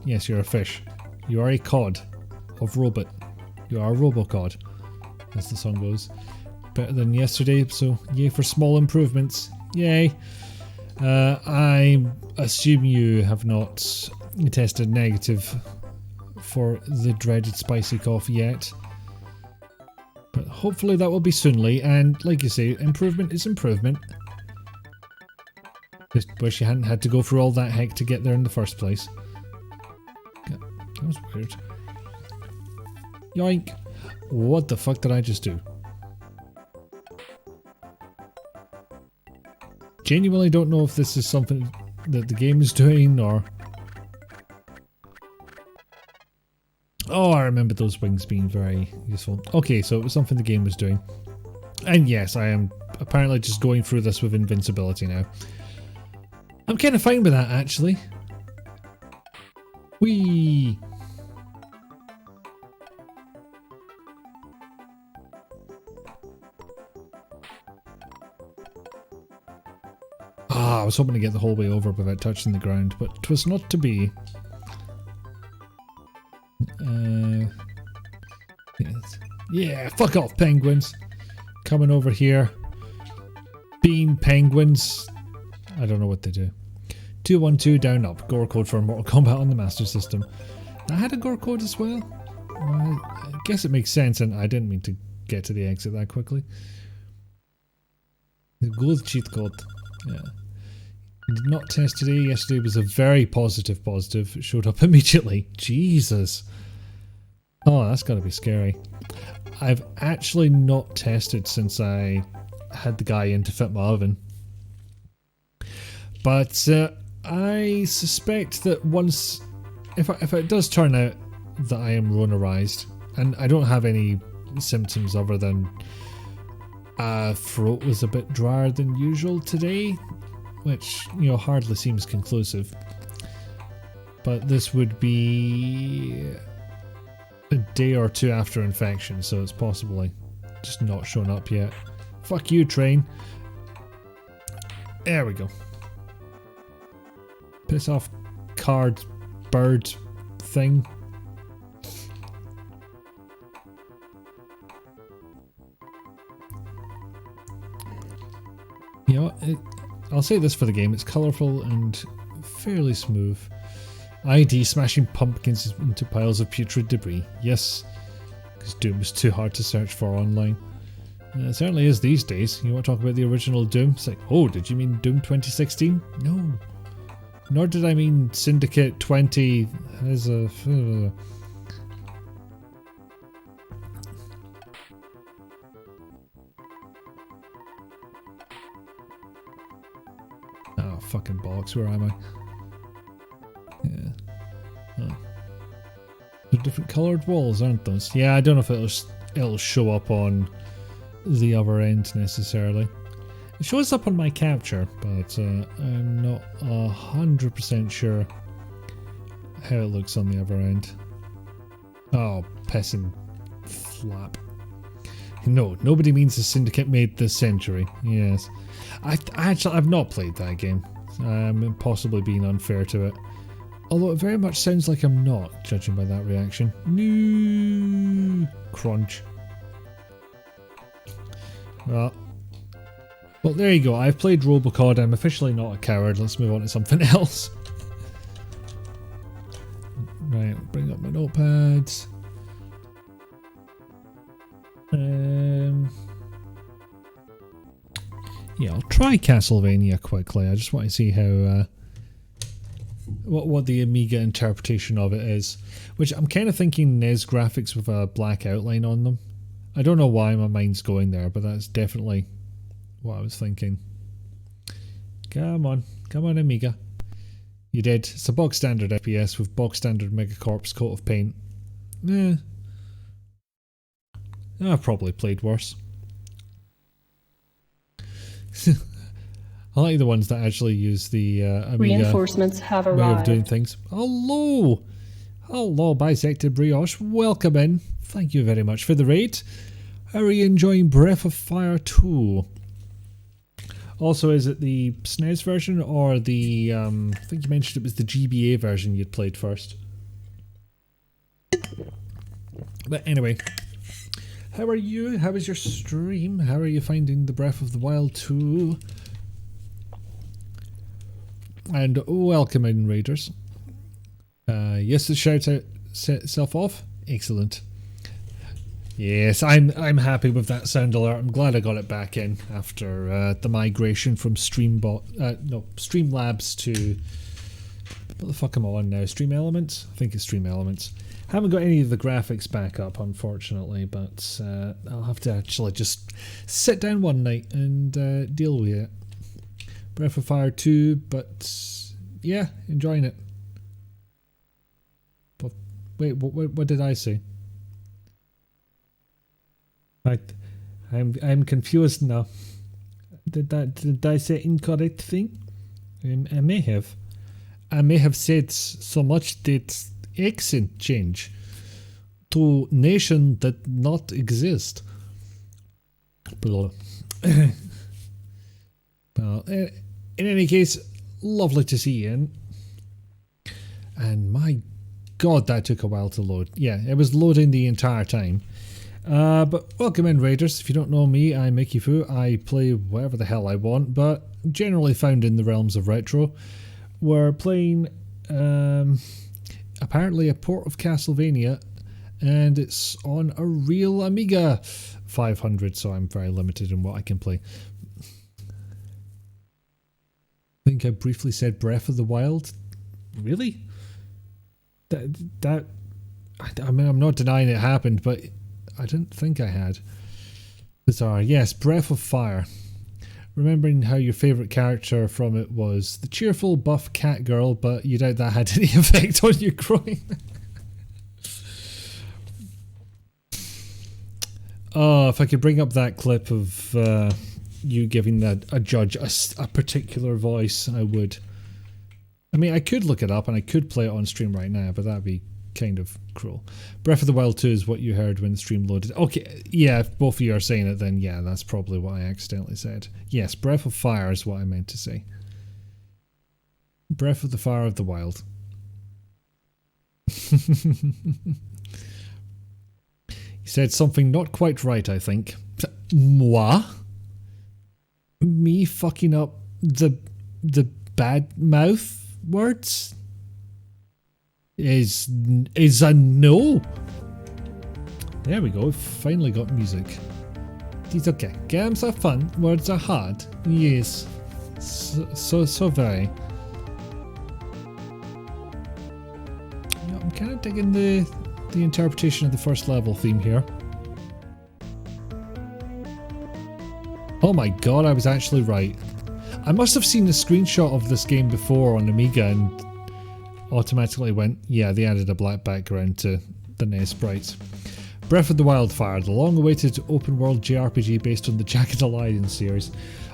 Yes, you're a fish. You are a cod. Of robot. You are a Robocod. As the song goes. Better than yesterday, so yay for small improvements. Yay. I assume you have not tested negative for the dreaded spicy cough yet. But hopefully that will be soonly, and like you say, improvement is improvement. Just wish you hadn't had to go through all that heck to get there in the first place. Yeah, that was weird. Yoink! What the fuck did I just do? Genuinely don't know if this is something that the game is doing or... Oh, I remember those wings being very useful. Okay, so it was something the game was doing. And yes, I am apparently just going through this with invincibility now. I'm kind of fine with that, actually. Whee! Ah, I was hoping to get the whole way over without touching the ground, but 'twas not to be. Yes. Yeah, fuck off, penguins. Coming over here. Being penguins. I don't know what they do. 212 down up. Gore code for Mortal Kombat on the Master System. I had a gore code as well. I guess it makes sense, and I didn't mean to get to the exit that quickly. The good cheat code. Yeah. Did not test today. Yesterday was a very positive. It showed up immediately. Jesus. Oh, that's gotta be scary. I've actually not tested since I had the guy in to fit my oven. But I suspect that once... If it does turn out that I am Ronarized, and I don't have any symptoms other than throat was a bit drier than usual today, which, you know, hardly seems conclusive. But this would be a day or two after infection, so it's possibly just not shown up yet. Fuck you, train. There we go. Piss off, card, bird thing. You know what? I'll say this for the game, it's colourful and fairly smooth. ID smashing pumpkins into piles of putrid debris. Yes, because Doom is too hard to search for online. It certainly is these days. You want to talk about the original Doom? It's like, oh, did you mean Doom 2016? No. Nor did I mean Syndicate 20 as a... Oh, fucking bollocks, where am I? Yeah. Oh. They're different coloured walls, aren't those? Yeah, I don't know if it'll show up on the other end necessarily. It shows up on my capture, but I'm not 100% sure how it looks on the other end. Oh, pissing flap. No, nobody means the Syndicate made this century. Yes. I've not played that game. I'm possibly being unfair to it. Although it very much sounds like I'm not, judging by that reaction. No. Crunch. Well, there you go. I've played Robocod. I'm officially not a coward. Let's move on to something else. Right, bring up my notepads. Yeah, I'll try Castlevania quickly. I just want to see how what the Amiga interpretation of it is. Which I'm kind of thinking NES graphics with a black outline on them. I don't know why my mind's going there, but that's definitely what I was thinking. Come on Amiga. You did. It's a bog standard FPS with bog standard Megacorp's coat of paint. I've probably played worse. I like the ones that actually use the Amiga
reinforcements have arrived.
way of doing things. Hello, bisected brioche. Welcome in. Thank you very much for the raid. How are you enjoying Breath of Fire 2? Also, is it the SNES version or the, I think you mentioned it was the GBA version you'd played first. But anyway, how are you? How is your stream? How are you finding the Breath of the Wild 2? and welcome in, Raiders. Yes, the shout out set itself off. Excellent. Yes, I'm happy with that sound alert. I'm glad I got it back in after the migration from Streamlabs to what the fuck am I on now? Stream Elements? I think it's Stream Elements. Haven't got any of the graphics back up, unfortunately, but I'll have to actually just sit down one night and deal with it. Breath of Fire 2, but yeah, enjoying it. But wait, what did I say? I'm confused now. Did I say incorrect thing? I may have. I may have said so much that accent change to nation that not exist. Well, in any case, lovely to see you in. And my god, that took a while to load. Yeah, it was loading the entire time. But welcome in, Raiders. If you don't know me, I'm Mickey Foo. I play whatever the hell I want, but generally found in the realms of retro. We're playing apparently a port of Castlevania, and it's on a real Amiga 500, so I'm very limited in what I can play. I think I briefly said Breath of the Wild. Really? I mean, I'm not denying it happened, but I didn't think I had. Bizarre. Yes, Breath of Fire. Remembering how your favourite character from it was the cheerful buff cat girl, but you doubt that had any effect on your growing. Oh, if I could bring up that clip of you giving a judge a particular voice, I would. I mean, I could look it up and I could play it on stream right now, but that'd be kind of cruel. Breath of the Wild 2 is what you heard when the stream loaded. Okay, yeah, if both of you are saying it, then yeah, that's probably what I accidentally said. Yes, Breath of Fire is what I meant to say. Breath of the Fire of the Wild. He said something not quite right, I think. Moi? Me fucking up the bad mouth words? Is a no. There we go, we've finally got music. It's okay. Games are fun, words are hard. Yes. So very. Yeah, I'm kind of digging the interpretation of the first level theme here. Oh my god, I was actually right. I must have seen a screenshot of this game before on Amiga and automatically went, yeah, they added a black background to the NES sprites. Breath of the Wildfire, the long-awaited open-world JRPG based on the Jagged Alliance series,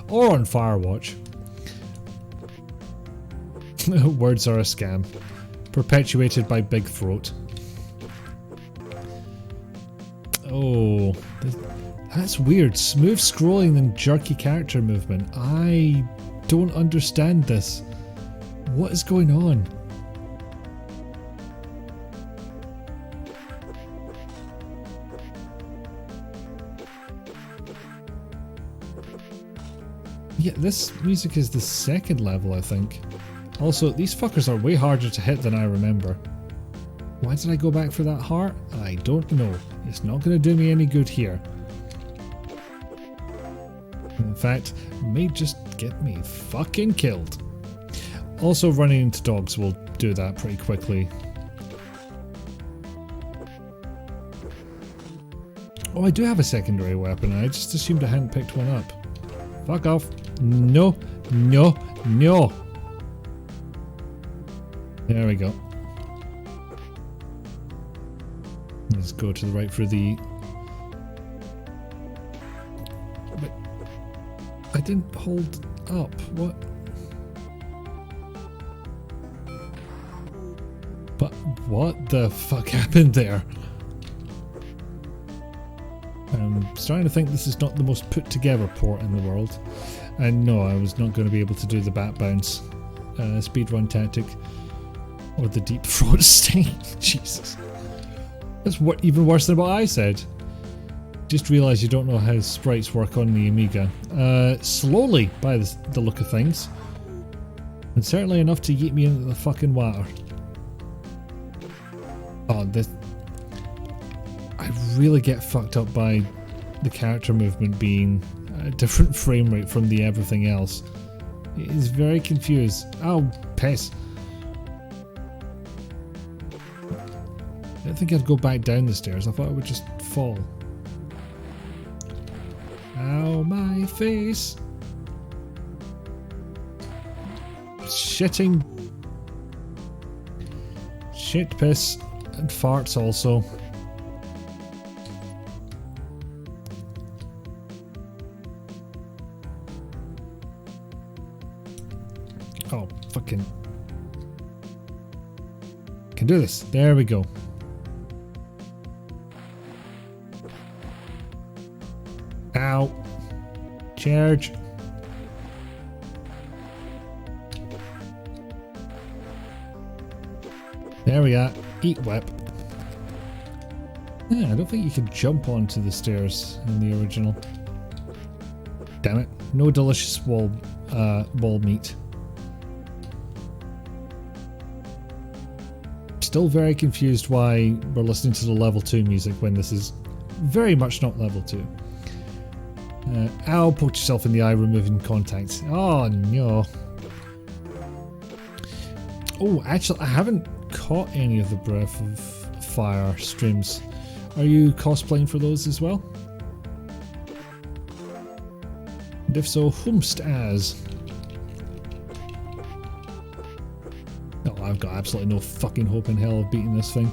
or on Firewatch. Words are a scam. Perpetuated by Big Throat. Oh, that's weird. Smooth scrolling and jerky character movement. I don't understand this. What is going on? Yeah, this music is the second level, I think. Also, these fuckers are way harder to hit than I remember. Why did I go back for that heart? I don't know. It's not going to do me any good here. In fact, it may just get me fucking killed. Also, running into dogs will do that pretty quickly. Oh, I do have a secondary weapon. I just assumed I hadn't picked one up. Fuck off. No, no, no. There we go. Let's go to the right for the... But I didn't hold up. What? But what the fuck happened there? I'm starting to think this is not the most put together port in the world. And no, I was not going to be able to do the bat bounce speedrun tactic or the deep throat sting. Jesus. That's even worse than what I said. Just realised you don't know how sprites work on the Amiga. Slowly, by the look of things. And certainly enough to yeet me into the fucking water. Oh, this... I really get fucked up by the character movement being a different frame rate from the everything else. It is very confused. Oh, piss. I didn't think I'd go back down the stairs. I thought I would just fall. Ow, my face. Shitting. Shit, piss, and farts also. Oh, fucking. Can do this. There we go. Ow. Charge. There we are. Eat whip. Yeah, I don't think you could jump onto the stairs in the original. Damn it. No delicious ball meat. Still very confused why we're listening to the level 2 music when this is very much not level 2. Ow, poked yourself in the eye removing contacts. Oh no. Oh, actually, I haven't caught any of the Breath of Fire streams. Are you cosplaying for those as well? And if so, whomst as? Oh, I've got absolutely no fucking hope in hell of beating this thing.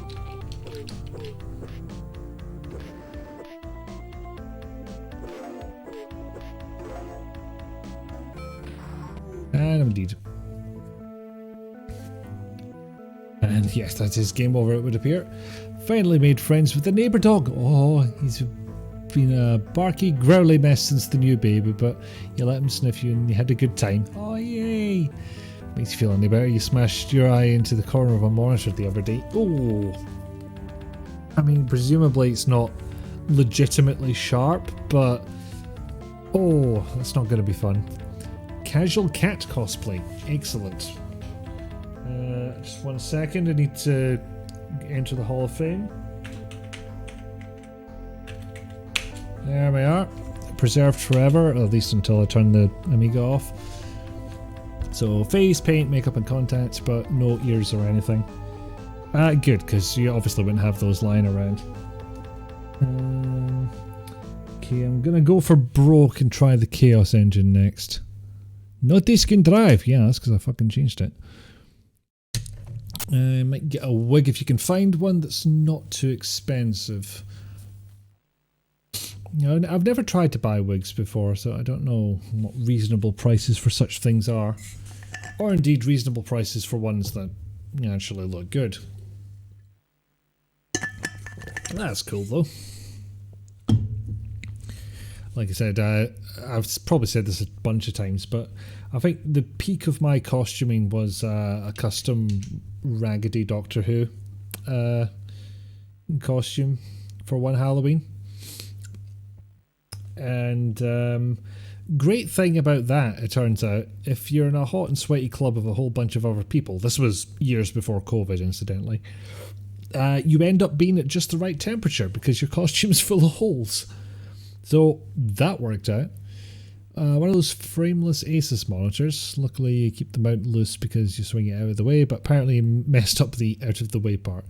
And indeed. And yes, that is game over, it would appear. Finally made friends with the neighbour dog. Oh, he's been a barky, growly mess since the new baby, but you let him sniff you and you had a good time. Oh, yay! Makes you feel any better. You smashed your eye into the corner of a monitor the other day. Oh! I mean, presumably it's not legitimately sharp, but... oh, that's not going to be fun. Casual cat cosplay. Excellent. Just 1 second, I need to enter the Hall of Fame. There we are. Preserved forever, at least until I turn the Amiga off. So face, paint, makeup and contacts, but no ears or anything. Good, because you obviously wouldn't have those lying around. Okay, I'm gonna go for broke and try the Chaos Engine next. No disk and drive. Yeah, that's because I fucking changed it. I might get a wig if you can find one that's not too expensive. You know, I've never tried to buy wigs before, so I don't know what reasonable prices for such things are. Or indeed reasonable prices for ones that actually look good. That's cool though. Like I said, I've probably said this a bunch of times, but I think the peak of my costuming was a custom raggedy Doctor Who costume for one Halloween. And great thing about that, it turns out, if you're in a hot and sweaty club of a whole bunch of other people, this was years before COVID incidentally, you end up being at just the right temperature because your costume's full of holes. So that worked out. One of those frameless Asus monitors. Luckily you keep the mount loose because you swing it out of the way, but apparently messed up the out of the way part.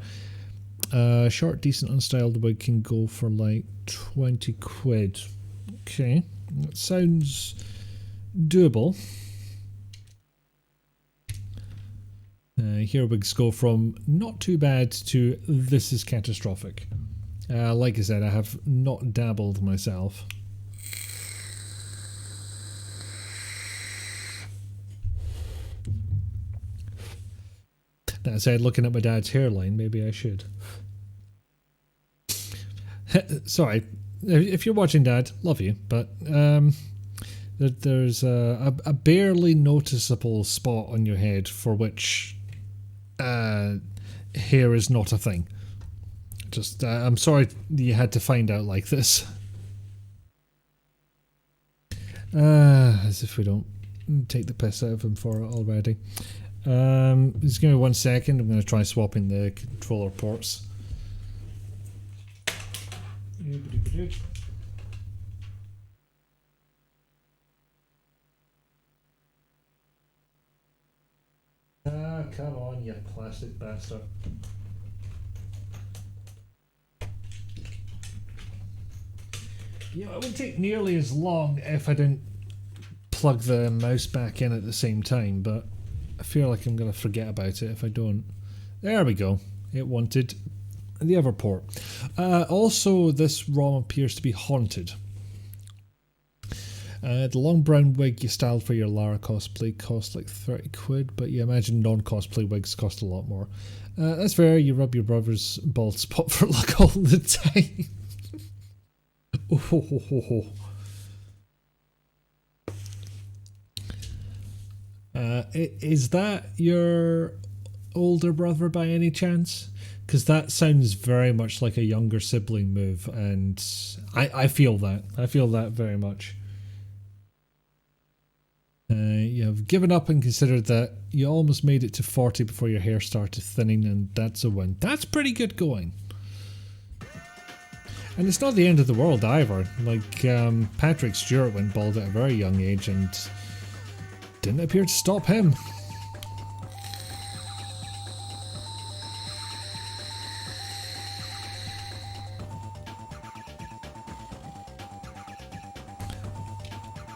Short, decent, unstyled wig can go for like 20 quid. Okay, that sounds doable. Here wigs go from not too bad to this is catastrophic. Like I said, I have not dabbled myself. That said, looking at my dad's hairline, maybe I should. Sorry, if you're watching, Dad, love you, but there's a barely noticeable spot on your head for which hair is not a thing. Just, I'm sorry you had to find out like this. As if we don't take the piss out of him for it already. Just give me 1 second. I'm going to try swapping the controller ports. Ah, come on, you plastic bastard. You know, it would take nearly as long if I didn't plug the mouse back in at the same time, but I feel like I'm going to forget about it if I don't. There we go. It wanted the other port. Also, this ROM appears to be haunted. The long brown wig you styled for your Lara cosplay cost like 30 quid, but you imagine non-cosplay wigs cost a lot more. That's fair, you rub your brother's bald spot for luck all the time. Oh, ho, ho, ho, ho. Is that your older brother by any chance? Because that sounds very much like a younger sibling move, and I feel that. I feel that very much. You have given up and considered that you almost made it to 40 before your hair started thinning, and that's a win. That's pretty good going. And it's not the end of the world either. Like, Patrick Stewart went bald at a very young age and didn't appear to stop him.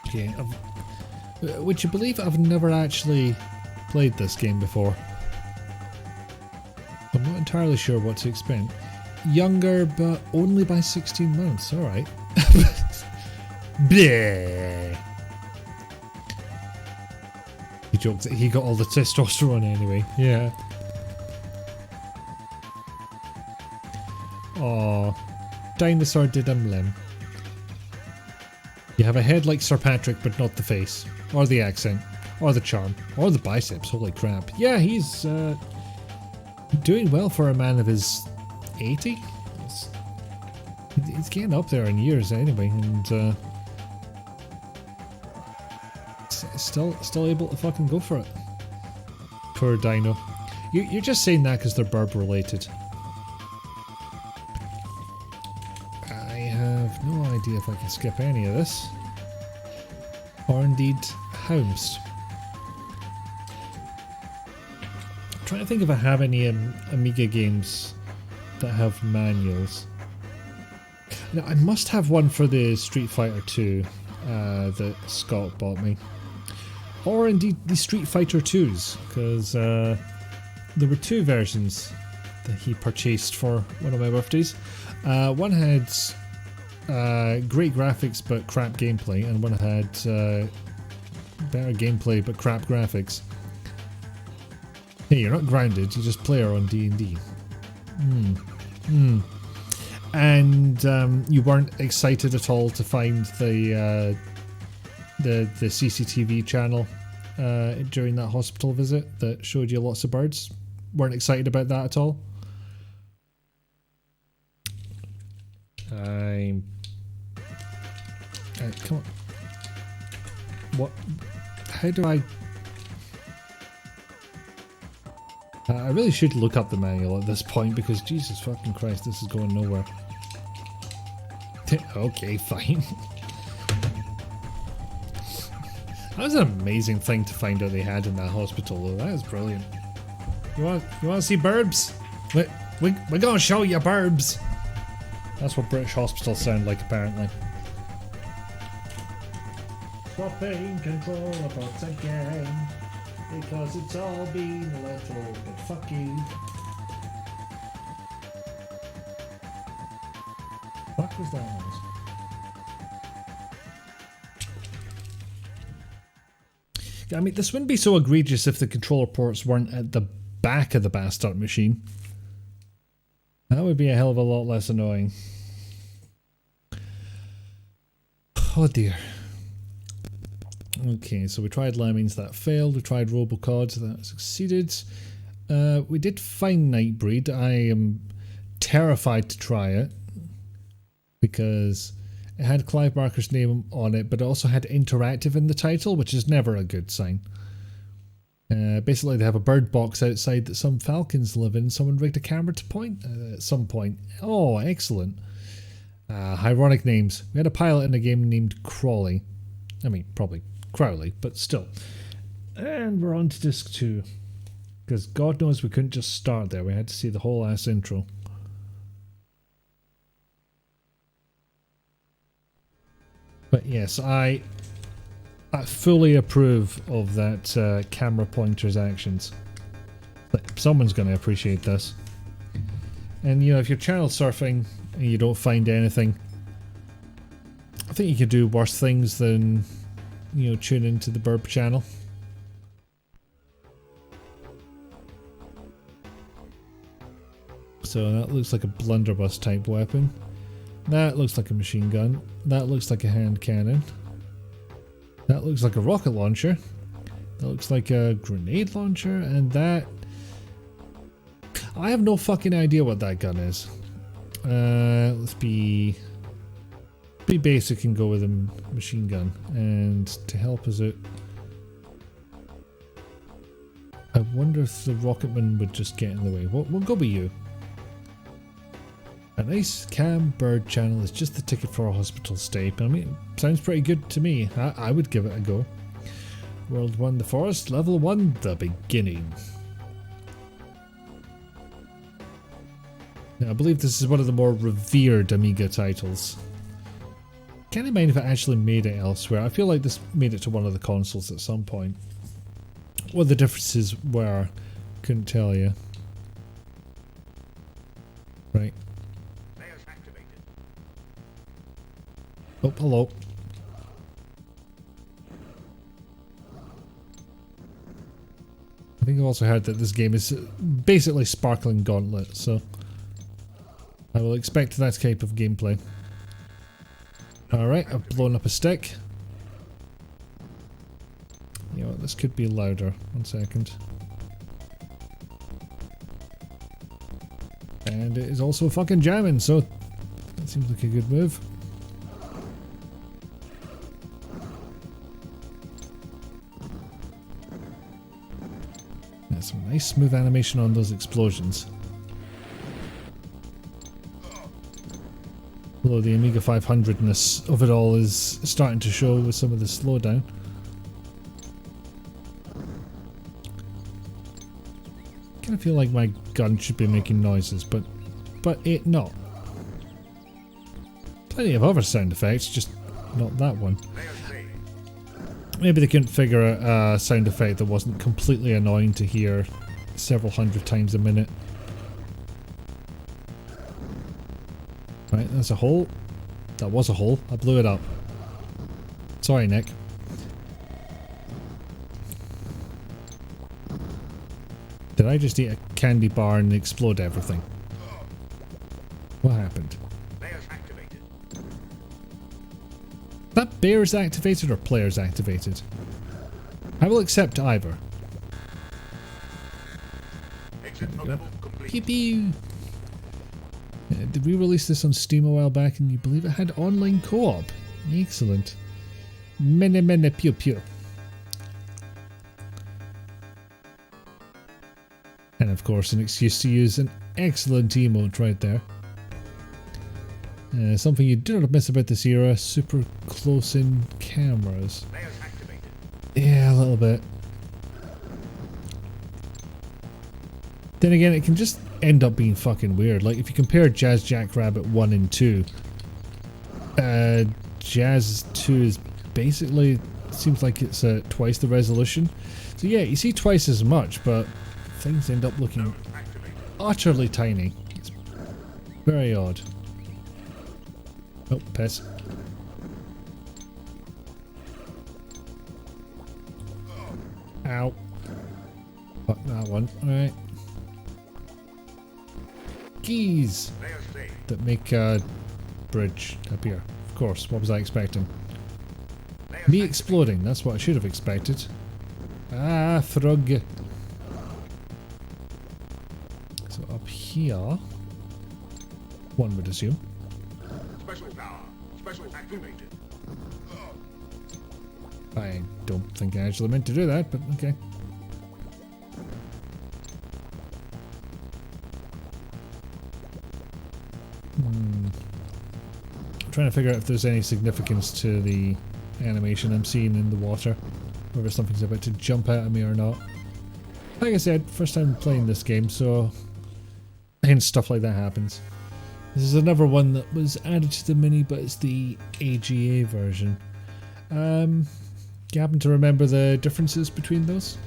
Okay, would you believe I've never actually played this game before? I'm not entirely sure what to expect. Younger, but only by 16 months. Alright. Bleh. He joked that he got all the testosterone anyway. Yeah. Aww. Dinosaur did him limb. You have a head like Sir Patrick, but not the face. Or the accent. Or the charm. Or the biceps. Holy crap. Yeah, he's doing well for a man of his 80? He's getting up there in years anyway, and still able to fucking go for it. Poor Dino. You're just saying that because they're bird related. I have no idea if I can skip any of this. Or indeed, Hounds. I'm trying to think if I have any Amiga games that have manuals. Now, I must have one for the Street Fighter 2 that Scott bought me. Or indeed the Street Fighter 2s, because there were two versions that he purchased for one of my birthdays. One had great graphics but crap gameplay, and one had better gameplay but crap graphics. Hey, you're not grounded, you just play her on D&D. And you weren't excited at all to find the CCTV channel during that hospital visit that showed you lots of birds? Weren't excited about that at all? Come on. What? How do I... I really should look up the manual at this point because Jesus fucking Christ, this is going nowhere. Okay, fine. That was an amazing thing to find out they had in that hospital though. That is brilliant. You want to see burbs? We're gonna show you burbs. That's what British hospitals sound like apparently. Swapping controller parts again. Because it's all been a little bit fuck you. Fuck was that noise? I mean, this wouldn't be so egregious if the controller ports weren't at the back of the bastard machine. That would be a hell of a lot less annoying. Oh dear. Okay, so we tried Lemmings, that failed. We tried Robocod, that succeeded. We did find Nightbreed. I am terrified to try it because It had Clive Barker's name on it, but it also had interactive in the title, which is never a good sign. Basically, they have a bird box outside that some falcons live in. Someone rigged a camera to point at some point. Oh, excellent. Ironic names. We had a pilot in a game named Crawley. I mean, probably Crowley, but still. And we're on to disc 2. Because God knows we couldn't just start there. We had to see the whole ass intro. But yes, I fully approve of that camera pointer's actions. Someone's going to appreciate this. And you know, if you're channel surfing and you don't find anything, I think you could do worse things than, you know, tune into the burp channel. So that looks like a blunderbuss type weapon. That looks like a machine gun. That looks like a hand cannon. That looks like a rocket launcher. That looks like a grenade launcher. And that... I have no fucking idea what that gun is. Let's be basic and go with a machine gun. And to help us out, I wonder if the rocketman would just get in the way. We'll go with you. A nice cam bird channel is just the ticket for a hospital stay. But I mean, sounds pretty good to me. I would give it a go. World 1, the forest. Level 1, the beginning. Now, I believe this is one of the more revered Amiga titles. Can't mind if it actually made it elsewhere. I feel like this made it to one of the consoles at some point. What the differences were, couldn't tell you. Right. Oh, hello. I think I've also heard that this game is basically Sparkling Gauntlet, so I will expect that type of gameplay. Alright, I've blown up a stick. You know what, this could be louder. 1 second. And it is also fucking jamming, so that seems like a good move. Some nice smooth animation on those explosions. Although the Amiga 500-ness of it all is starting to show with some of the slowdown. I kind of feel like my gun should be making noises, but it not. Plenty of other sound effects, just not that one. Maybe they couldn't figure out a sound effect that wasn't completely annoying to hear several hundred times a minute. Right, that's a hole. That was a hole. I blew it up. Sorry, Nick. Did I just eat a candy bar and explode everything? What happened? That bear's activated or player's activated? I will accept either. Pew pew! Did we release this on Steam a while back and you believe it had online co-op? Excellent. Mene mene pew pew. And of course an excuse to use an excellent emote right there. Something you do not miss about this era, super close-in cameras. Yeah, a little bit. Then again, it can just end up being fucking weird. Like, if you compare Jazz Jackrabbit 1 and 2, Jazz 2 is basically, seems like it's twice the resolution. So yeah, you see twice as much, but things end up looking utterly tiny. It's very odd. Oh, piss. Ow. Fuck that one. Alright. Keys that make a bridge appear. Of course, what was I expecting? Me exploding, that's what I should have expected. Ah, frog. So up here, one would assume. I don't think I actually meant to do that, but okay. I'm trying to figure out if there's any significance to the animation I'm seeing in the water, whether something's about to jump out at me or not. Like I said, first time playing this game, so hence stuff like that happens. This is another one that was added to the mini, but it's the AGA version. You happen to remember the differences between those?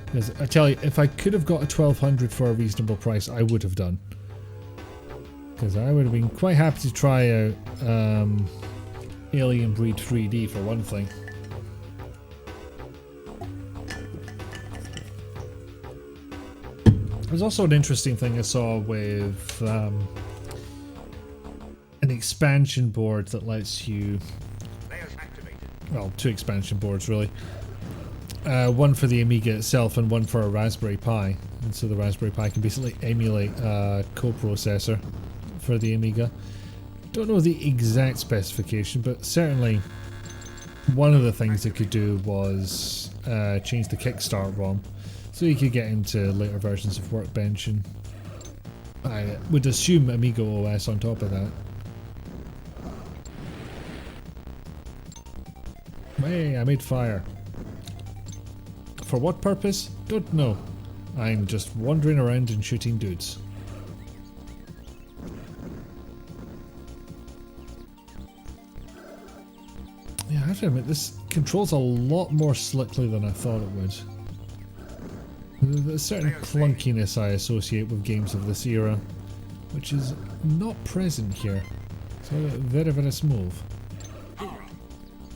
Because I tell you, if I could have got a 1200 for a reasonable price, I would have done. Because I would have been quite happy to try out Alien Breed 3D for one thing. There's also an interesting thing I saw with an expansion board that lets you, well, two expansion boards really. One for the Amiga itself and one for a Raspberry Pi. And so the Raspberry Pi can basically emulate a coprocessor for the Amiga. Don't know the exact specification, but certainly one of the things it could do was change the Kickstart ROM. So you could get into later versions of Workbench, and I would assume Amiga OS on top of that. Hey, I made fire. For what purpose? Don't know. I'm just wandering around and shooting dudes. Yeah, I have to admit, this controls a lot more slickly than I thought it would. There's a certain clunkiness I associate with games of this era, which is not present here. So very, very smooth.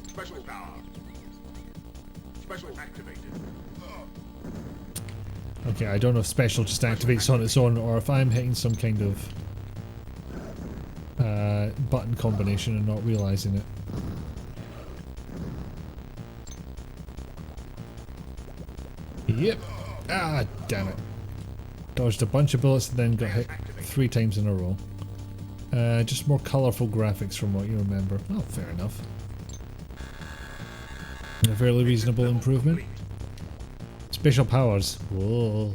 Special power. Special activated.
Okay, I don't know if special just activates on its own or if I'm hitting some kind of button combination and not realizing it. Yep. Ah, damn it. Dodged a bunch of bullets and then got hit 3 times in a row. Just more colourful graphics from what you remember. Oh, fair enough. A fairly reasonable improvement. Special powers. Whoa.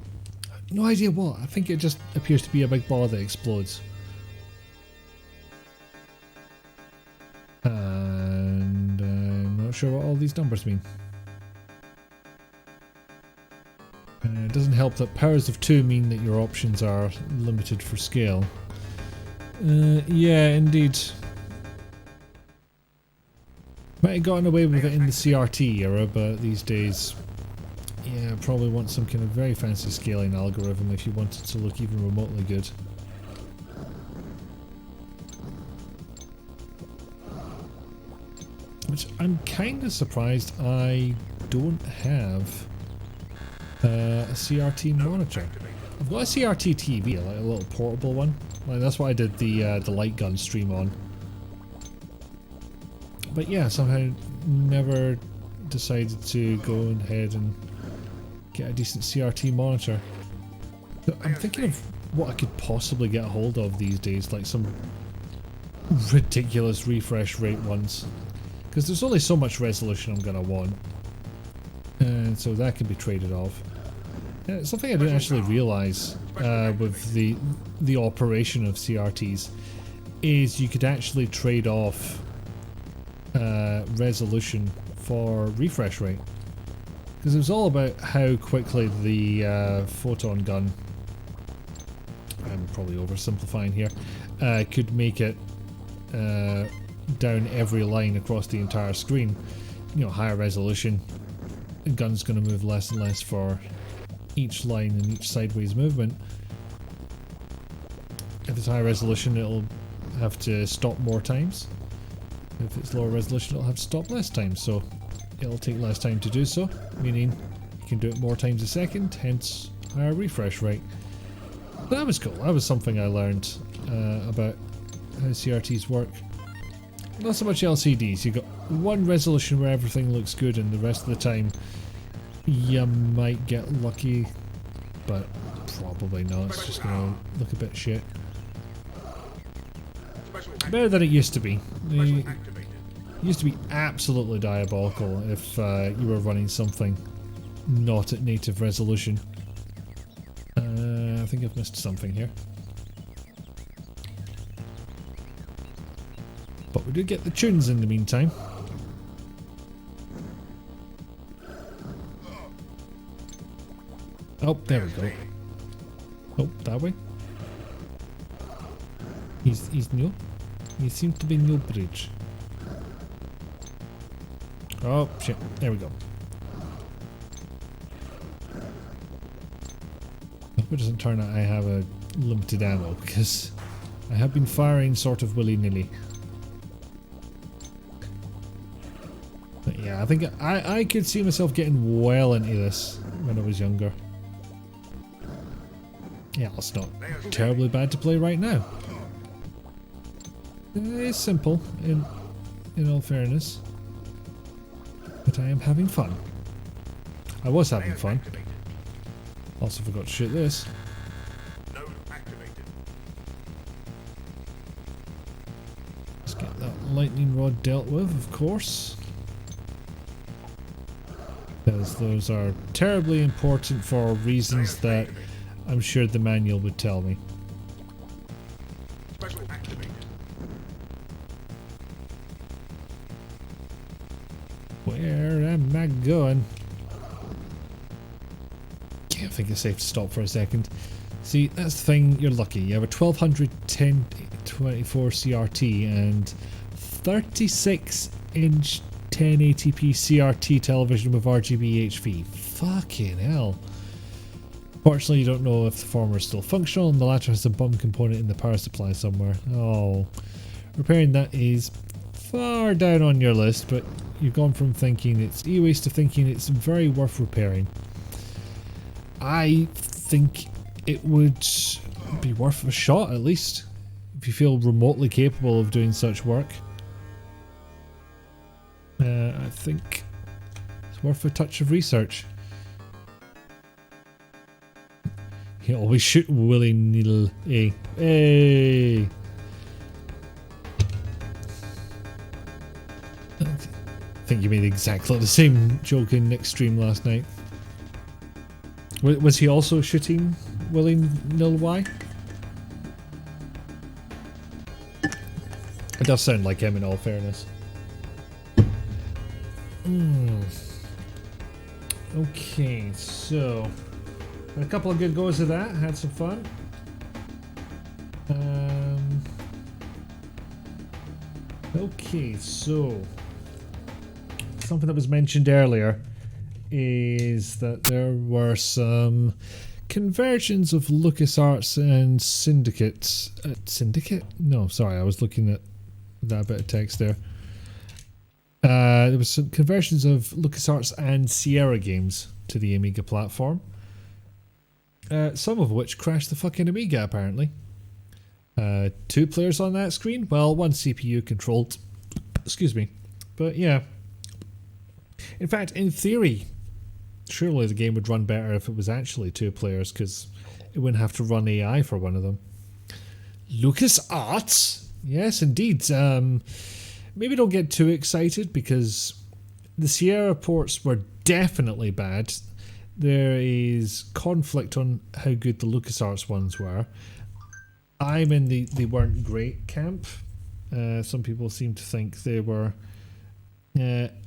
No idea what. I think it just appears to be a big ball that explodes. And I'm not sure what all these numbers mean. It doesn't help that powers of 2 mean that your options are limited for scale. Yeah, indeed. Might have gotten away with it in the CRT era, but these days, yeah, probably want some kind of very fancy scaling algorithm if you want it to look even remotely good. Which I'm kind of surprised I don't have a CRT monitor. I've got a CRT TV, like a little portable one. Like that's what I did the light gun stream on. But yeah, somehow never decided to go ahead and get a decent CRT monitor. So I'm thinking of what I could possibly get a hold of these days, like some ridiculous refresh rate ones. Because there's only so much resolution I'm going to want. And so that can be traded off. Something I didn't actually realise with the operation of CRTs is you could actually trade off resolution for refresh rate. Because it was all about how quickly the photon gun, I'm probably oversimplifying here, could make it down every line across the entire screen. You know, higher resolution, the gun's going to move less and less for each line and each sideways movement. If it's high resolution, it'll have to stop more times. If it's lower resolution, it'll have to stop less times, so it'll take less time to do so, meaning you can do it more times a second, hence higher refresh rate. But that was cool. That was something I learned about how CRTs work. Not so much LCDs. You've got one resolution where everything looks good and the rest of the time you might get lucky, but probably not. It's just going to look a bit shit. Better than it used to be.
Special
It
activated.
used to be absolutely diabolical if you were running something not at native resolution. I think I've missed something here. But we did get the tunes in the meantime. Oh, there we go. Oh, that way. He's new. He seems to be new bridge. Oh shit! There we go. I hope it doesn't turn out I have a limited ammo because I have been firing sort of willy-nilly. But yeah, I think I could see myself getting well into this when I was younger. Yeah, it's not terribly bad to play right now. It's simple, in all fairness. But I am having fun. I was having fun. Also forgot to shoot this.
Node activated.
Let's get that lightning rod dealt with, of course. Because those are terribly important for reasons that I'm sure the manual would tell me.
Special activated.
Where am I going? I think it's safe to stop for a second. See, that's the thing, you're lucky. You have a 1200 1024 CRT and 36 inch 1080p CRT television with RGB HV. Fucking hell. Fortunately, you don't know if the former is still functional and the latter has a bum component in the power supply somewhere. Oh, repairing that is far down on your list, but you've gone from thinking it's e-waste to thinking it's very worth repairing. I think it would be worth a shot, at least, if you feel remotely capable of doing such work. I think it's worth a touch of research. You always shoot willy-nilly. Hey! I think you made exactly the same joke in Nick's stream last night. Was he also shooting willy-nilly? It does sound like him in all fairness. Okay, so a couple of good goes of that, had some fun. Okay, so something that was mentioned earlier is that there were some conversions of LucasArts and Syndicate. Syndicate? No, sorry, I was looking at that bit of text there. There was some conversions of LucasArts and Sierra games to the Amiga platform. Some of which crashed the fucking Amiga, apparently. 2 players on that screen? Well, one CPU controlled. Excuse me. But yeah. In fact, in theory, surely the game would run better if it was actually 2 players, because it wouldn't have to run AI for one of them. LucasArts? Yes, indeed. Maybe don't get too excited, because the Sierra ports were definitely bad. There is conflict on how good the LucasArts ones were. I'm in the they weren't great camp. Some people seem to think they were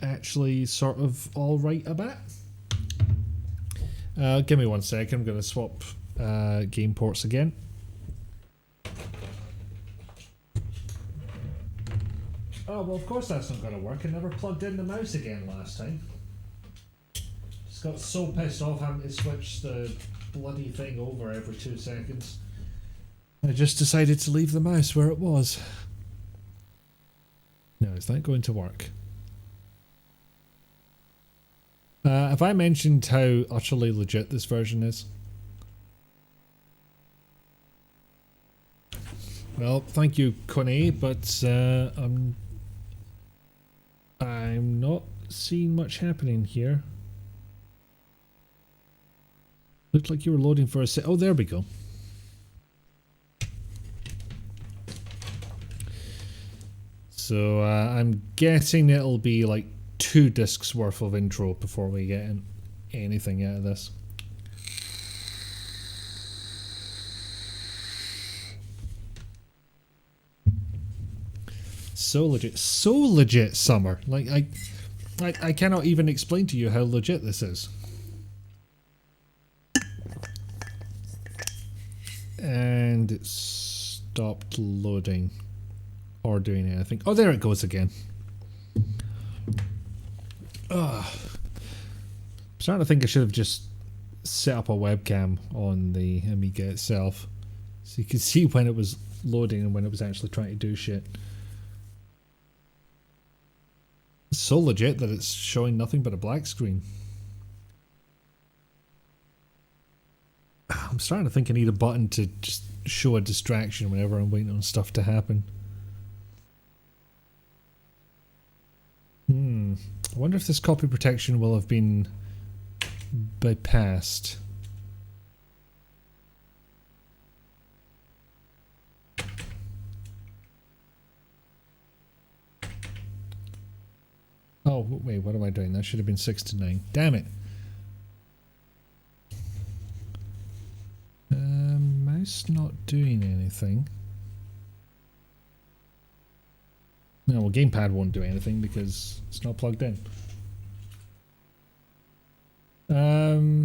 actually sort of alright a bit. Give me 1 second, I'm going to swap game ports again. Oh, well, of course that's not going to work. I never plugged in the mouse again last time. Just got so pissed off having to switch the bloody thing over every 2 seconds. I just decided to leave the mouse where it was. Now, is that going to work? Have I mentioned how utterly legit this version is? Well, thank you, Connie, but I'm not seeing much happening here. Looked like you were loading for a set. Oh, there we go. So I'm guessing it'll be like 2 discs worth of intro before we get anything out of this. So legit, Summer. Like I cannot even explain to you how legit this is. And it stopped loading or doing anything. Oh, there it goes again. Ugh. I'm starting to think I should have just set up a webcam on the Amiga itself so you could see when it was loading and when it was actually trying to do shit. It's so legit that it's showing nothing but a black screen. I'm starting to think I need a button to just show a distraction whenever I'm waiting on stuff to happen. I wonder if this copy protection will have been bypassed. Oh, wait, what am I doing? That should have been 6 to 9. Damn it. Mouse not doing anything. No, well, gamepad won't do anything because it's not plugged in.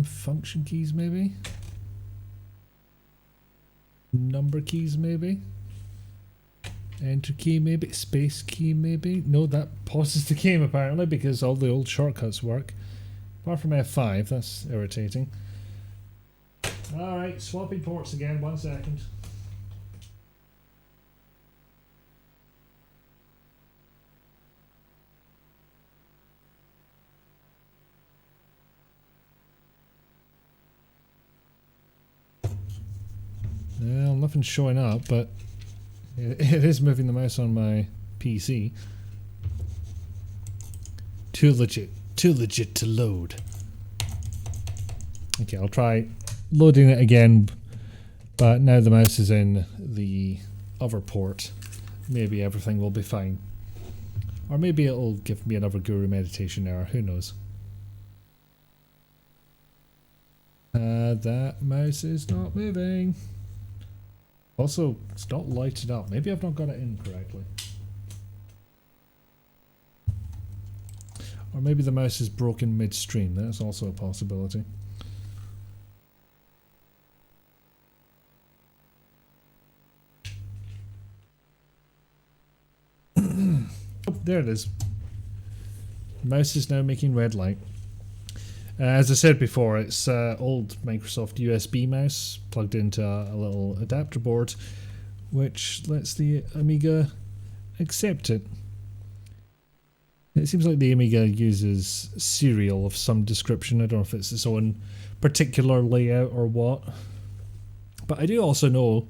Function keys maybe? Number keys maybe? Enter key maybe? Space key maybe? No, that pauses the game apparently because all the old shortcuts work. Apart from F5, that's irritating. Alright, swapping ports again, 1 second. Well, nothing's showing up, but it is moving the mouse on my PC. Too legit to load. Okay, I'll try loading it again, but now the mouse is in the other port. Maybe everything will be fine. Or maybe it'll give me another Guru meditation error, who knows. That mouse is not moving. Also, it's not lighted up. Maybe I've not got it in correctly. Or maybe the mouse is broken midstream. That's also a possibility. Oh, there it is. Mouse is now making red light. As I said before, it's old Microsoft USB mouse plugged into a little adapter board, which lets the Amiga accept it. It seems like the Amiga uses serial of some description. I don't know if it's its own particular layout or what. But I do also know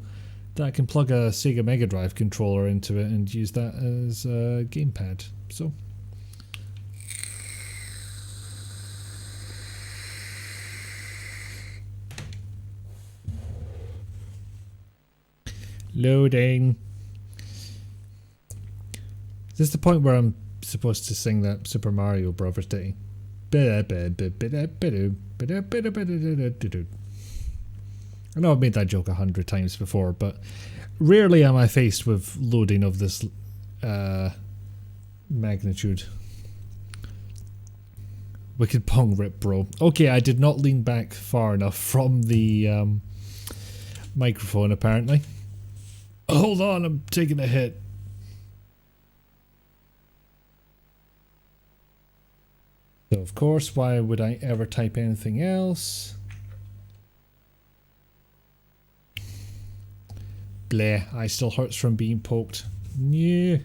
that I can plug a Sega Mega Drive controller into it and use that as a gamepad. So loading. Is this the point where I'm supposed to sing that Super Mario Brothers ditty? I know I've made that joke 100 times before, but rarely am I faced with loading of this magnitude. Wicked pong rip, bro. Okay, I did not lean back far enough from the microphone, apparently. Hold on, I'm taking a hit. So, of course, why would I ever type anything else? Bleh, eye still hurts from being poked. Yeah.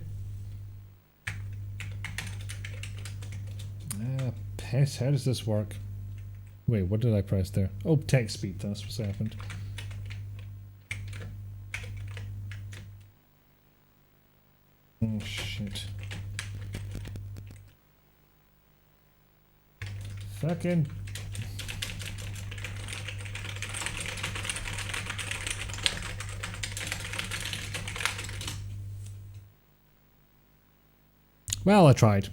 Piss, how does this work? Wait, what did I press there? Oh, text speed, that's what's happened. Oh, shit. Fucking... Well, I tried.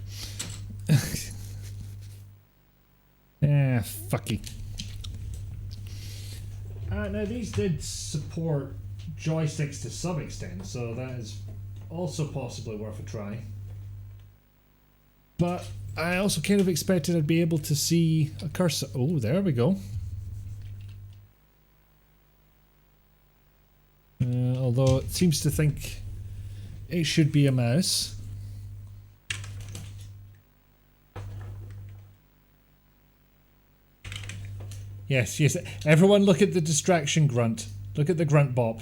Fucky. Now these did support joysticks to some extent, so that is also possibly worth a try. But I also kind of expected I'd be able to see a cursor. Oh, there we go. Although it seems to think it should be a mouse. Yes, yes. Everyone look at the distraction grunt. Look at the grunt bop.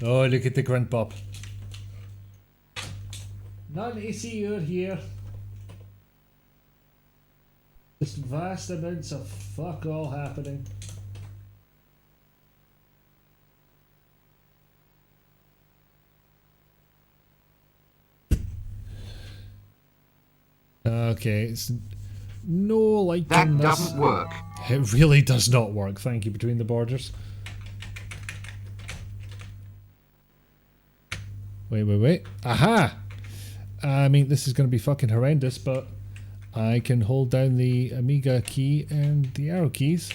Oh, look at the grunt bop. None to see you here. Just vast amounts of fuck all happening. Okay, it's no liking
That
this.
doesn't work.
It really does not work, thank you, between the borders. Wait. Aha! I mean, this is going to be fucking horrendous, but I can hold down the Amiga key and the arrow keys,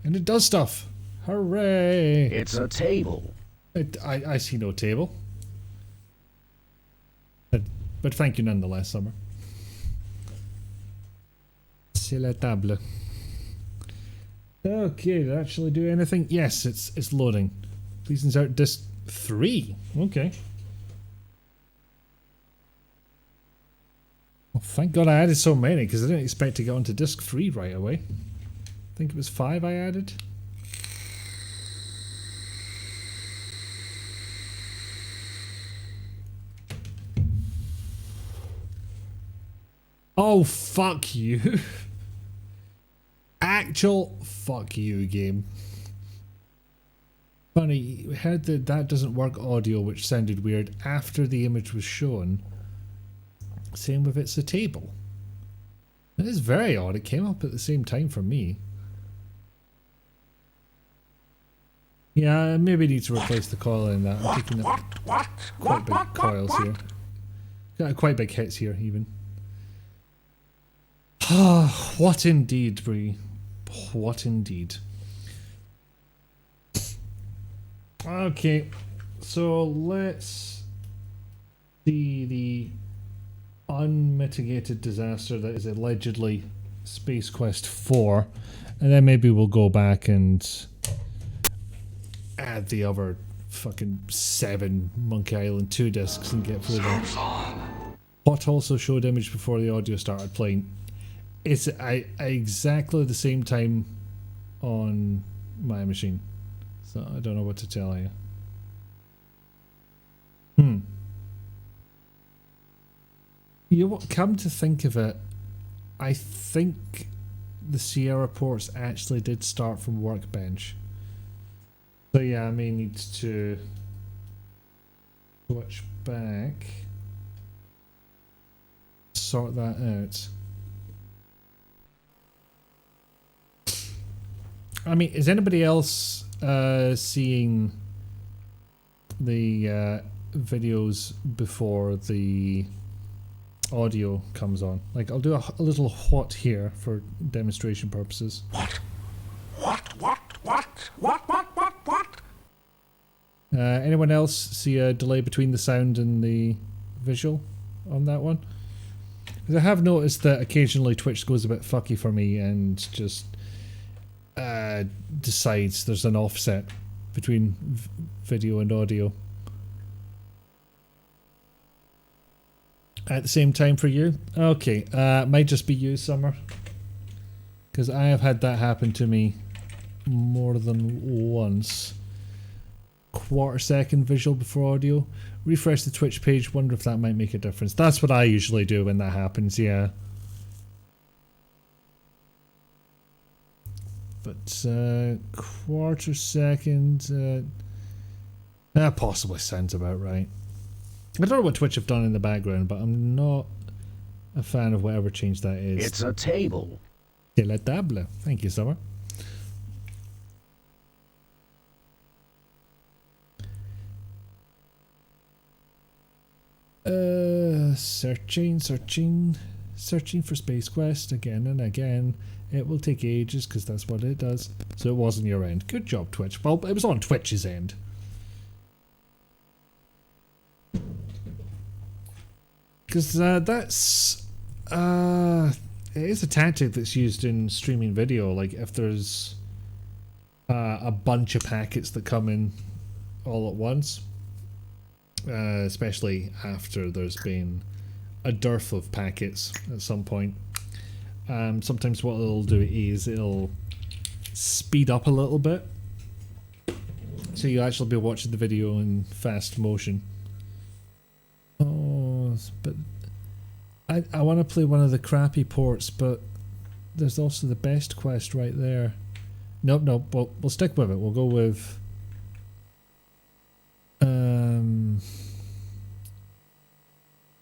and it does stuff. Hooray!
It's a table.
I see no table. But thank you nonetheless, Summer. C'est la table. Okay, did it actually do anything? Yes, it's loading. Please insert disc 3. Okay. Well, thank God I added so many, because I didn't expect to get onto disc 3 right away. I think it was 5 I added. Oh, fuck you. Actual fuck you, game. Funny, we heard that doesn't work audio, which sounded weird after the image was shown. Same with It's a Table. It is very odd, it came up at the same time for me. Yeah, I maybe need to replace the coil in that. I'm taking up quite big coils here. Got quite big hits here, even. What indeed, Bree. What indeed. Okay, so let's see the unmitigated disaster that is allegedly Space Quest 4, and then maybe we'll go back and add the other fucking 7 Monkey Island 2 discs and get through them. What also showed image before the audio started playing. It's exactly the same time on my machine, so I don't know what to tell you. You know what, come to think of it, I think the Sierra ports actually did start from Workbench. So yeah, I may need to switch back, sort that out. I mean, is anybody else seeing the videos before the audio comes on? Like, I'll do a little what here for demonstration purposes.
What?
Anyone else see a delay between the sound and the visual on that one? Because I have noticed that occasionally Twitch goes a bit fucky for me and just decides there's an offset between video and audio. At the same time for you? Okay, might just be you, Summer. Because I have had that happen to me more than once. Quarter-second visual before audio. Refresh the Twitch page, wonder if that might make a difference. That's what I usually do when that happens, yeah. But quarter second, that possibly sounds about right. I don't know what Twitch have done in the background, but I'm not a fan of whatever change that is.
It's a table.
C'est la table. Thank you, Summer. Searching for Space Quest again and again. It will take ages because that's what it does. So it wasn't your end. Good job, Twitch. Well, it was on Twitch's end. Because that's... it is a tactic that's used in streaming video. Like if there's a bunch of packets that come in all at once. Especially after there's been a dearth of packets at some point. Sometimes what it'll do is it'll speed up a little bit, so you'll actually be watching the video in fast motion. Oh, but I want to play one of the crappy ports, but there's also the best quest right there. Nope, we'll stick with it. We'll go with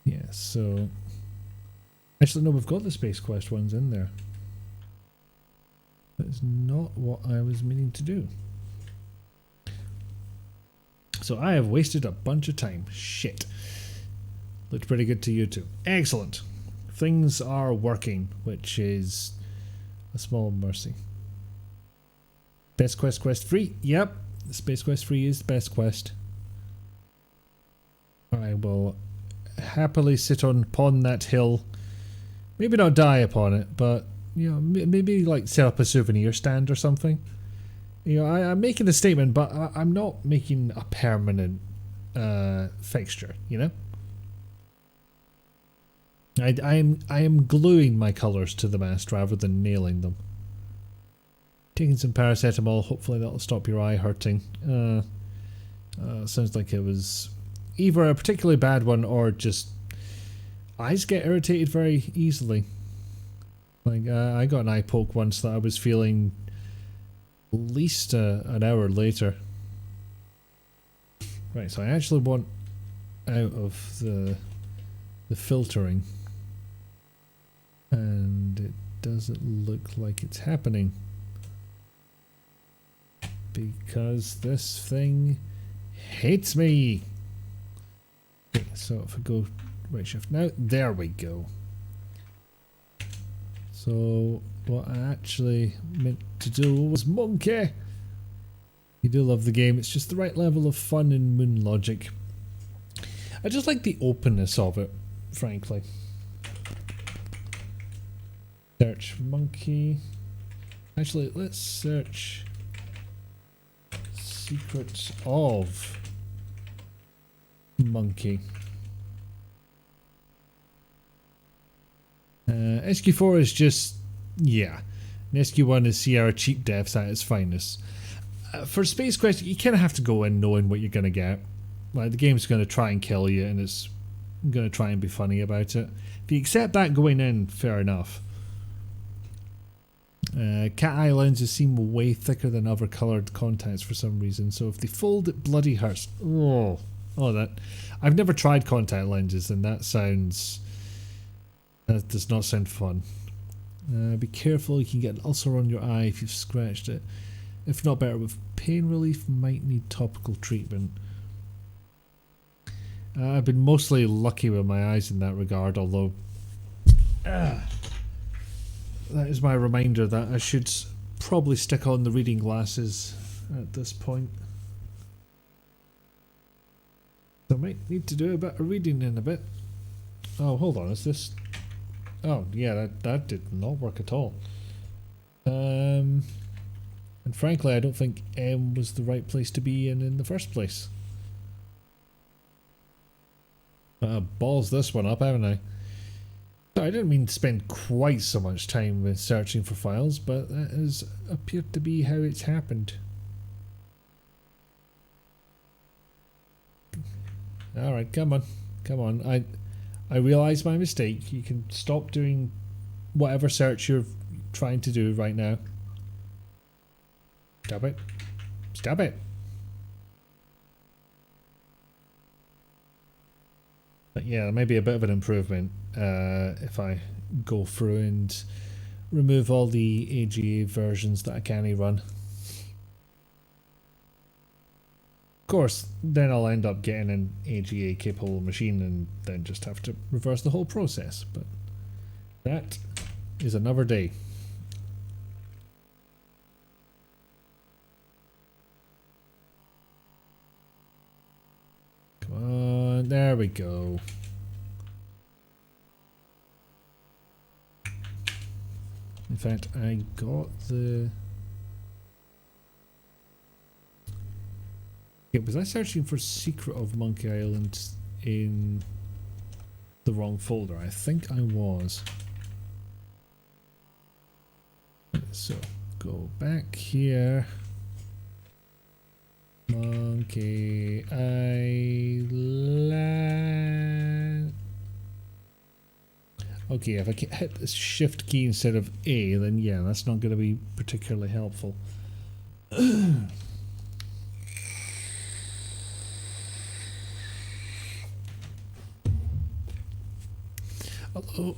yeah, so actually no, we've got the Space Quest ones in there. That's not what I was meaning to do. So I have wasted a bunch of time. Shit. Looked pretty good to you too. Excellent. Things are working, which is a small mercy. Best quest free. Yep. The Space Quest free is the best quest. I will happily sit upon that hill. Maybe not die upon it, but you know, maybe like set up a souvenir stand or something. You know, I'm making a statement, but I'm not making a permanent fixture. You know, I am gluing my colours to the mast rather than nailing them. Taking some paracetamol, hopefully that'll stop your eye hurting. Sounds like it was either a particularly bad one or just eyes get irritated very easily. Like I got an eye poke once that I was feeling at least an hour later. Right, so I actually want out of the filtering, and it doesn't look like it's happening because this thing hates me. Okay, so if I go right shift now, there we go. So what I actually meant to do was monkey. You do love the game, it's just the right level of fun and moon logic. I just like the openness of it, frankly. Search monkey. Actually, let's search secrets of monkey. SQ4 is just, yeah. And SQ1 is Sierra cheap devs at its finest. For Space Quest, you kind of have to go in knowing what you're going to get. Like, the game's going to try and kill you, and it's going to try and be funny about it. If you accept that going in, fair enough. Cat eye lenses seem way thicker than other coloured contacts for some reason, so if they fold, it bloody hurts. Oh, that. I've never tried contact lenses, and that sounds... That does not sound fun. Be careful, you can get an ulcer on your eye if you've scratched it. If not better, with pain relief, might need topical treatment. I've been mostly lucky with my eyes in that regard, although... that is my reminder that I should probably stick on the reading glasses at this point. I might need to do a bit of reading in a bit. Oh, hold on, is this... Oh, yeah, that did not work at all. And frankly, I don't think M was the right place to be in the first place. Balls this one up, haven't I? I didn't mean to spend quite so much time with searching for files, but that has appeared to be how it's happened. Alright, come on. Come on. I realise my mistake. You can stop doing whatever search you're trying to do right now. Stop it. Stop it. But yeah, there may be a bit of an improvement if I go through and remove all the AGA versions that I can't run. Of course, then I'll end up getting an AGA capable machine and then just have to reverse the whole process. But that is another day. Come on, there we go. In fact, I got the... Yeah, was I searching for Secret of Monkey Island in the wrong folder? I think I was. So, go back here. Monkey Island. Okay, if I can hit the shift key instead of A, then yeah, that's not going to be particularly helpful. Hello.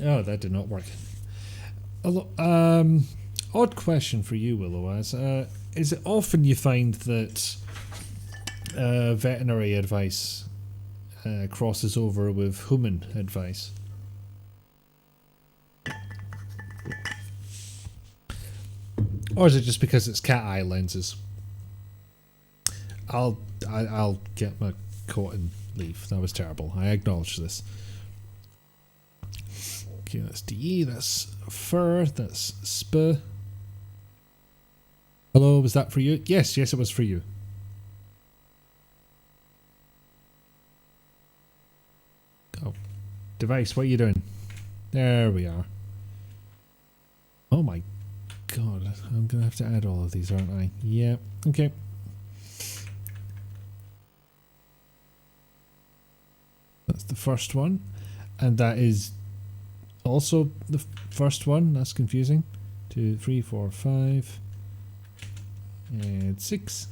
Oh, that did not work. Hello. Odd question for you, Willow. Is it often you find that veterinary advice crosses over with human advice? Or is it just because it's cat eye lenses? I'll get my coat and leave. That was terrible. I acknowledge this. Okay, that's DE, that's fur, that's sp. Hello, was that for you? Yes, it was for you. Oh, device, what are you doing? There we are. Oh my god, I'm gonna have to add all of these, aren't I? Yeah, okay. That's the first one, and that is also the first one. That's confusing. 2, 3, 4, 5, and 6,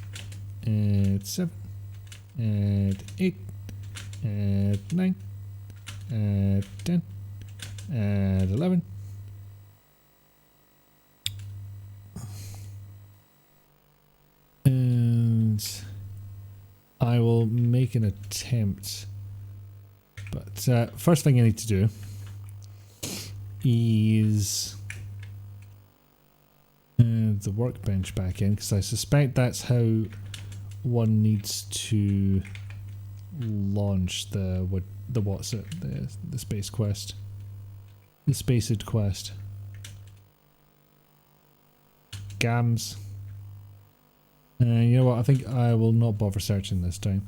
and 7, and 8, and 9, and 10, and 11. And I will make an attempt. But first thing I need to do is the workbench back in, because I suspect that's how one needs to launch the what's it, the space quest, the spaced quest. Gams. And you know what? I think I will not bother searching this time.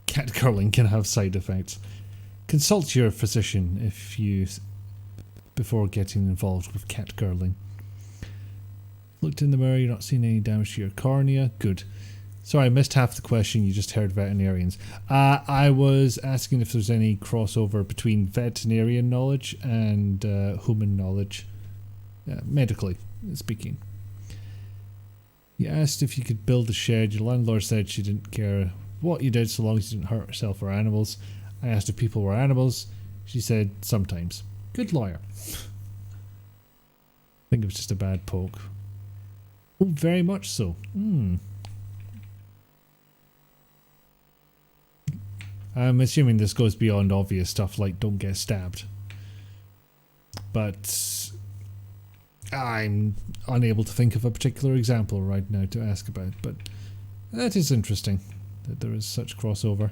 Cat curling can have side effects. Consult your physician before getting involved with cat curling. Looked in the mirror, you're not seeing any damage to your cornea. Good. Sorry, I missed half the question. You just heard veterinarians. I was asking if there's any crossover between veterinarian knowledge and human knowledge, medically speaking. You asked if you could build a shed. Your landlord said she didn't care what you did so long as you didn't hurt yourself or animals. I asked if people were animals. She said sometimes. Good lawyer. I think it was just a bad poke. Oh, very much so. I'm assuming this goes beyond obvious stuff like don't get stabbed. But I'm unable to think of a particular example right now to ask about. But that is interesting that there is such crossover.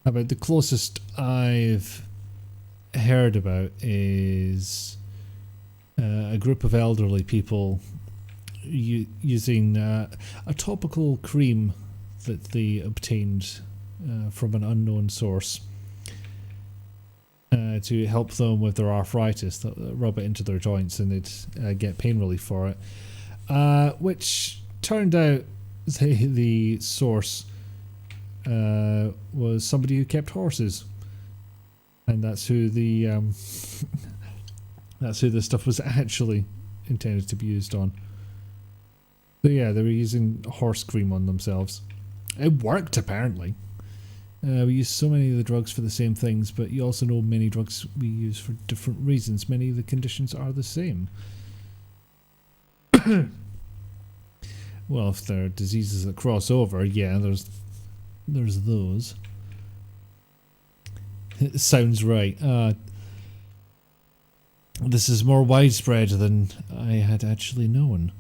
About the closest I've heard about is a group of elderly people using a topical cream that they obtained from an unknown source to help them with their arthritis. They'll rub it into their joints and they'd get pain relief for it, which turned out the source was somebody who kept horses, and that's who the that's who this stuff was actually intended to be used on. So yeah, they were using horse cream on themselves. It worked apparently. We use so many of the drugs for the same things, but you also know many drugs we use for different reasons. Many of the conditions are the same. Well, if there are diseases that cross over, yeah, there's those. It sounds right. This is more widespread than I had actually known.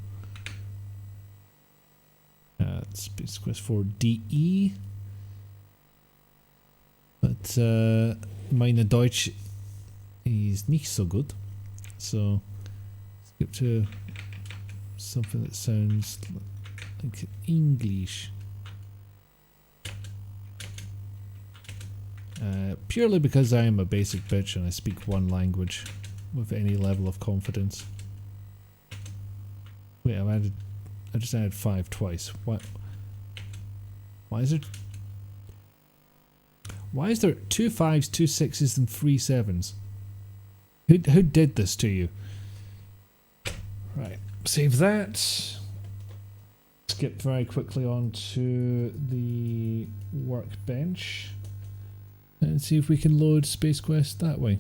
Space Quest 4 DE. But meine Deutsch is nicht so good. So skip to something that sounds like English. Purely because I am a basic bitch and I speak one language with any level of confidence. Wait, I just added 5 twice. What? Why is there 2 5s, 2 6s, and 3 7s? Who did this to you? Right, save that. Skip very quickly on to the workbench and see if we can load Space Quest that way.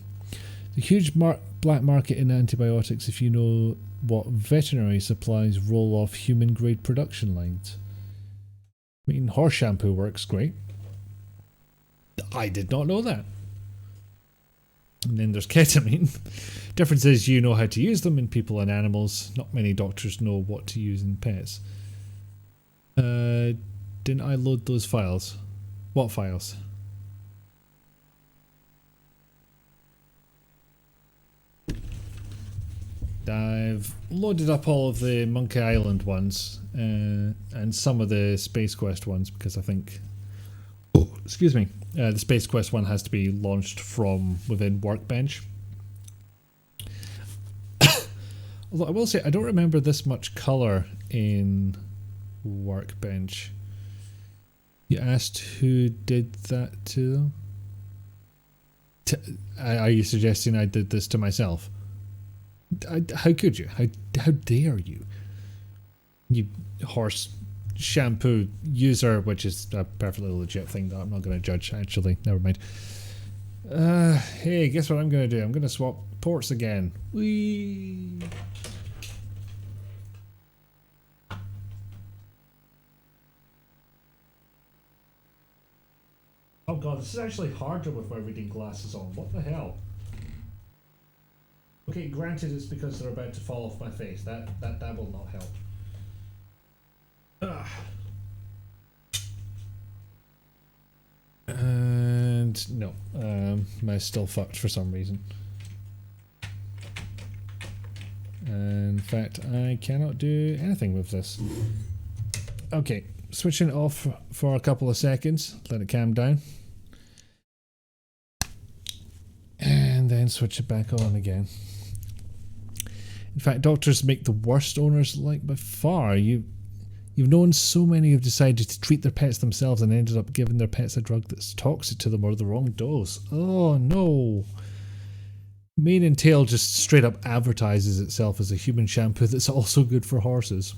The huge black market in antibiotics, if you know what veterinary supplies roll off human grade production lines. I mean, horse shampoo works great. I did not know that. And then there's ketamine. Difference is you know how to use them in people and animals. Not many doctors know what to use in pets. Didn't I load those files? What files? I've loaded up all of the Monkey Island ones and some of the Space Quest ones because I think, excuse me, the Space Quest one has to be launched from within Workbench. Although I will say I don't remember this much colour in Workbench. You asked who did that to them? Are you suggesting I did this to myself? How could you? How dare you? You horse shampoo user, which is a perfectly legit thing that I'm not going to judge, actually. Never mind. Hey, guess what I'm going to do? I'm going to swap ports again. Whee! Oh god, this is actually harder with my reading glasses on. What the hell? Okay, granted it's because they're about to fall off my face. That will not help. Ugh. And no, my still fucked for some reason. In fact, I cannot do anything with this. Okay, switching it off for a couple of seconds. Let it calm down. And then switch it back on again. In fact, doctors make the worst owners like by far. You've known so many have decided to treat their pets themselves and ended up giving their pets a drug that's toxic to them or the wrong dose. Oh no. Mane and Tail just straight up advertises itself as a human shampoo that's also good for horses.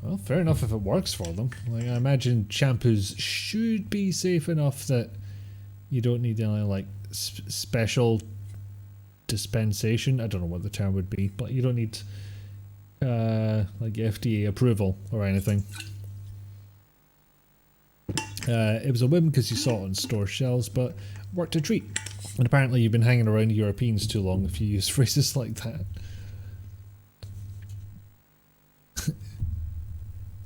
Well, fair enough if it works for them. Like, I imagine shampoos should be safe enough that you don't need any like special dispensation. I don't know what the term would be, but you don't need like FDA approval or anything. It was a whim because you saw it on store shelves, but worked a treat. And apparently you've been hanging around Europeans too long if you use phrases like that.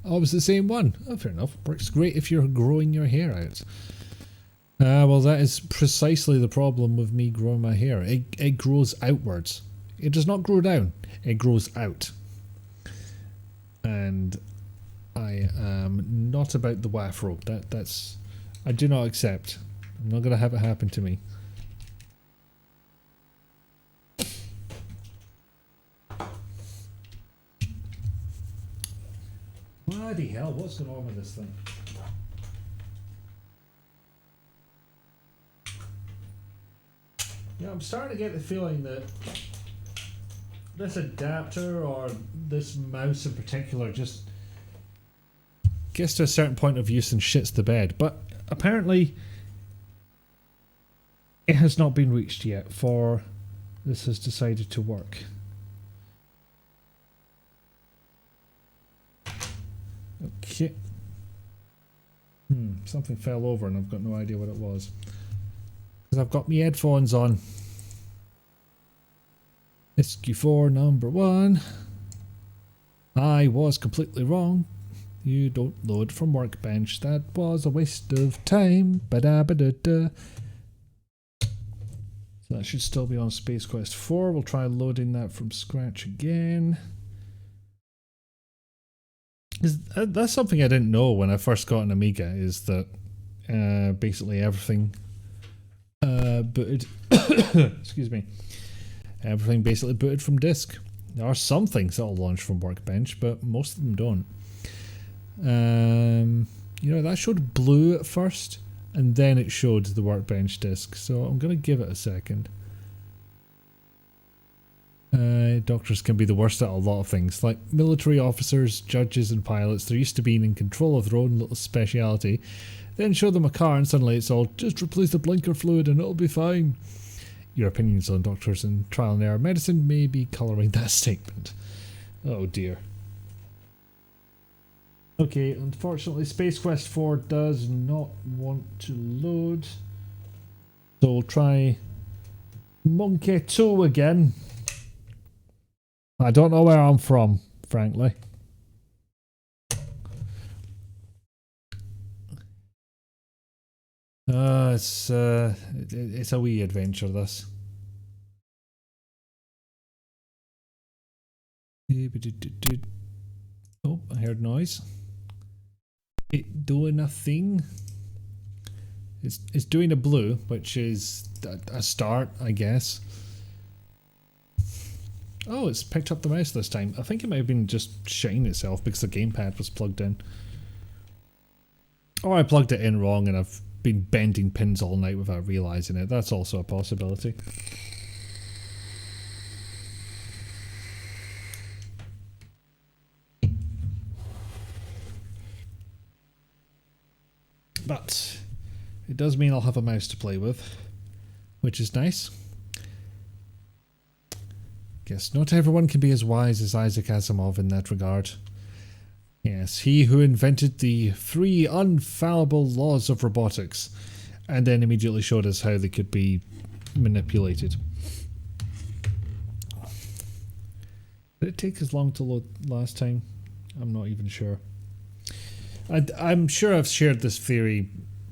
Oh, it was the same one. Oh, fair enough. Works great if you're growing your hair out. Well, that is precisely the problem with me growing my hair. It grows outwards. It does not grow down. It grows out. And I am not about the wafro. That's I do not accept. I'm not going to have it happen to me. Bloody hell, what's going on with this thing? Yeah, I'm starting to get the feeling that this adapter or this mouse in particular just gets to a certain point of use and shits the bed. But apparently it has not been reached yet for this has decided to work. Okay. Something fell over and I've got no idea what it was. Because I've got my headphones on. SQ4 number 1. I was completely wrong. You don't load from Workbench. That was a waste of time. Ba-da-ba-da-da. So that should still be on Space Quest 4. We'll try loading that from scratch again. That's something I didn't know when I first got an Amiga, is that basically everything booted excuse me, everything basically booted from disk. There are some things that'll launch from Workbench, but most of them don't. You know, that showed blue at first and then it showed the Workbench disk, so I'm gonna give it a second. Doctors can be the worst at a lot of things, like military officers, judges and pilots. They're used to being in control of their own little speciality. Then show them a car and suddenly it's all, just replace the blinker fluid and it'll be fine. Your opinions on doctors and trial and error medicine may be colouring that statement. Oh dear. Okay, unfortunately Space Quest 4 does not want to load. So we'll try Monkey 2 again. I don't know where I'm from, frankly. It's a wee adventure, this. Oh, I heard noise. It doing a thing. It's doing a blue, which is a start, I guess. Oh, it's picked up the mouse this time. I think it might have been just shitting itself because the gamepad was plugged in. Or I plugged it in wrong and I've been bending pins all night without realising it. That's also a possibility. But it does mean I'll have a mouse to play with, which is nice. Guess not everyone can be as wise as Isaac Asimov in that regard. Yes, he who invented the 3 infallible laws of robotics and then immediately showed us how they could be manipulated. Did it take as long to load last time? I'm not even sure. I'm sure I've shared this theory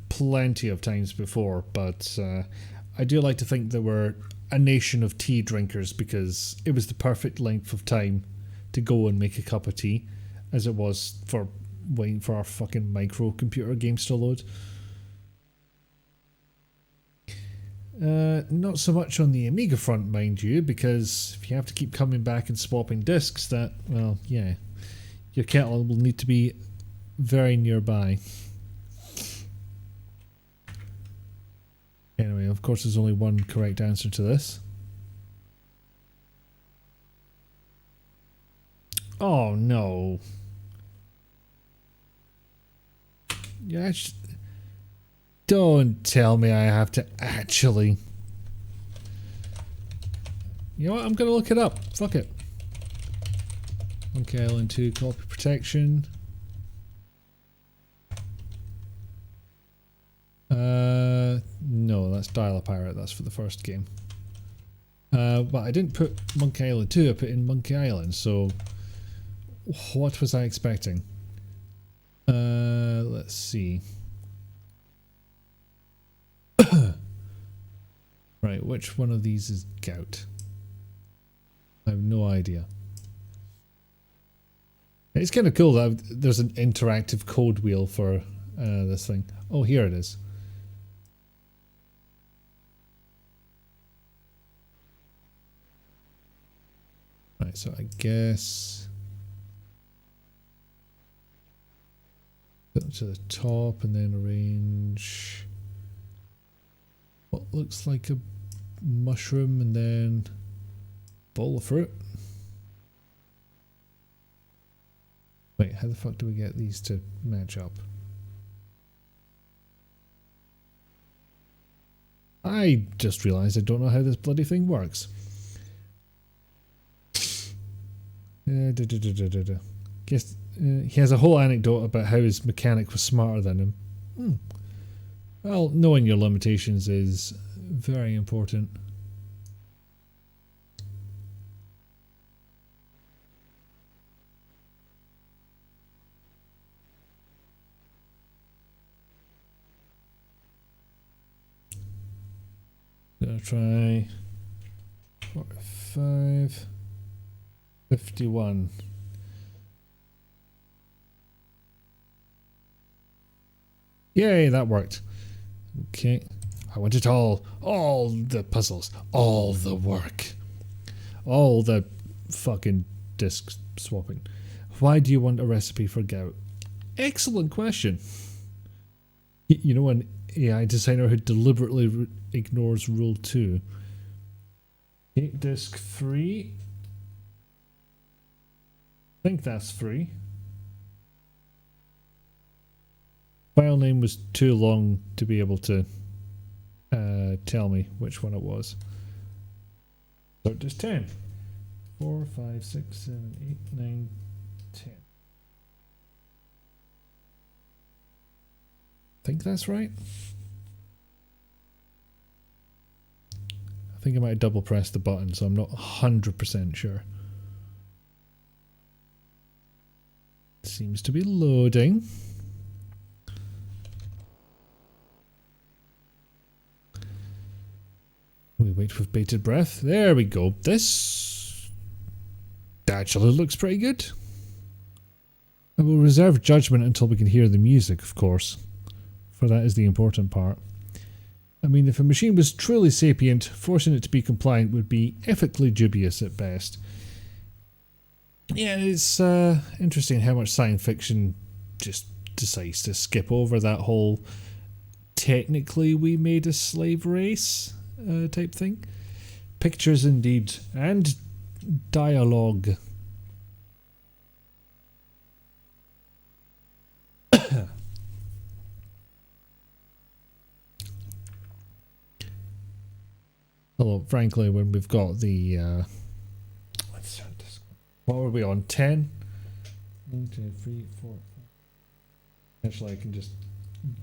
plenty of times before, but I do like to think that we're a nation of tea drinkers because it was the perfect length of time to go and make a cup of tea, as it was for waiting for our fucking microcomputer games to load. Not so much on the Amiga front, mind you, because if you have to keep coming back and swapping discs, that, well, yeah, your kettle will need to be very nearby. Anyway, of course there's only one correct answer to this. Oh no. Yeah, don't tell me I have to actually... You know what, I'm gonna look it up. Fuck it. Monkey Island 2 copy protection. No, that's Dial-A-Pirate, that's for the first game. But I didn't put Monkey Island 2, I put in Monkey Island, so what was I expecting? Let's see. Right, which one of these is gout? I have no idea. It's kind of cool that there's an interactive code wheel for this thing. Oh, here it is. Right, so I guess put them to the top and then arrange what looks like a mushroom and then bowl of fruit. Wait, how the fuck do we get these to match up? I just realised I don't know how this bloody thing works. Guess he has a whole anecdote about how his mechanic was smarter than him. Well, knowing your limitations is very important. Gonna try 45, 51. Yay, that worked. Okay. I want it all the puzzles, all the work, all the fucking disc swapping. Why do you want a recipe for gout? Excellent question. You know, an AI designer who deliberately ignores rule 2. Okay, disk 3. I think that's 3. File name was too long to be able to tell me which one it was. So it is 10. 4, 5, 6, 7, 8, 9, 10. I think that's right. I think I might have double pressed the button, so I'm not 100% sure. It seems to be loading. We wait with bated breath. There we go. This actually looks pretty good. I will reserve judgment until we can hear the music, of course, for that is the important part. I mean, if a machine was truly sapient, forcing it to be compliant would be ethically dubious at best. Yeah, it's interesting how much science fiction just decides to skip over that whole technically we made a slave race type thing. Pictures indeed, and dialogue. Although, frankly, when we've got the what were we on? 10? 1, 2, 3, 4, 5. Actually, I can just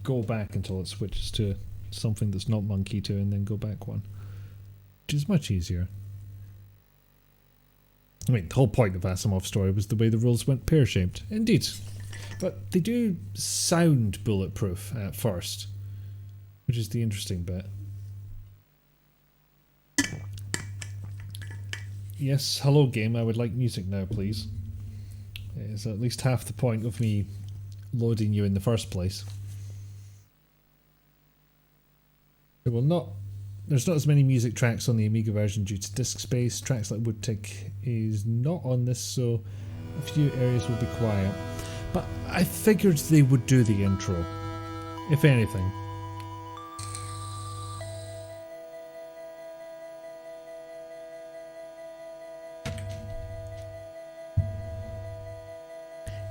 go back until it switches to something that's not monkey 2 and then go back one, which is much easier. I mean, the whole point of Asimov's story was the way the rules went pear-shaped. Indeed. But they do sound bulletproof at first, which is the interesting bit. Yes, hello game, I would like music now, please. It's at least half the point of me loading you in the first place. It will not. There's not as many music tracks on the Amiga version due to disk space. Tracks like Woodtick is not on this, so a few areas will be quiet. But I figured they would do the intro, if anything.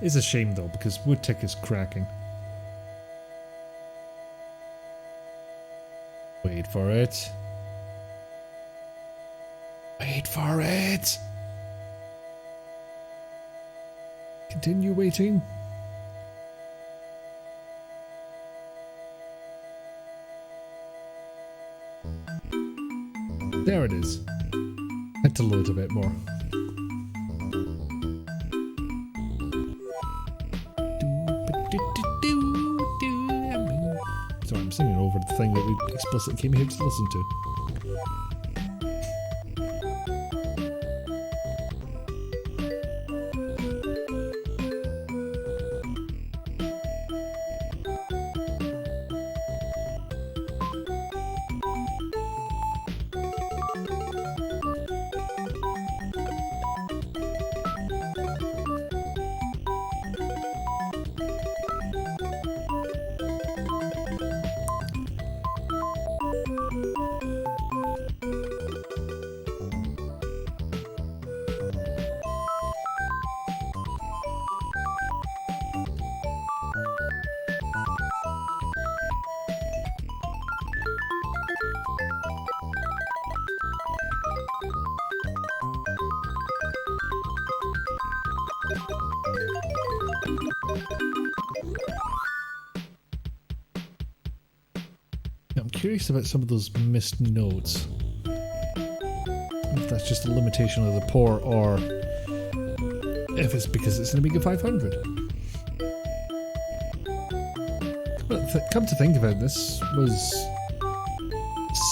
It's a shame though, because Woodtick is cracking. Wait for it. Wait for it! Continue waiting. There it is. Had to load a bit more. Sorry, I'm singing over the thing that we explicitly came here to listen to. I'm curious about some of those missed notes. If that's just a limitation of the port, or if it's because it's an Amiga 500. But come to think of it, this was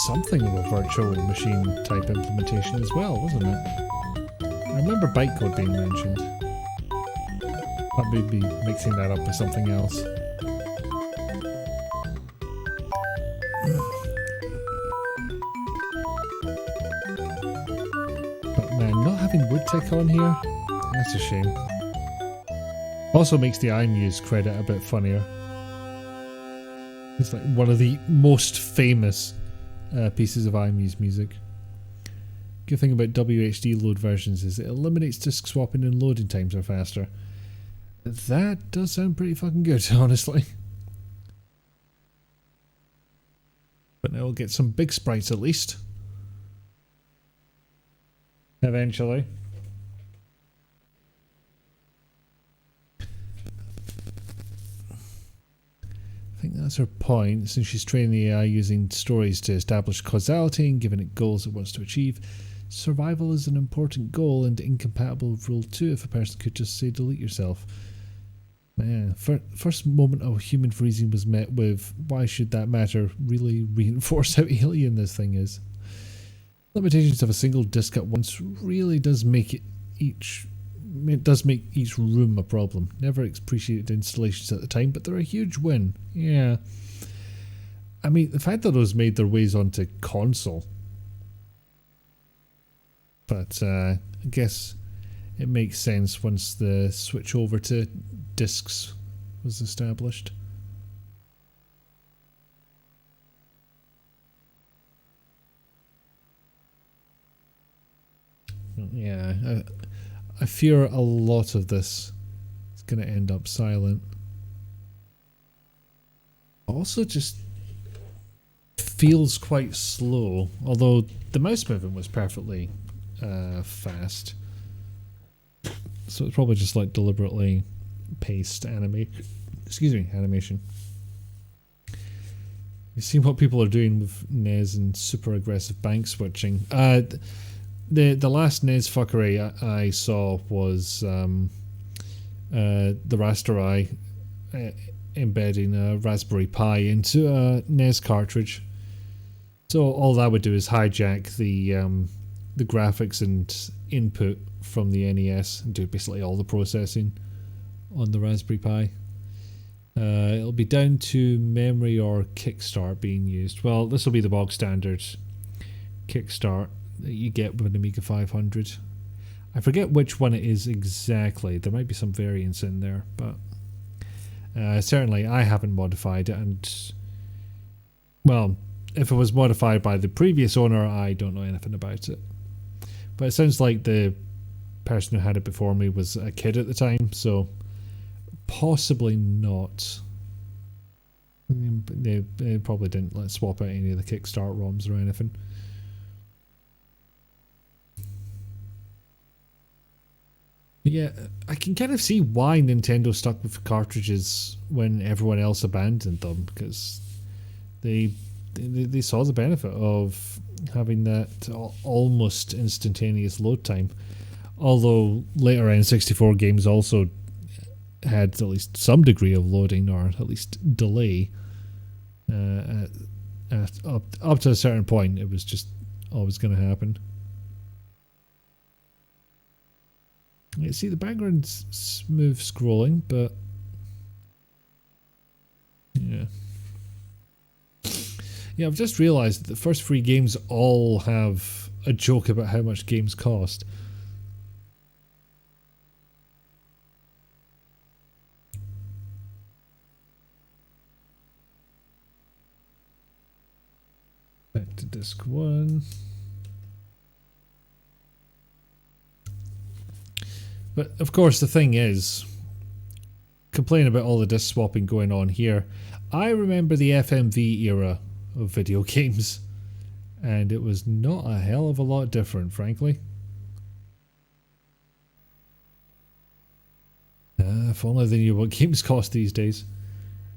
something of a virtual machine type implementation as well, wasn't it? I remember bytecode being mentioned. I may be mixing that up with something else. But man, not having WoodTech on here, that's a shame. Also makes the iMuse credit a bit funnier. It's like one of the most famous pieces of iMuse music. Good thing about WHD load versions is it eliminates disk swapping and loading times are faster. That does sound pretty fucking good, honestly. But now we'll get some big sprites at least. Eventually. I think that's her point, since she's training the AI using stories to establish causality and giving it goals it wants to achieve. Survival is an important goal and incompatible with Rule 2 if a person could just say delete yourself. Man, first moment of human freezing was met with, why should that matter, really reinforce how alien this thing is. Limitations of a single disk at once really does make each room a problem. Never appreciated installations at the time, but they're a huge win. Yeah. I mean, the fact that those made their ways onto console. But I guess it makes sense once the switch over to discs was established. Yeah, I fear a lot of this is going to end up silent. Also just feels quite slow, although the mouse movement was perfectly fast. So it's probably just like deliberately paced animation. You've seen what people are doing with NES and super aggressive bank switching. The last NES fuckery I saw was the Raspberry embedding a Raspberry Pi into a NES cartridge. So all that would do is hijack the graphics and input from the NES and do basically all the processing on the Raspberry Pi. It'll be down to memory or kickstart being used. Well, this will be the bog standard kickstart that you get with an Amiga 500. I forget which one it is exactly. There might be some variance in there, but certainly I haven't modified it, and well, if it was modified by the previous owner, I don't know anything about it. But it sounds like the person who had it before me was a kid at the time, so possibly not. They probably didn't swap out any of the Kickstart ROMs or anything. Yeah, I can kind of see why Nintendo stuck with cartridges when everyone else abandoned them, because they saw the benefit of having that almost instantaneous load time. Although later N64 games also had at least some degree of loading, or at least delay. Up to a certain point, it was just always going to happen. You see, the background's smooth scrolling, but yeah. Yeah, I've just realised that the first 3 games all have a joke about how much games cost. Back to disc 1. But of course the thing is, complaining about all the disc swapping going on here, I remember the FMV era of video games, and it was not a hell of a lot different, frankly. If only they knew what games cost these days.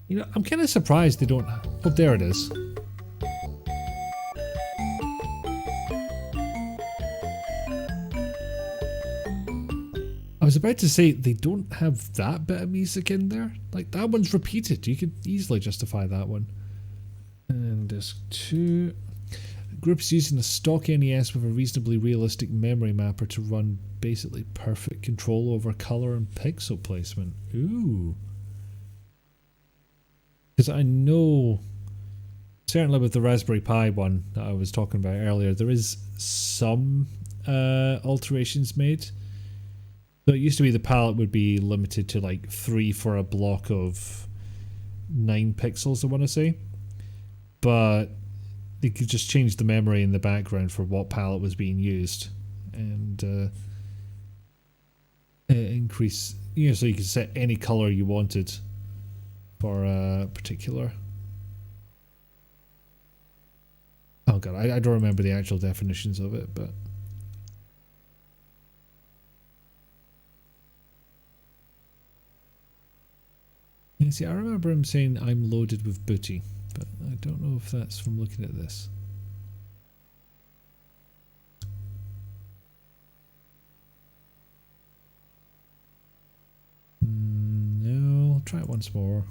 You know, I'm kind of surprised they don't... Oh, there it is. I was about to say, they don't have that bit of music in there. Like, that one's repeated. You could easily justify that one. And disc 2. Group's using a stock NES with a reasonably realistic memory mapper to run basically perfect control over colour and pixel placement. Ooh. Because I know, certainly with the Raspberry Pi one that I was talking about earlier, there is some alterations made. So it used to be the palette would be limited to like 3 for a block of 9 pixels, I want to say. But they could just change the memory in the background for what palette was being used. And increase, you know, so you could set any color you wanted for a particular. Oh god, I don't remember the actual definitions of it, but. You see, I remember him saying I'm loaded with booty, but I don't know if that's from looking at this. No, I'll try it once more.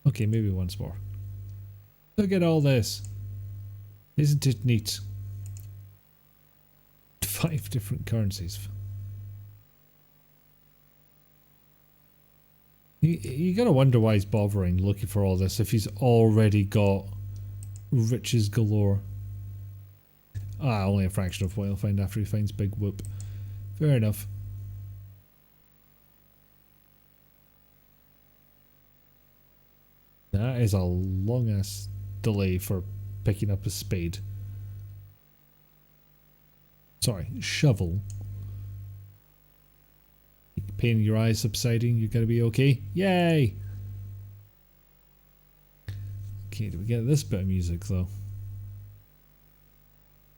Okay, maybe once more. Look at all this. Isn't it neat? 5 different currencies. You gotta wonder why he's bothering looking for all this if he's already got riches galore. Ah, only a fraction of what he'll find after he finds Big Whoop. Fair enough. That is a long ass delay for picking up a spade. Sorry, shovel. Pain in your eyes subsiding, you're gonna be okay. Yay! Okay, do we get this bit of music though?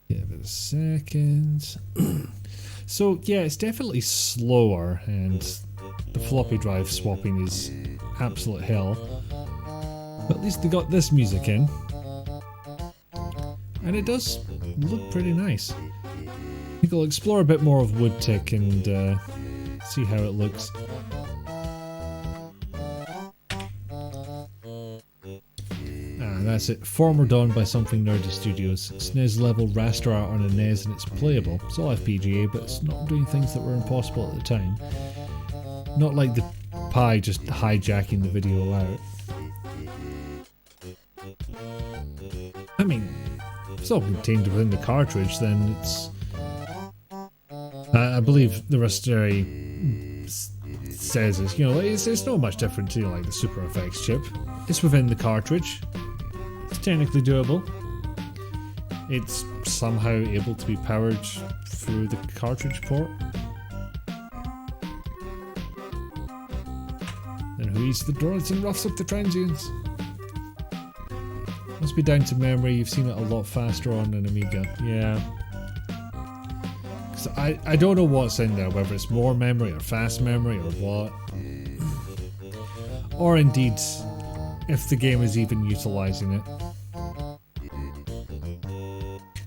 Give it a second. So yeah, it's definitely slower, and the floppy drive swapping is absolute hell. But at least they got this music in. And it does look pretty nice. I think I'll explore a bit more of Woodtick and see how it looks. Ah, that's it. Former Dawn by Something Nerdy Studios. SNES level raster art on a NES and it's playable. It's all FPGA, but it's not doing things that were impossible at the time. Not like the Pi just hijacking the video out. I mean, if it's all contained within the cartridge, then it's... I believe the Raspberry says is, you know, it's not much different to, like, the Super FX chip. It's within the cartridge. It's technically doable. It's somehow able to be powered through the cartridge port. And who eats the donuts and roughs up the transients? Must be down to memory. You've seen it a lot faster on an Amiga. Yeah. Cause I don't know what's in there, whether it's more memory or fast memory or what. Or indeed, if the game is even utilising it.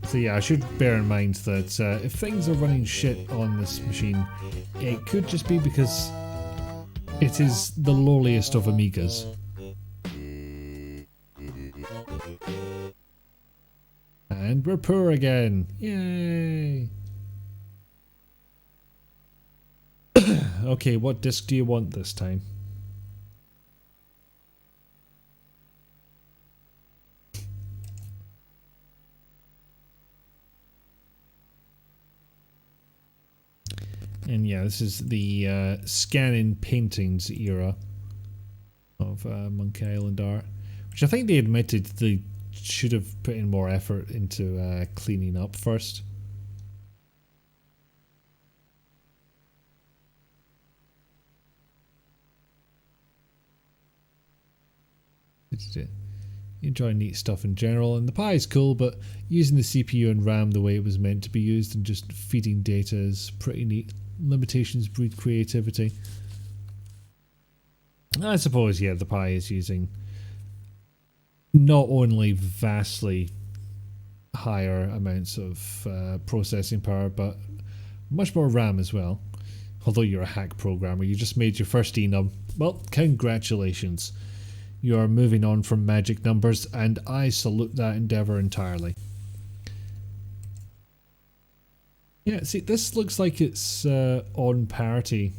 So yeah, I should bear in mind that if things are running shit on this machine, it could just be because it is the lowliest of Amigas. And we're poor again. Yay! Okay, what disc do you want this time? And yeah, this is the scanning paintings era of Monkey Island art, which I think they admitted they should have put in more effort into cleaning up first. You enjoy neat stuff in general, and the Pi is cool, but using the CPU and RAM the way it was meant to be used and just feeding data is pretty neat. Limitations breed creativity. I suppose, yeah, the Pi is using not only vastly higher amounts of processing power, but Much more RAM as well. Although you're a hack programmer, you just made your first enum. Well, congratulations. You are moving on from magic numbers, and I salute that endeavour entirely. Yeah, see, this looks like it's on parity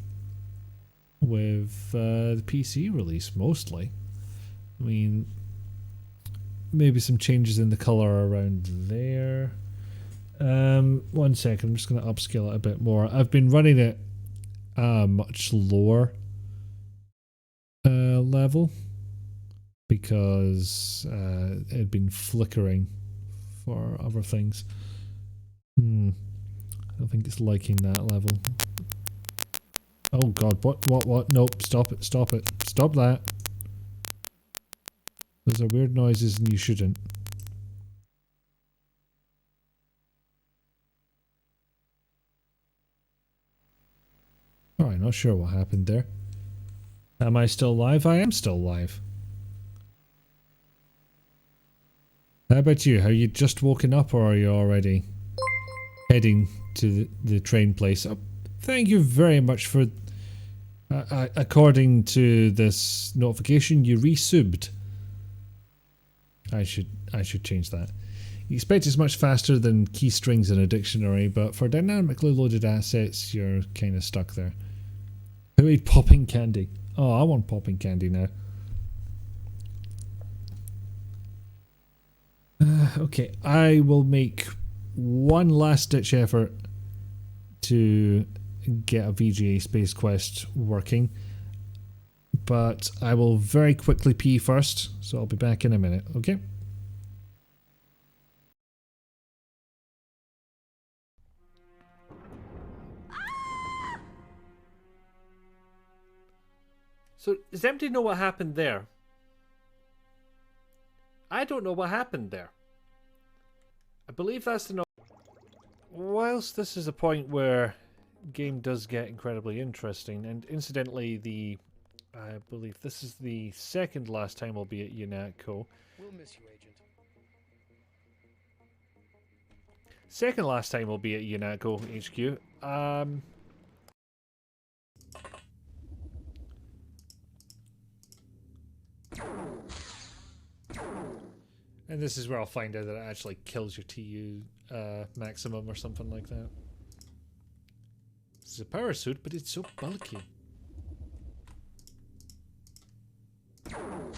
with the PC release, mostly. I mean, maybe some changes in the colour around there. 1 second, I'm just going to upscale it a bit more. I've been running it much lower level because it had been flickering for other things. I don't think it's liking that level. Oh god, what? Nope, stop it, stop that. Those are weird noises and you shouldn't. Alright, not sure what happened there. Am I still live? I am still live. How about you? Have you just woken up or are you already heading to the train place? Thank you very much for... according to this notification, you resubbed. I should change that. You expect it's much faster than key strings in a dictionary, but for dynamically loaded assets, you're kind of stuck there. Who ate popping candy? Oh, I want popping candy now. Okay, I will make one last ditch effort to get a VGA Space Quest working, but I will very quickly pee first, so I'll be back in a minute, okay?
So, does anybody know what happened there? I don't know what happened there. I believe that's the... Whilst this is a point where game does get incredibly interesting, and incidentally, I believe this is the second last time I'll be at UNATCO.
We'll miss you, Agent.
Second last time I'll be at UNATCO HQ. And this is where I'll find out that it actually kills your TU maximum or something like that. This is a power suit, but it's so bulky. Oh,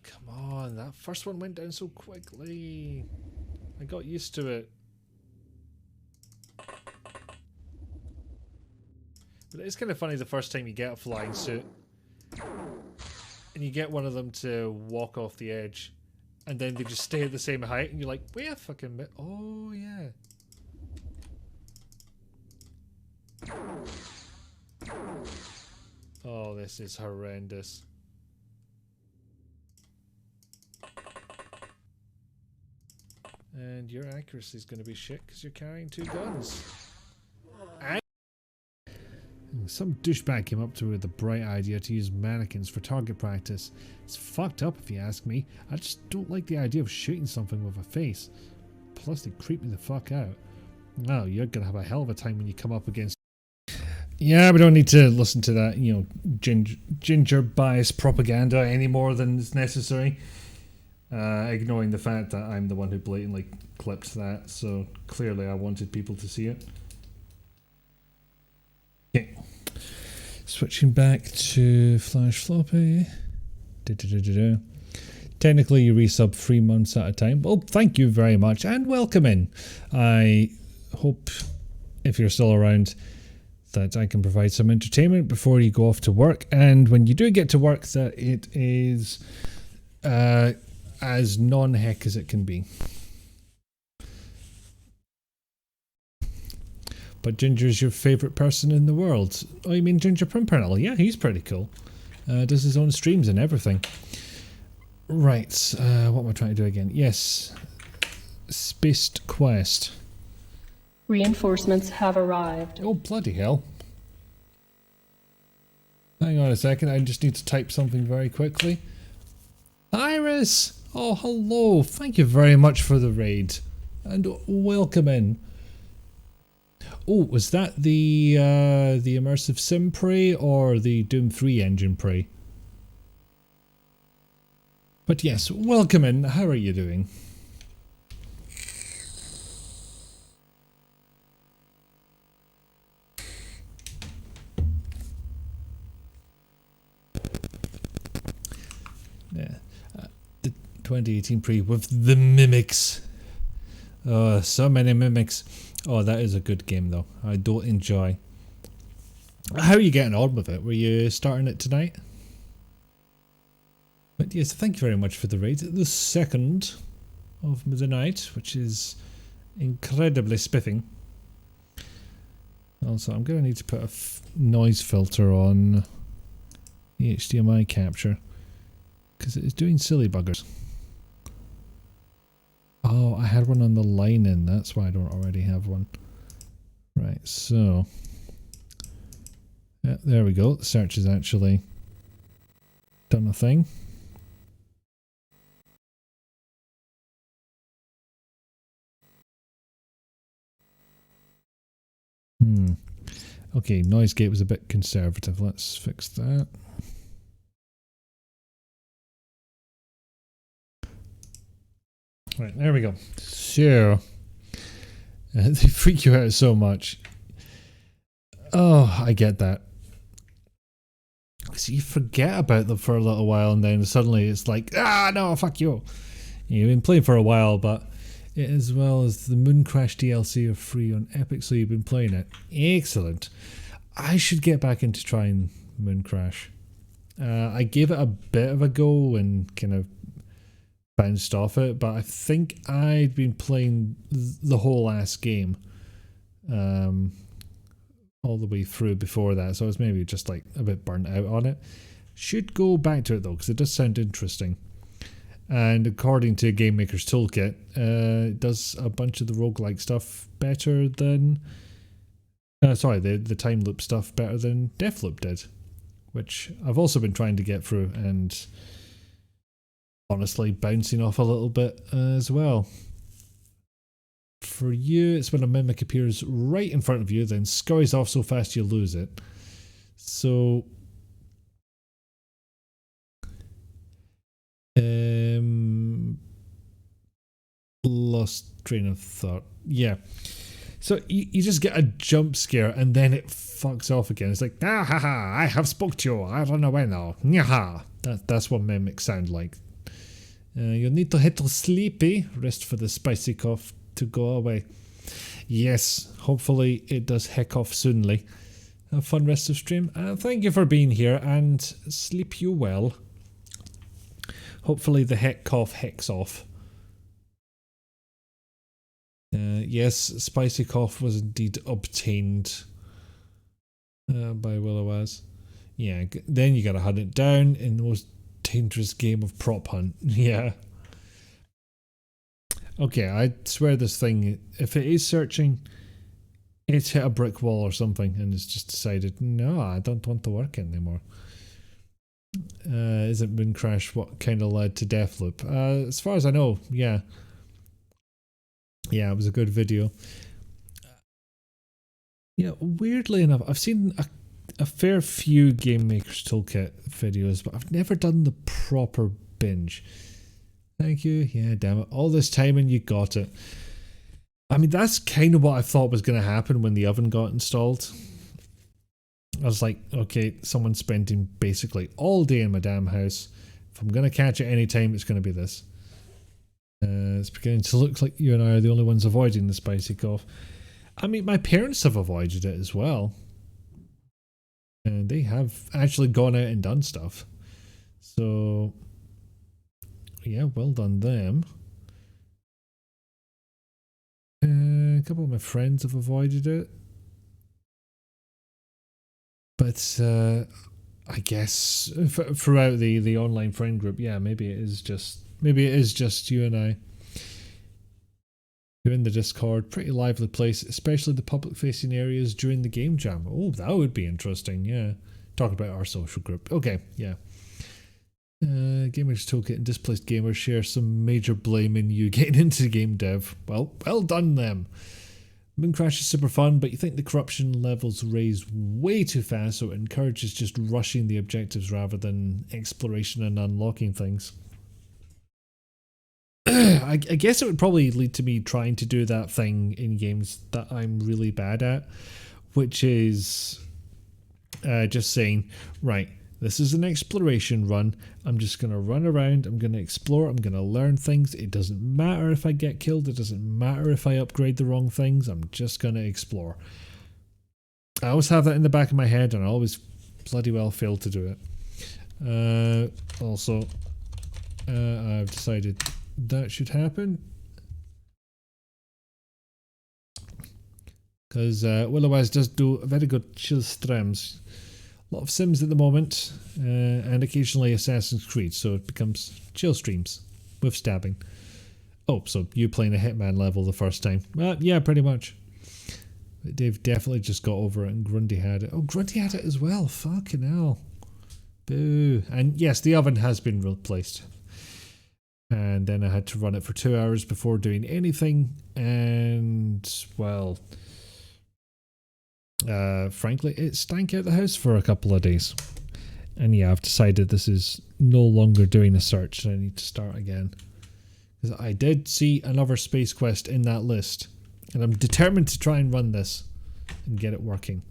come on, that first one went down so quickly. I got used to it. But it's kind of funny the first time you get a flying suit and you get one of them to walk off the edge and then they just stay at the same height and you're like, wait a fucking minute. Oh, yeah. Oh, this is horrendous. And your accuracy is going to be shit because you're carrying 2 guns. And some douchebag came up to her with the bright idea to use mannequins for target practice. It's fucked up if you ask me. I just don't like the idea of shooting something with a face. Plus they creep me the fuck out. Well, you're gonna have a hell of a time when you come up against... Yeah, we don't need to listen to that, you know, ginger bias propaganda any more than is necessary. Ignoring the fact that I'm the one who blatantly clipped that, so clearly I wanted people to see it. Okay. Switching back to Flash Floppy. Technically you resub 3 months at a time. Well, thank you very much and welcome in. I hope, if you're still around, that I can provide some entertainment before you go off to work, and when you do get to work that it is as non-heck as it can be. But Ginger's your favourite person in the world. Oh, you mean Ginger Pimpernel? Yeah, he's pretty cool. Does his own streams and everything. Right, what am I trying to do again? Yes, Spaced Quest.
Reinforcements have arrived.
Oh, bloody hell. Hang on a second, I just need to type something very quickly. Iris! Oh, hello. Thank you very much for the raid. And welcome in.
Oh, was that the immersive sim Prey or the Doom 3 engine Prey? But yes, welcome in. How are you doing? Yeah, the 2018 Prey with the mimics. So many mimics. Oh, that is a good game though. I don't enjoy. How are you getting on with it? Were you starting it tonight? But yes, thank you very much for the raid. The second of the night, which is incredibly spiffing. Also, I'm going to need to put a noise filter on the HDMI capture because it is doing silly buggers. Oh, I had one on the line in, that's why I don't already have one. Right, so yeah, there we go. The search has actually done a thing. Okay, noise gate was a bit conservative. Let's fix that. Right, there we go. So, they freak you out so much. Oh, I get that. So you forget about them for a little while and then suddenly it's like, ah, no, fuck you. You've been playing for a while, but it, as well as the Moon Crash DLC, are free on Epic, so you've been playing it. Excellent. I should get back into trying Moon Crash. I gave it a bit of a go and kind of bounced off it, but I think I'd been playing the whole last game all the way through before that, so I was maybe just like a bit burnt out on it. Should go back to it though, because it does sound interesting. And according to Game Maker's Toolkit, it does a bunch of the roguelike stuff better than the time loop stuff better than Deathloop did, which I've also been trying to get through and honestly bouncing off a little bit as well. For you, it's when a mimic appears right in front of you, then scurries off so fast you lose it. So lost train of thought. Yeah. So you just get a jump scare and then it fucks off again. It's like, ah ha ha, I have spoke to you, I run away now. Nyaha. That's what mimics sound like. You'll need to hit sleepy, rest for the spicy cough to go away. Yes, hopefully it does heck off soonly. Have fun rest of stream. Thank you for being here and sleep you well. Hopefully the heck cough hecks off. Yes, spicy cough was indeed obtained by Willowas. Yeah, then you gotta hunt it down in the most dangerous game of prop hunt. Yeah. Okay, I swear this thing, if it is searching, it's hit a brick wall or something and it's just decided, no, I don't want to work anymore. Isn't Moon Crash what kind of led to Deathloop? As far as I know, yeah. Yeah, it was a good video. You know, weirdly enough, I've seen a fair few Game Maker's Toolkit videos, but I've never done the proper binge. Thank you. Yeah, damn it. All this time and you got it. I mean, that's kind of what I thought was going to happen when the oven got installed. I was like, okay, someone's spending basically all day in my damn house. If I'm going to catch it any time, it's going to be this. It's beginning to look like you and I are the only ones avoiding the spicy cough. I mean, my parents have avoided it as well. And they have actually gone out and done stuff. So, yeah, well done them. A couple of my friends have avoided it. But I guess throughout the online friend group, yeah, maybe it is just you and I. You're in the Discord, pretty lively place, especially the public facing areas during the game jam. Oh, that would be interesting, yeah. Talk about our social group. Okay, yeah. Gamers Toolkit and Displaced Gamers share some major blame in you getting into game dev. Well done them. Moon Crash is super fun, but you think the corruption levels raise way too fast, so it encourages just rushing the objectives rather than exploration and unlocking things. I guess it would probably lead to me trying to do that thing in games that I'm really bad at, which is just saying, right, this is an exploration run. I'm just going to run around. I'm going to explore. I'm going to learn things. It doesn't matter if I get killed. It doesn't matter if I upgrade the wrong things. I'm just going to explore. I always have that in the back of my head, and I always bloody well fail to do it. Also, I've decided that should happen. Because Otherwise does do very good chill streams. A lot of Sims at the moment, and occasionally Assassin's Creed, so it becomes chill streams with stabbing. Oh, so you playing a Hitman level the first time? Yeah, pretty much. They've definitely just got over it, and Grundy had it. Oh, Grundy had it as well. Fucking hell. Boo. And yes, the oven has been replaced. And then I had to run it for 2 hours before doing anything, and, well, frankly, it stank out the house for a couple of days. And yeah, I've decided this is no longer doing a search, and I need to start again. Because I did see another space quest in that list, and I'm determined to try and run this and get it working.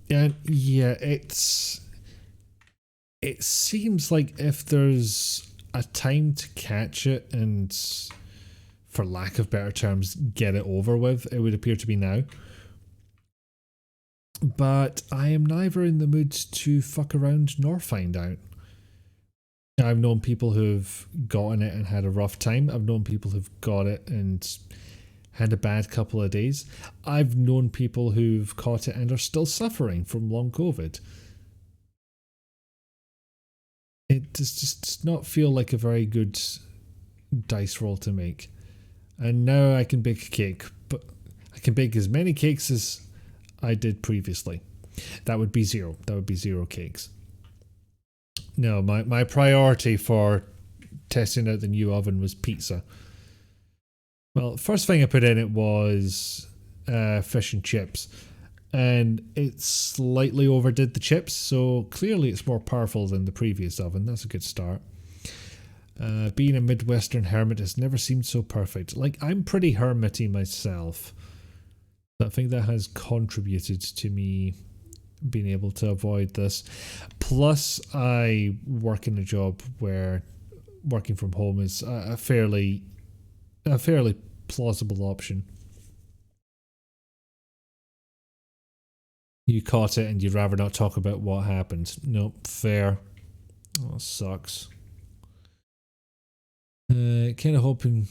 And yeah, it seems like if there's a time to catch it and, for lack of better terms, get it over with, it would appear to be now. But I am neither in the mood to fuck around nor find out. I've known people who've gotten it and had a rough time. I've known people who've got it and had a bad couple of days. I've known people who've caught it and are still suffering from long COVID. It does not feel like a very good dice roll to make. And now I can bake a cake, but I can bake as many cakes as I did previously. That would be 0. That would be 0 cakes. No, my priority for testing out the new oven was pizza. Well, first thing I put in it was fish and chips. And it slightly overdid the chips, so clearly it's more powerful than the previous oven. That's a good start. Being a Midwestern hermit has never seemed so perfect. Like, I'm pretty hermity myself. I think that has contributed to me being able to avoid this. Plus, I work in a job where working from home is a fairly plausible option. You caught it and you'd rather not talk about what happened. Nope, fair. Oh, sucks. Kind of hoping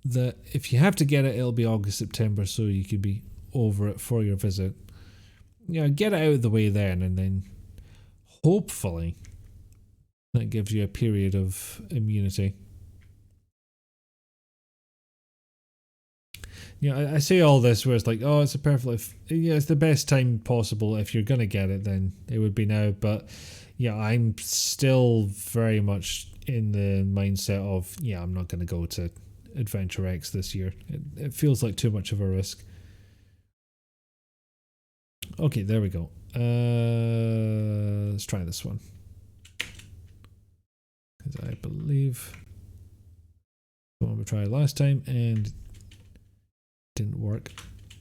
that if you have to get it, it'll be August, September, so you could be over it for your visit. Yeah, get it out of the way then, and then hopefully that gives you a period of immunity. You know, I say all this where it's like, oh, it's a perfect, yeah, it's the best time possible. If you're going to get it, then it would be now. But yeah, I'm still very much in the mindset of, yeah, I'm not going to go to Adventure X this year. It feels like too much of a risk. Okay, there we go. Let's try this one. Because I believe the one we tried last time and didn't work.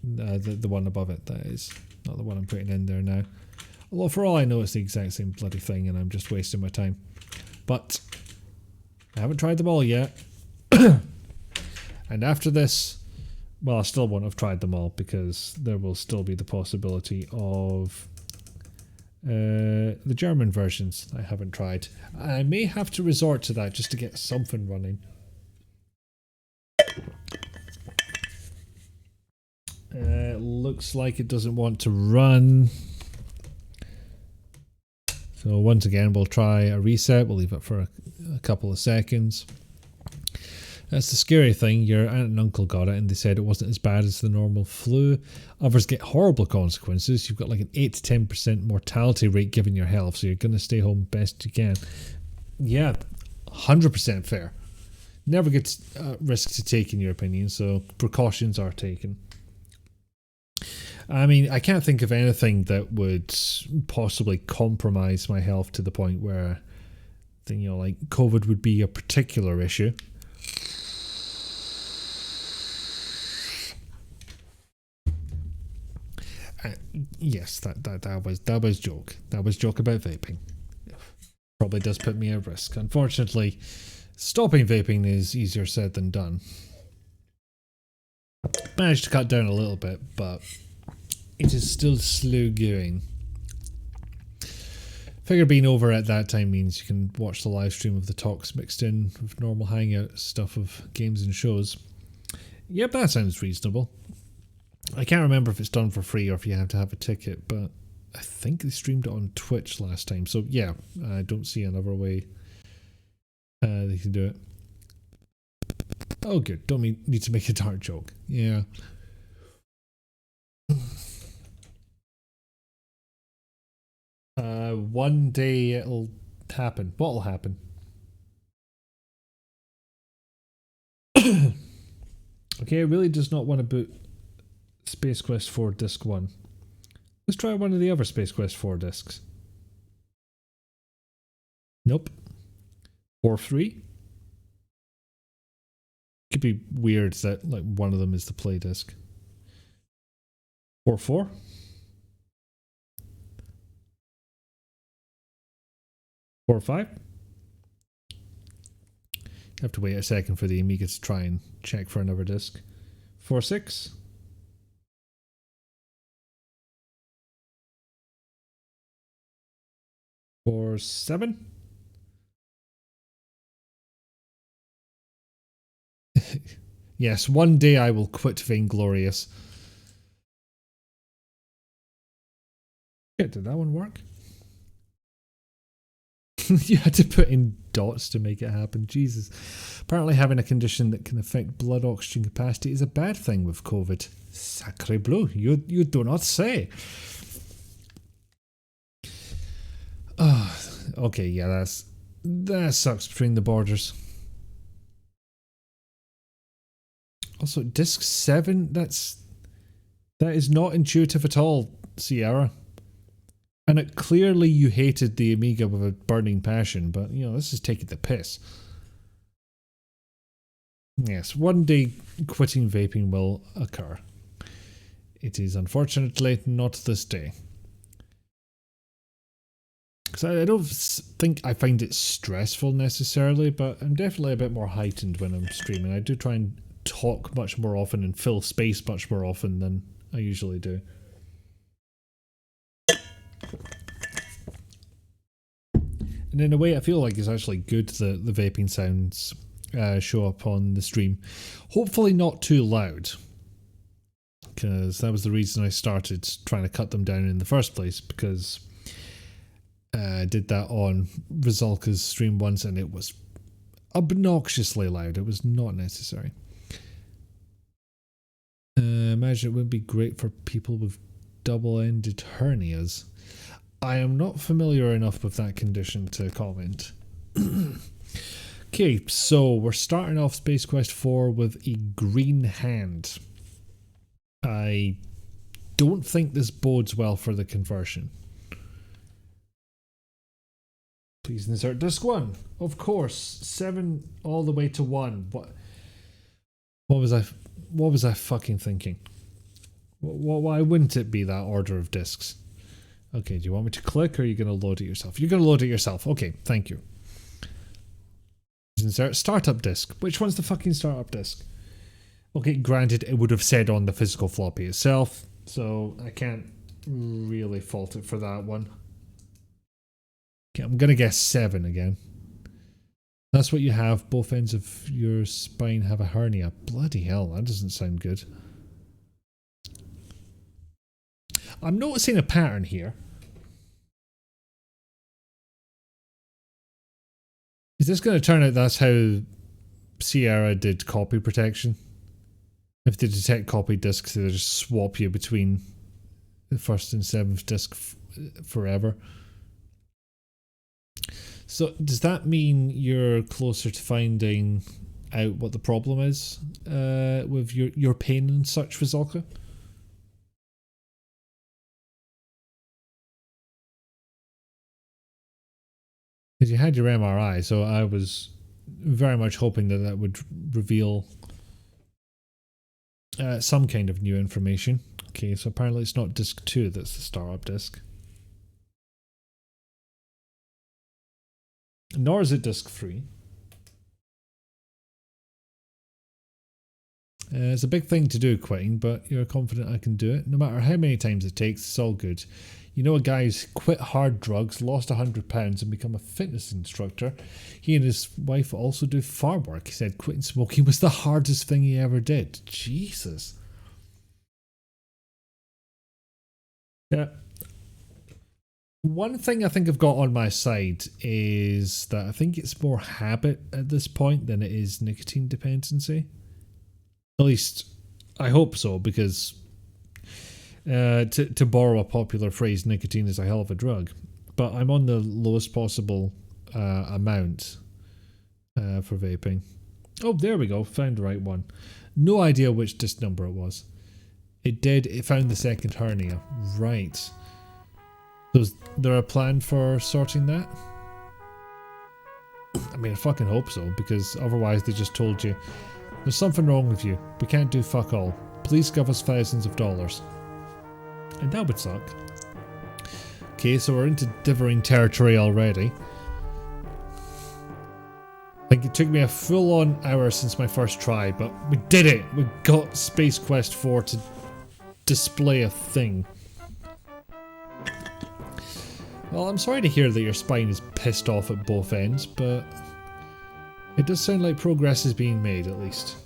The one above it, that is. Not the one I'm putting in there now. Although for all I know it's the exact same bloody thing and I'm just wasting my time. But I haven't tried them all yet. And after this, well, I still won't have tried them all because there will still be the possibility of the German versions I haven't tried. I may have to resort to that just to get something running. Looks like it doesn't want to run. So once again, we'll try a reset. We'll leave it for a couple of seconds. That's the scary thing. Your aunt and uncle got it and they said it wasn't as bad as the normal flu. Others get horrible consequences. You've got like an 8 to 10% mortality rate given your health, so you're going to stay home best you can. Yeah, 100% fair. Never get risk to take, in your opinion, so precautions are taken. I mean, I can't think of anything that would possibly compromise my health to the point where, like COVID would be a particular issue. Yes, that was joke. That was joke about vaping. Probably does put me at risk. Unfortunately, stopping vaping is easier said than done. Managed to cut down a little bit, but it is still slow going. Figure being over at that time means you can watch the live stream of the talks mixed in with normal hangout stuff of games and shows. Yep, that sounds reasonable. I can't remember if it's done for free or if you have to have a ticket, but I think they streamed it on Twitch last time, so yeah, I don't see another way they can do it. Oh good, don't need to make a dark joke. Yeah. One day it'll happen. What'll happen? Okay, I really does not want to boot Space Quest 4 Disc 1. Let's try one of the other Space Quest 4 discs. Nope. 4.3? Could be weird that like one of them is the play disc. 4.4? Or 5? Have to wait a second for the Amiga to try and check for another disc. 4.6? Or 7? Yes, one day I will quit Vainglorious. Yeah, did that one work? You had to put in dots to make it happen. Jesus. Apparently having a condition that can affect blood oxygen capacity is a bad thing with COVID. Sacre bleu, you do not say. Oh, okay, yeah, that sucks between the borders. Also, disc 7, that is not intuitive at all, Sierra. And clearly you hated the Amiga with a burning passion, but you know, this is taking the piss. Yes, one day quitting vaping will occur. It is unfortunately not this day. Because I don't think I find it stressful necessarily, but I'm definitely a bit more heightened when I'm streaming. I do try and talk much more often and fill space much more often than I usually do. And in a way I feel like it's actually good that the vaping sounds show up on the stream. Hopefully not too loud, because that was the reason I started trying to cut them down in the first place, because I did that on Rizalka's stream once and it was obnoxiously loud. It was not necessary. Imagine it would be great for people with double-ended hernias. I am not familiar enough with that condition to comment. Okay, so we're starting off Space Quest 4 with a green hand. I don't think this bodes well for the conversion. Please insert disc 1. Of course, 7 all the way to 1. What was I fucking thinking? Why wouldn't it be that order of discs? Okay, do you want me to click or are you going to load it yourself? You're going to load it yourself. Okay, thank you. Insert startup disk. Which one's the fucking startup disk? Okay, granted, it would have said on the physical floppy itself, so I can't really fault it for that one. Okay, I'm going to guess 7 again. That's what you have. Both ends of your spine have a hernia. Bloody hell, that doesn't sound good. I'm noticing a pattern here. Is this going to turn out that's how Sierra did copy protection? If they detect copy discs, they just swap you between the 1st and 7th disc forever. So does that mean you're closer to finding out what the problem is with your pain and such, Rizalka. Because you had your MRI, so I was very much hoping that that would reveal some kind of new information. Okay, so apparently it's not disk 2 that's the startup disk. Nor is it disk 3. It's a big thing to do, quitting, but you're confident I can do it. No matter how many times it takes, it's all good. You know a guy who's quit hard drugs, lost £100 and become a fitness instructor. He and his wife also do farm work. He said quitting smoking was the hardest thing he ever did. Jesus. Yeah. One thing I think I've got on my side is that I think it's more habit at this point than it is nicotine dependency. At least, I hope so, because to borrow a popular phrase, nicotine is a hell of a drug. But I'm on the lowest possible amount for vaping. Oh, there we go. Found the right one. No idea which disc number it was. It found the second hernia. Right. So is there a plan for sorting that? I mean, I fucking hope so, because otherwise they just told you, there's something wrong with you. We can't do fuck all. Please give us thousands of dollars. And that would suck. Okay, so we're into differing territory already. Like, it took me a full-on hour since my first try, but we did it! We got Space Quest 4 to display a thing. Well, I'm sorry to hear that your spine is pissed off at both ends, but it does sound like progress is being made, at least.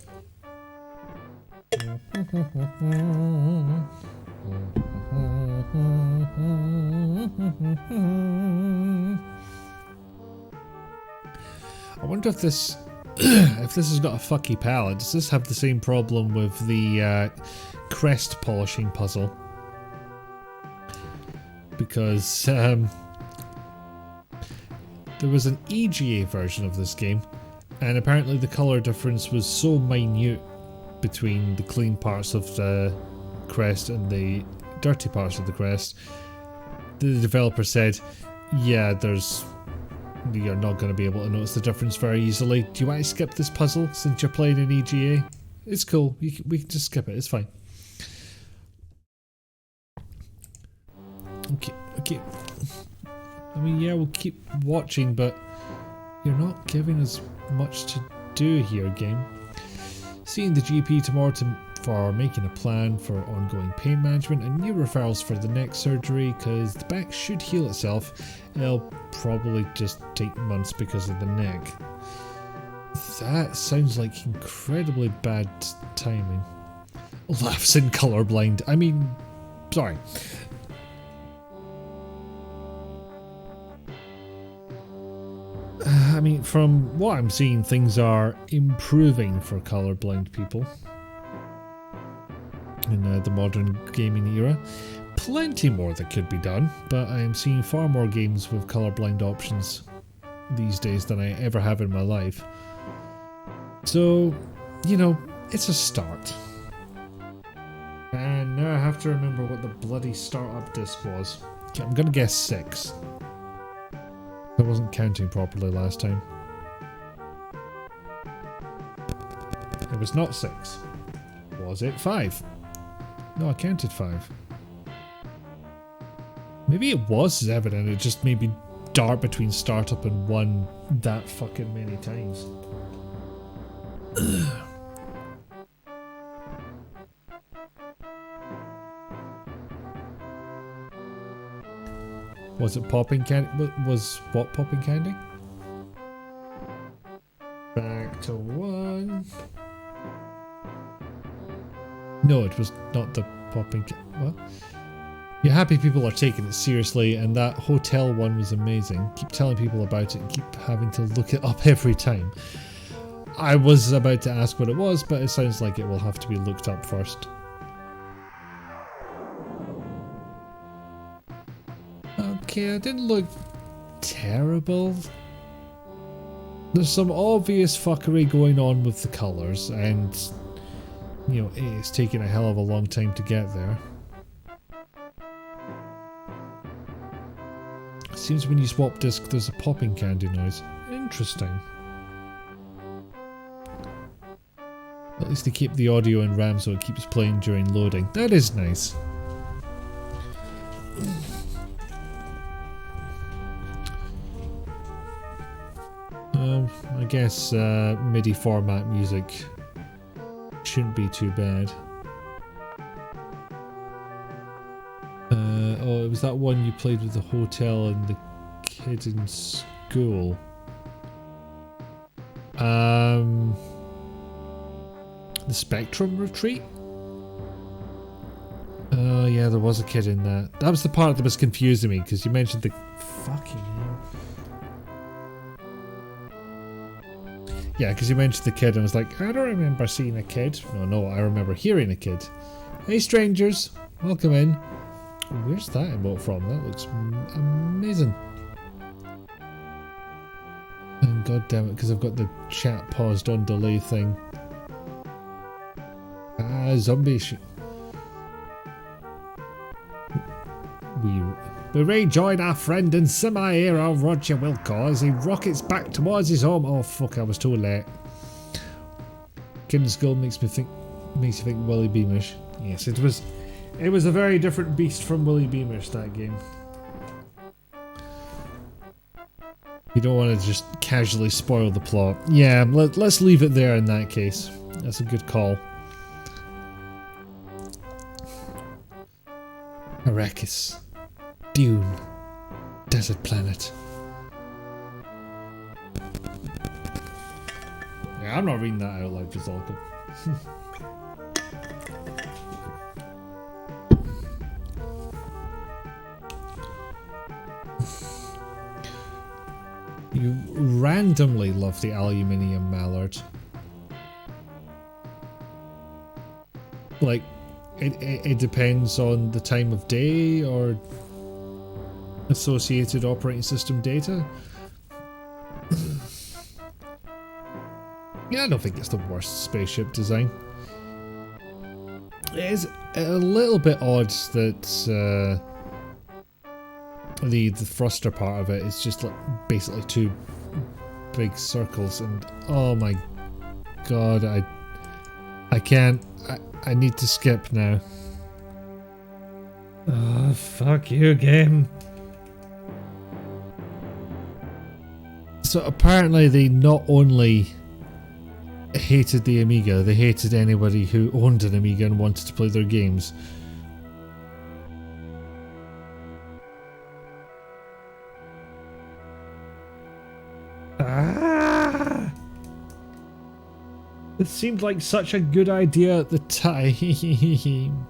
I wonder if this if this has got a fucky palette. Does this have the same problem with the crest polishing puzzle? Because there was an EGA version of this game, and apparently the colour difference was so minute between the clean parts of the crest and the dirty parts of the crest. The developer said, yeah, you're not going to be able to notice the difference very easily. Do you want to skip this puzzle since you're playing in EGA? It's cool, we can just skip it, it's fine. Okay. I mean, yeah, we'll keep watching, but you're not giving us much to do here, game. Seeing the GP tomorrow for making a plan for ongoing pain management and new referrals for the neck surgery, because the back should heal itself. It'll probably just take months because of the neck. That sounds like incredibly bad timing. Laughs in colorblind. I mean, sorry. I mean, from what I'm seeing, things are improving for colorblind people in the modern gaming era. Plenty more that could be done, but I am seeing far more games with colorblind options these days than I ever have in my life. So, you know, it's a start. And now I have to remember what the bloody startup disc was. Okay, I'm gonna guess 6. I wasn't counting properly last time. It was not 6. Was it 5? No, I counted 5. Maybe it was 7 and it just made me dart between startup and 1 that fucking many times. Was it popping candy? Was what popping candy? Back to 1. No, it was not the popping candy. What? You're happy people are taking it seriously, and that hotel one was amazing. Keep telling people about it and keep having to look it up every time. I was about to ask what it was, but it sounds like it will have to be looked up first. Okay, it didn't look terrible. There's some obvious fuckery going on with the colours, and you know, it's taken a hell of a long time to get there. It seems when you swap disc there's a popping candy noise. Interesting. At least they keep the audio in RAM so it keeps playing during loading. That is nice. I guess MIDI format music shouldn't be too bad. Oh, it was that one you played with the hotel and the kid in school. The Spectrum Retreat? Oh yeah, there was a kid in that. That was the part that was confusing me, because you mentioned the... Fucking hell. Yeah, because you mentioned the kid and I was like, I don't remember seeing a kid. No, I remember hearing a kid. Hey strangers, welcome in. Where's that emote from? That looks amazing. And god damn it, because I've got the chat paused on delay thing. Zombie shit. We rejoin our friend and semi-hero Roger Wilco as he rockets back towards his home. Oh fuck, I was too late. Kid in School makes you think Willy Beamish. Yes, it was a very different beast from Willy Beamish, that game. You don't want to just casually spoil the plot. Yeah, let's leave it there in that case. That's a good call. Arrakis. Dune. Desert planet. Yeah, I'm not reading that out loud, just all good. You randomly love the aluminium mallard. Like, it depends on the time of day or associated operating system data. Yeah, I don't think it's the worst spaceship design. It is a little bit odd that the thruster part of it is just like basically two big circles, and oh my god, I can't. I need to skip now. Oh, fuck you, game. So apparently they not only hated the Amiga, they hated anybody who owned an Amiga and wanted to play their games. It seemed like such a good idea at the time.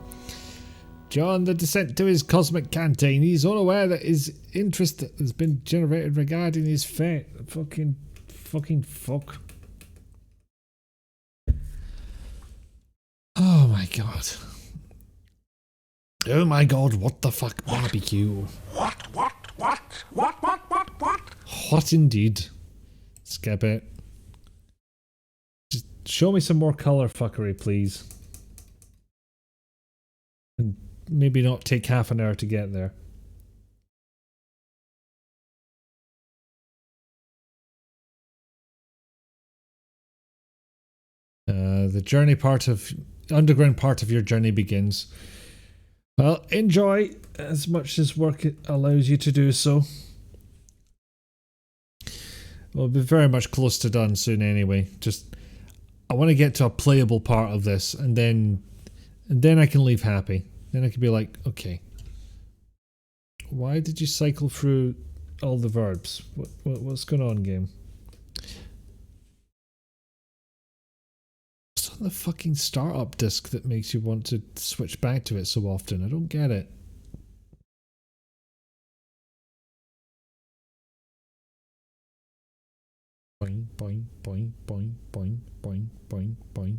John, the descent to his cosmic canteen. He's unaware that his interest has been generated regarding his fate. Fucking fuck. Oh my god. Oh my god, what the fuck barbecue?
What?
What indeed. Skip it. Just show me some more colour fuckery, please. And maybe not take half an hour to get there. The journey part of... underground part of your journey begins. Well, enjoy as much as work it allows you to do so. We'll be very much close to done soon anyway. Just, I want to get to a playable part of this, and then I can leave happy. Then I can be like, okay, why did you cycle through all the verbs? What's going on, game? What's on the fucking startup disk that makes you want to switch back to it so often? I don't get it. Boing, boing, boing, boing, boing, boing, boing, boing.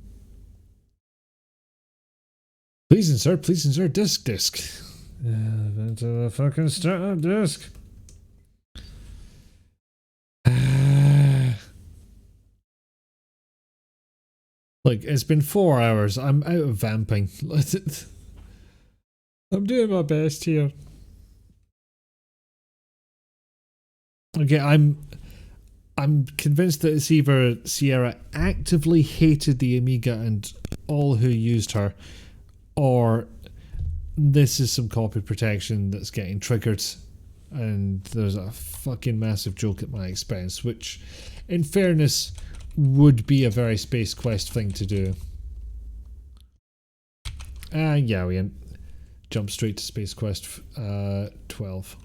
Please insert disk. Into the fucking startup disk. Like, it's been 4 hours. I'm out of vamping. I'm doing my best here. Okay, I'm convinced that it's either Sierra actively hated the Amiga and all who used her, or this is some copy protection that's getting triggered, and there's a fucking massive joke at my expense, which, in fairness, would be a very Space Quest thing to do. Yeah, we jump straight to Space Quest 12.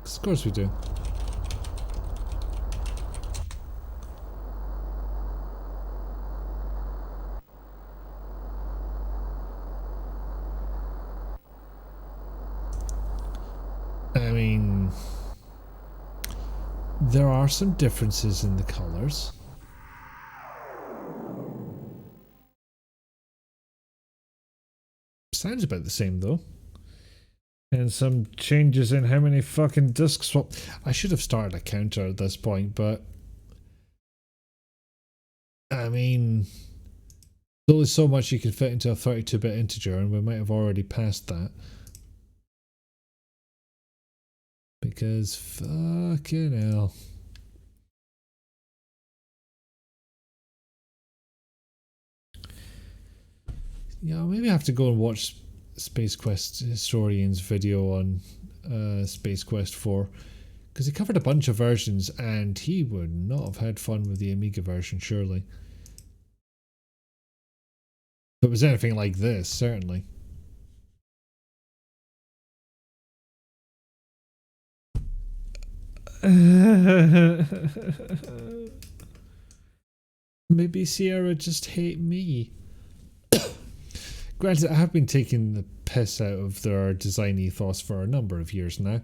Of course we do. I mean, there are some differences in the colours. Sounds about the same though. And some changes in how many fucking disc swap. I should have started a counter at this point, but I mean, there's only so much you can fit into a 32-bit integer, and we might have already passed that. Because fucking hell. Yeah, maybe I have to go and watch Space Quest Historian's video on Space Quest 4, because he covered a bunch of versions and he would not have had fun with the Amiga version, surely. If it was anything like this, certainly. Maybe Sierra just hate me. Granted, I have been taking the piss out of their design ethos for a number of years now.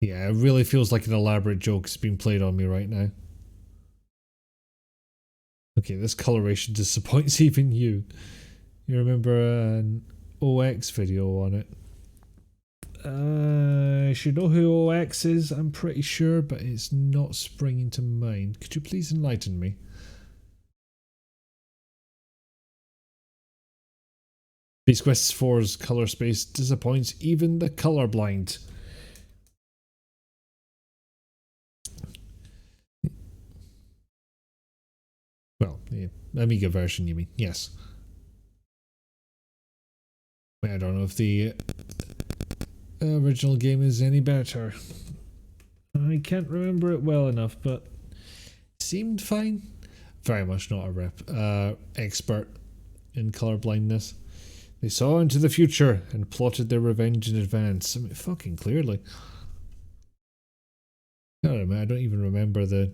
Yeah, it really feels like an elaborate joke is being played on me right now. Okay, this coloration disappoints even you. You remember an OX video on it? I should know who OX is, I'm pretty sure, but it's not springing to mind. Could you please enlighten me? Space Quest 4's colour space disappoints even the colourblind. Well, the Amiga version, you mean? Yes. I don't know if the original game is any better. I can't remember it well enough, but it seemed fine. Very much not a expert in colourblindness. They saw into the future and plotted their revenge in advance. I mean, fucking clearly. I don't even remember the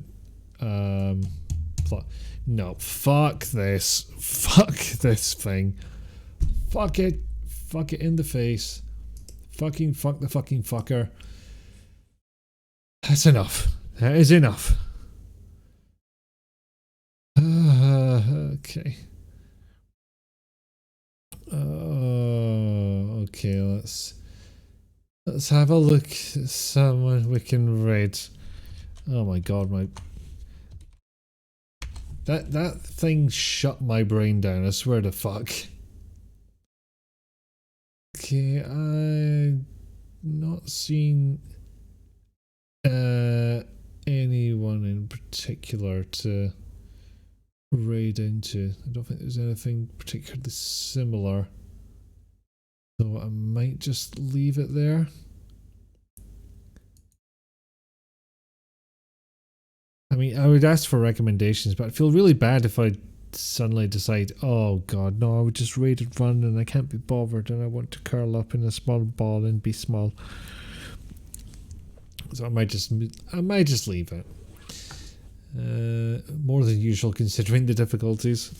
plot. No, fuck this. Fuck this thing. Fuck it. Fuck it in the face. Fucking fuck the fucking fucker. That's enough. That is enough. Okay. Okay, let's have a look at someone we can read. Oh my god, that thing shut my brain down, I swear to fuck. Okay, I've not seen anyone in particular to raid into. I don't think there's anything particularly similar, so I might just leave it there. I mean, I would ask for recommendations, but I feel really bad if I suddenly decide, oh god, no, I would just raid and run and I can't be bothered and I want to curl up in a small ball and be small. So I might just leave it. More than usual considering the difficulties.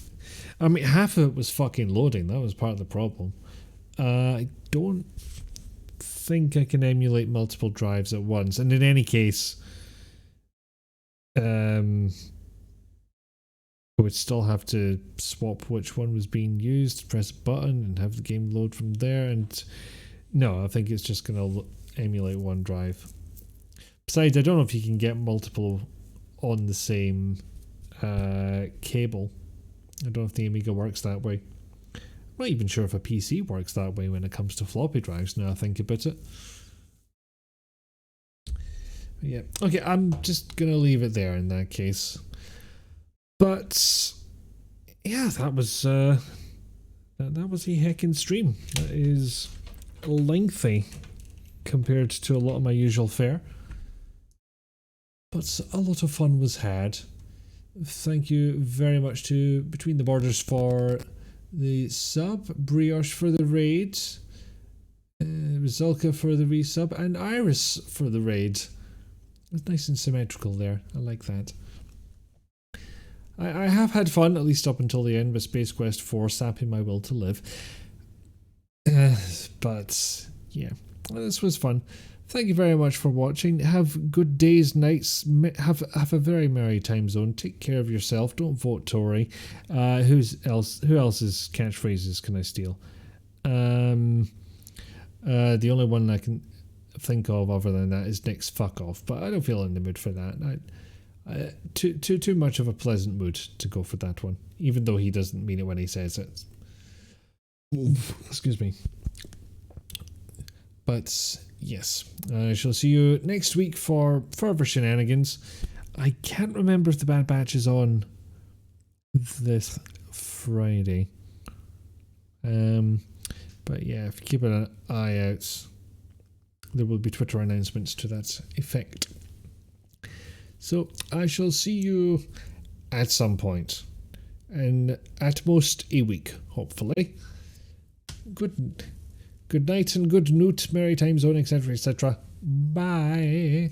I mean, half of it was fucking loading, that was part of the problem. I don't think I can emulate multiple drives at once, and in any case, I would still have to swap which one was being used, press a button and have the game load from there, and no, I think it's just going to emulate one drive. Besides, I don't know if you can get multiple on the same cable. I don't know if the Amiga works that way. I'm not even sure if a PC works that way when it comes to floppy drives, now I think about it. Yeah, okay, I'm just gonna leave it there in that case. But yeah, that was a heckin' stream. That is lengthy compared to a lot of my usual fare, but a lot of fun was had. Thank you very much to Between the Borders for the sub, Brioche for the raid, Rizalka for the resub, and Iris for the raid. It's nice and symmetrical there. I like that. I have had fun, at least up until the end, with Space Quest 4 sapping my will to live. But yeah, this was fun. Thank you very much for watching. Have good days, nights. Have a very merry time zone. Take care of yourself. Don't vote Tory. Who else's catchphrases can I steal? The only one I can think of other than that is Nick's fuck off, but I don't feel in the mood for that. Too much of a pleasant mood to go for that one, even though he doesn't mean it when he says it. Excuse me. But yes, I shall see you next week for further shenanigans. I can't remember if the Bad Batch is on this Friday. But yeah, if you keep an eye out, there will be Twitter announcements to that effect. So I shall see you at some point, and at most a week, hopefully. Good night and good noot, merry time zone, etc., etc. Bye.